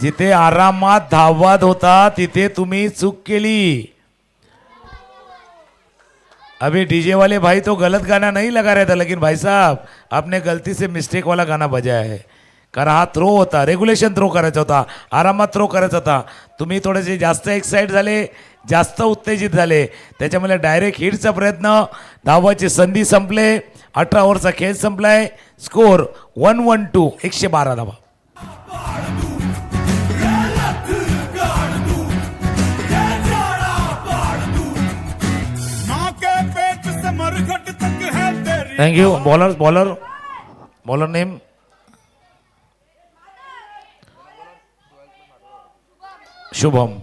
[SPEAKER 1] जिथे आरामात धावत होता तिथे तुम्ही चूक केली. अभी डीजे वाले भाई तो गलत गाना नहीं लगा रहे थे, लेकिन भाई साहब आपने गलती से मिस्टेक वाला गाना बजाया है. कारण हा थ्रो होता, रेग्युलेशन थ्रो करायचा होता, आरामात थ्रो करायचा होता. तुम्ही थोडेसे जास्त एक्साइट झाले, जास्त उत्तेजित झाले, त्याच्यामुळे डायरेक्ट हिटचा प्रयत्न, धावाची संधी संपले. 18 ओव्हरचा खेळ संपलाय. स्कोर 112, 112 धावा.
[SPEAKER 2] माँ के पेट से मरघट तक है तेरी.
[SPEAKER 1] थँक्यू. Bowler name Shubham.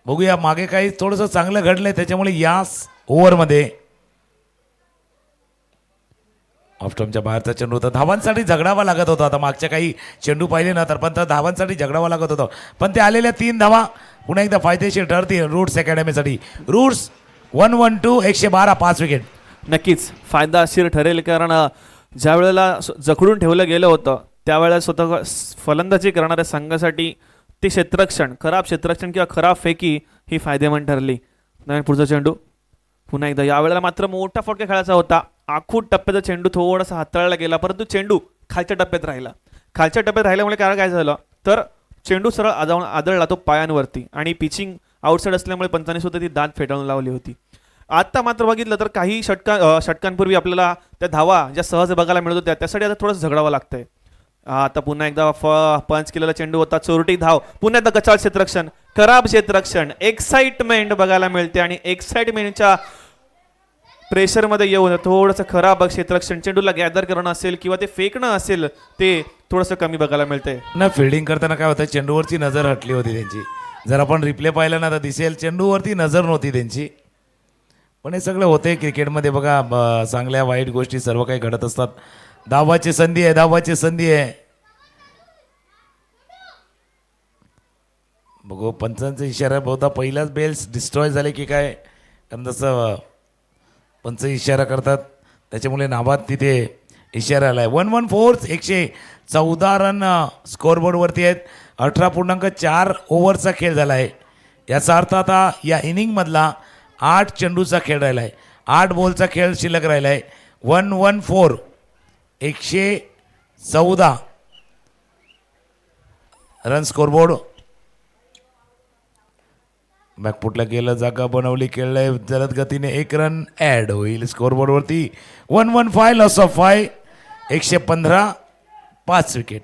[SPEAKER 1] बघूया मागे काही थोडंसं चांगलं घडलंय, त्याच्यामुळे याच ओव्हरमध्ये ऑफस्टम्पच्या बाहेरचा चेंडू होता. धावांसाठी झगडावा लागत होता. आता मागच्या काही चेंडू पाहिले ना तर पण धावांसाठी झगडावा लागत होता, पण ते आलेल्या 3 धावा पुन्हा एकदा फायदेशीर ठरतील रूट्स अकॅडमीसाठी. Roots 112 112 5 wicket.
[SPEAKER 6] नक्कीच फायदाशीर ठरेल, कारण ज्या वेळेला जखडून ठेवलं गेलं होतं त्यावेळेला स्वतः फलंदाजी करणाऱ्या संघासाठी ते क्षेत्ररक्षण, खराब क्षेत्ररक्षण किंवा खराब फेकी ही फायदेमंद ठरली. नवीन पुढचा चेंडू पुन्हा एकदा, यावेळेला मात्र मोठा फटका खेळायचा होता. आखूट टप्प्याचा चेंडू थोडासा हाताळला गेला, परंतु चेंडू खालच्या टप्प्यात राहिला. खालच्या टप्प्यात राहिल्यामुळे काय झालं तर चेंडू सरळ आदळला तो पायांवरती, आणि पिचिंग आउटसाईड असल्यामुळे पंचांनी सुद्धा ती दाद फेटाळून लावली होती. आता मात्र बघितलं तर काही षटकांपूर्वी आपल्याला त्या धावा ज्या सहज बघायला मिळत होत्या त्यासाठी आता थोडंसं झगडावं लागतंय. आता पुन्हा एकदा पंच केलेला चेंडू होता, चोरटी धाव, पुन्हा एकदा गचाळ क्षेत्ररक्षण, खराब क्षेत्ररक्षण. एक्साइटमेंट बघायला मिळते आणि एक्साइटमेंटच्या प्रेशरमध्ये येऊन थोडंसं खराब क्षेत्ररक्षण, चेंडूला गॅदर करणं असेल किंवा ते फेकणं असेल ते थोडंसं कमी बघायला मिळते.
[SPEAKER 1] ना फिल्डिंग करताना काय होतं, चेंडूवरची नजर हटली होती त्यांची. जर आपण रिप्ले पाहिला ना तर दिसेल चेंडूवरती नजर नव्हती त्यांची. पण हे सगळं होते क्रिकेटमध्ये बघा, चांगल्या वाईट गोष्टी सर्व काही घडत असतात. धावाची संधी आहे, धावाची संधी आहे. बघू पंचांचा इशारा बहुधा पहिलाच बेल्स डिस्ट्रॉय झाले की काय, कारण जसं पंच इशारा करतात त्याच्यामुळे नाबाद तिथे इशारा आला आहे. 114 114 रन स्कोअरबोर्डवरती आहेत. 18.4 ओव्हरचा खेळ झाला आहे. याचा अर्थ आता या इनिंगमधला 8 चेंडूचा खेळ राहिला आहे, 8 बॉलचा खेळ शिल्लक राहिला आहे. 114 114 रन स्कोअरबोर्ड. बॅकफुटला गेलं, जागा बनवली, खेळलंय जलद गतीने, 1 रन ॲड होईल स्कोअरबोर्डवरती. 115 लॉस ऑफ 5 115 5 विकेट.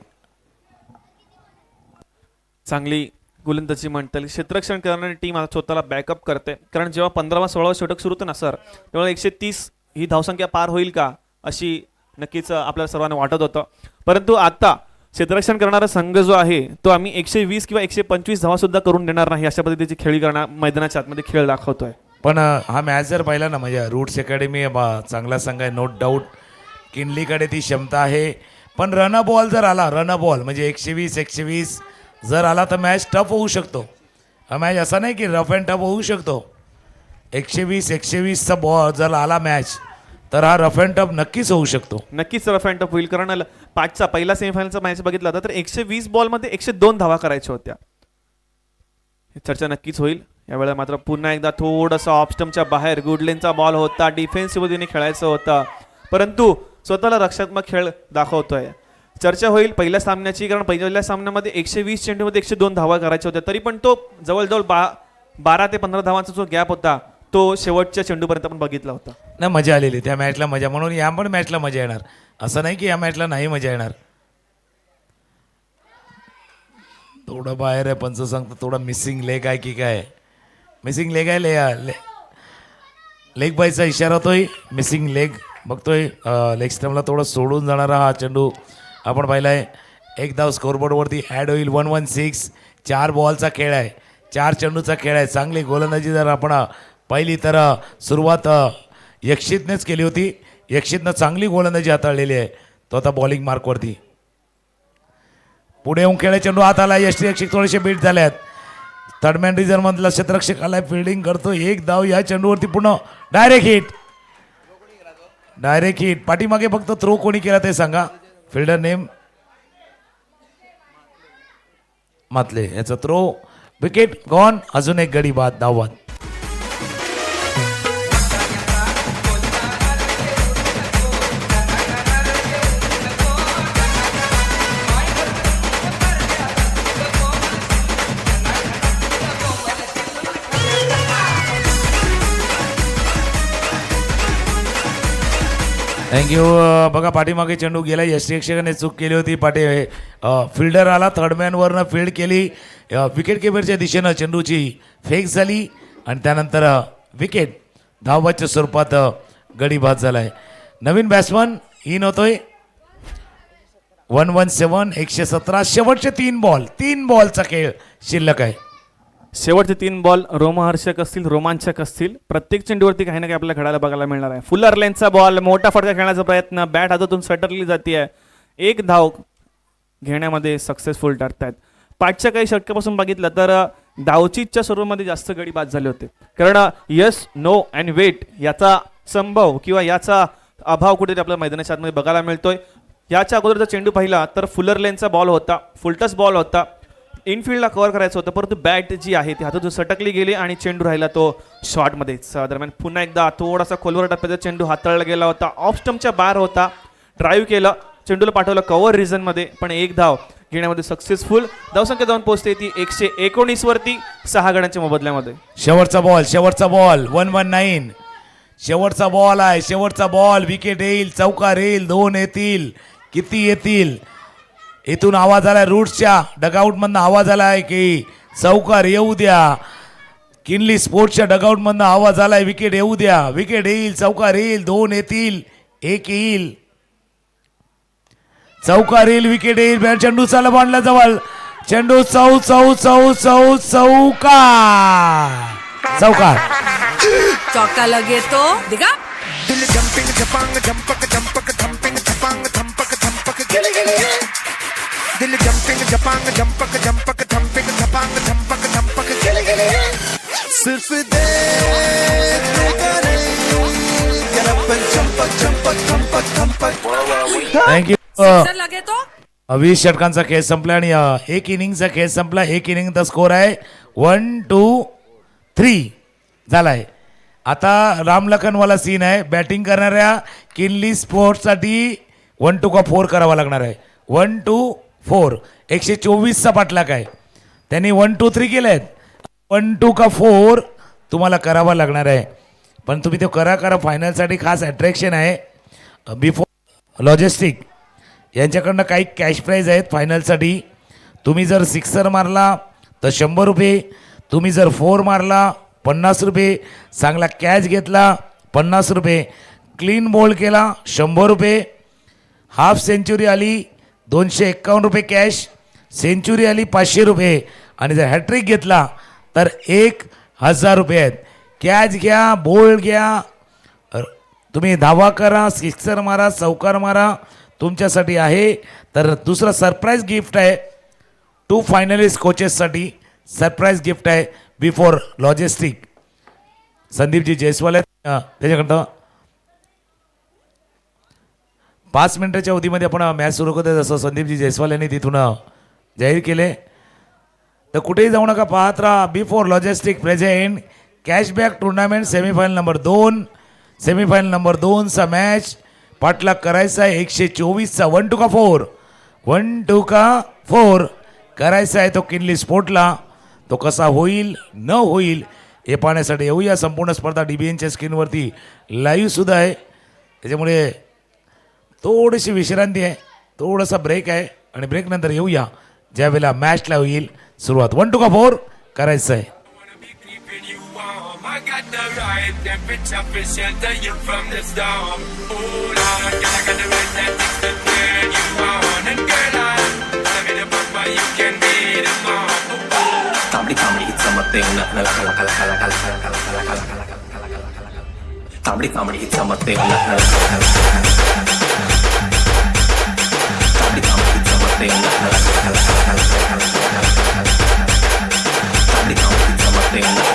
[SPEAKER 6] चांगली गोलंदाजी म्हणता येईल. क्षेत्ररक्षण करणारी टीम आता स्वतःला बॅकअप करते, कारण जेव्हा 15वा 16वा षटक सुरू होतं ना सर, तेव्हा 130 ही धावसंख्या पार होईल का अशी नक्कीच आपल्याला सर्वांना वाटत होतं. परंतु आता क्षेत्ररक्षण करणारा संघ जो आहे तो आम्ही 120 किंवा 125 धावा सुद्धा करून देणार नाही अशा पद्धतीची खेळी करणार मैदानाच्या आतमध्ये खेळ दाखवतोय.
[SPEAKER 1] पण हा मॅच जर पाहिला ना, म्हणजे रूट्स अकॅडमी चांगला संघ आहे, नो डाऊट. किनलीकडे ती क्षमता आहे, पण रन बॉल जर आला, रन बॉल म्हणजे 120 जर आला तर मॅच टफ होऊ शकतो. हा मॅच असा नाही की रफ अँड टफ होऊ शकतो. 120चा बॉल जर आला मॅच तर हा रफ अँड टफ नक्कीच होऊ शकतो.
[SPEAKER 6] नक्कीच रफ अँड टफ होईल, कारण 5चा पहिला सेमीफायनलचा मॅच बघितला होता तर 120 बॉलमध्ये 102 धावा करायच्या होत्या. चर्चा नक्कीच होईल. यावेळेला मात्र पुन्हा एकदा थोडंसं ऑफस्टमच्या बाहेर गुडलेनचा बॉल होता, डिफेन्सिव्ह पद्धतीने खेळायचं होतं, परंतु स्वतःला रक्षात्मक खेळ दाखवतोय. चर्चा होईल पहिल्या सामन्याची, कारण पहिल्या सामन्यामध्ये 120 चेंडूमध्ये 102 धावा करायच्या होत्या, तरी पण तो जवळजवळ 12 ते 15 धावांचा जो गॅप होता तो शेवटच्या चेंडूपर्यंत आपण बघितला होता.
[SPEAKER 1] ना मजा आलेली त्या मॅचला, मजा म्हणून या पण मॅचला मजा येणार. असं नाही की या मॅचला नाही मजा येणार. थोडं बाहेर आहे पंच सांगतो, थोडा मिसिंग लेग आहे की काय, मिसिंग लेग आहे, लेग बायचा इशारा होतोय, मिसिंग लेग बघतोय. लेग स्टम्पला थोडं सोडून जाणारा हा चेंडू आपण पाहिला आहे. 1 धाव स्कोअरबोर्डवरती ॲड होईल. 116 4 बॉलचा खेळ आहे, 4 चेंडूचा खेळ आहे. चांगली गोलंदाजी जर आपण पहिली तर सुरुवात यक्षितनेच केली होती. यक्षितनं चांगली गोलंदाजी हाताळलेली आहे, तो आता बॉलिंग मार्कवरती. पुढे येऊन खेळ चेंडू हात आला, यक्षित थोडेसे बीट झाले आहेत. थर्डमॅन रिझर्व्हमधला क्षेत्ररक्षक आलाय, फिल्डिंग करतो. 1 धाव या चेंडूवरती, पुन्हा डायरेक्ट हिट. पाठीमागे फक्त थ्रो कोणी केला ते सांगा. फिल्डर नेम मातले, याचा थ्रो, विकेट गॉन. अजून एक गडी बाद, धावबाद. थँक्यू. बघा पाठीमागे चेंडू गेला, यष्टीक्षकाने चूक केली होती. फिल्डर आला, थर्डमॅनवरनं फील्ड केली, विकेट किपरच्या दिशेनं चेंडूची फेक झाली आणि त्यानंतर विकेट. धावबादच्या स्वरूपात गडी बाद झाला आहे. नवीन बॅट्समन इन होतोय. 117 117 शेवटचे 3 बॉलचा खेळ शिल्लक आहे.
[SPEAKER 6] शेवटचे 3 बॉल रोमहर्षक असतील, रोमांचक असतील. प्रत्येक चेंडूवरती काही ना काही आपल्याला घडायला बघायला मिळणार आहे. फुलर लेनचा बॉल, मोठा फटका खेळण्याचा प्रयत्न, बॅट हातातून सटरली जाते. 1 धाव घेण्यामध्ये सक्सेसफुल ठरतायत. 5च्या काही षटकापासून बघितलं तर डावचीच्या स्वरूपामध्ये जास्त गडी बाद झाले होते. कारण यस नो अँड वेट याचा संभव किंवा याचा अभाव कुठेतरी आपल्या मैदानाच्या आतमध्ये बघायला मिळतोय. याच्या अगोदर जर चेंडू पाहिला तर फुलर लेनचा बॉल होता, फुलटस बॉल होता, इनफिल्डला कव्हर करायचं होतं, परंतु बॅट जी आहे ती हातातून सटकली गेली आणि चेंडू राहिला तो शॉटमध्येच. दरम्यान पुन्हा एकदा थोडासा खोलवर टप्प्याचा चेंडू हाताळला गेला होता, ऑफ स्टंपच्या बाहेर होता, ड्राईव्ह केलं, चेंडूला पाठवलं कव्हर रिझनमध्ये, पण एक धाव घेण्यामध्ये सक्सेसफुल. धावसंख्या जाऊन पोहोचते ती 119 वरती 6 गड्यांच्या मोबदल्यामध्ये.
[SPEAKER 1] शेवटचा बॉल 119. शेवटचा बॉल आहे, शेवटचा बॉल. विकेट येईल, चौकार येईल, 2 येतील, किती येतील? इथून आवाज आलाय, रूट्सच्या डगआउटमधनं आवाज आलाय की चौकार येऊ द्या. किनली स्पोर्ट्सच्या डगआउटमधनं आवाज आलाय विकेट येऊ द्या. विकेट येईल, चौकार येईल, 2 येतील, 1 येईल, चौकार येईल, विकेट येईल. बॅट चेंडू चाला बांधला जवळ, चेंडू चौकार.
[SPEAKER 9] चौका लगे तो दिखा.
[SPEAKER 3] दिल जंपिंग जपांग जंपक जंपक थंपिंग थपांग थंपक थंपक गिली गिली दिल जंपिंग जपांग जंपक जंपक थंपिंग थपांग थंपक थंपक गिली गिली सिर्फ
[SPEAKER 1] थँक्यू.
[SPEAKER 9] सिक्सर लगे तो
[SPEAKER 1] 20 षटकांचा खेळ संपला आणि एक इनिंगचा खेळ संपला. एक इनिंगचा स्कोर आहे 1-2-3 झालाय. आता रामलखनवाला सीन आहे. बॅटिंग करणाऱ्या किनली स्पोर्ट्ससाठी 1-2 का 4 करावा लागणार आहे. 1-2-4 124चा पाठलाग आहे. त्यांनी 1-2-3 केले आहेत. 1-2 का 4 तुम्हाला करावा लागणार आहे. पण तुम्ही तो करा फायनलसाठी खास अट्रॅक्शन आहे. बिफोर लॉजिस्टिक यांच्याकडनं काही कॅश प्राईज आहेत फायनलसाठी. तुम्ही जर सिक्सर मारला तर 100 रुपये, तुम्ही जर 4 मारला 50 रुपये, चांगला कॅच घेतला 50 रुपये, क्लीन बोल्ड केला 100 रुपये, हाफ सेंचुरी आली 251 रुपये कॅश, सेंचुरी आली 500 रुपये आणि जर हॅट्रिक घेतला तर 1000 रुपये आहेत. कॅच घ्या, बोल्ड घ्या, तुम्ही धावा करा, सिक्सर मारा, चौकार मारा, तुमच्यासाठी आहे. तर दुसरं सरप्राईज गिफ्ट आहे 2 फायनलिस्ट कोचेससाठी. सरप्राईज गिफ्ट आहे बिफोर लॉजिस्टिक. संदीपजी जयस्वाल आहेत त्याच्याकडं 5 मिनिटाच्या अवधीमध्ये आपण मॅच सुरू करतो. जसं संदीपजी जयस्वाल यांनी तिथून जाहीर केले. तर कुठेही जाऊ नका, पाहत राहा. Before logistic present cashback tournament semifinal number 2. Semifinal number 2चा मॅच पाठलाग करायचा आहे 124चा. 1-2 का 4 1-2 का 4 करायचा आहे तो किनली स्पोर्टला. तो कसा होईल न होईल हे पाहण्यासाठी येऊया. संपूर्ण स्पर्धा DBNच्या स्क्रीनवरती लाईव्ह सुद्धा आहे. त्याच्यामुळे थोडीशी विश्रांती आहे, थोडासा ब्रेक आहे आणि ब्रेकनंतर येऊया ज्यावेळेला मॅचला होईल सुरुवात. 1-2 का 4 करायचं आहे.
[SPEAKER 2] I got the right temperature to shelter you from the storm. Hold on, girl, I got the right tactics to turn you on. And girl, I'm in the book, but you can be the mom.
[SPEAKER 7] तांबडी तांबडी हित चमकते उन्हात नला कला कला कला कला कला कला कला कला कला कला कला तांबडी तांबडी हित चमकते उन्हात नला कला तांबडी तांबडी हित चमकते उन्हात नला कला कला कला कला तांबडी तांबडी हित चमकते उन्हात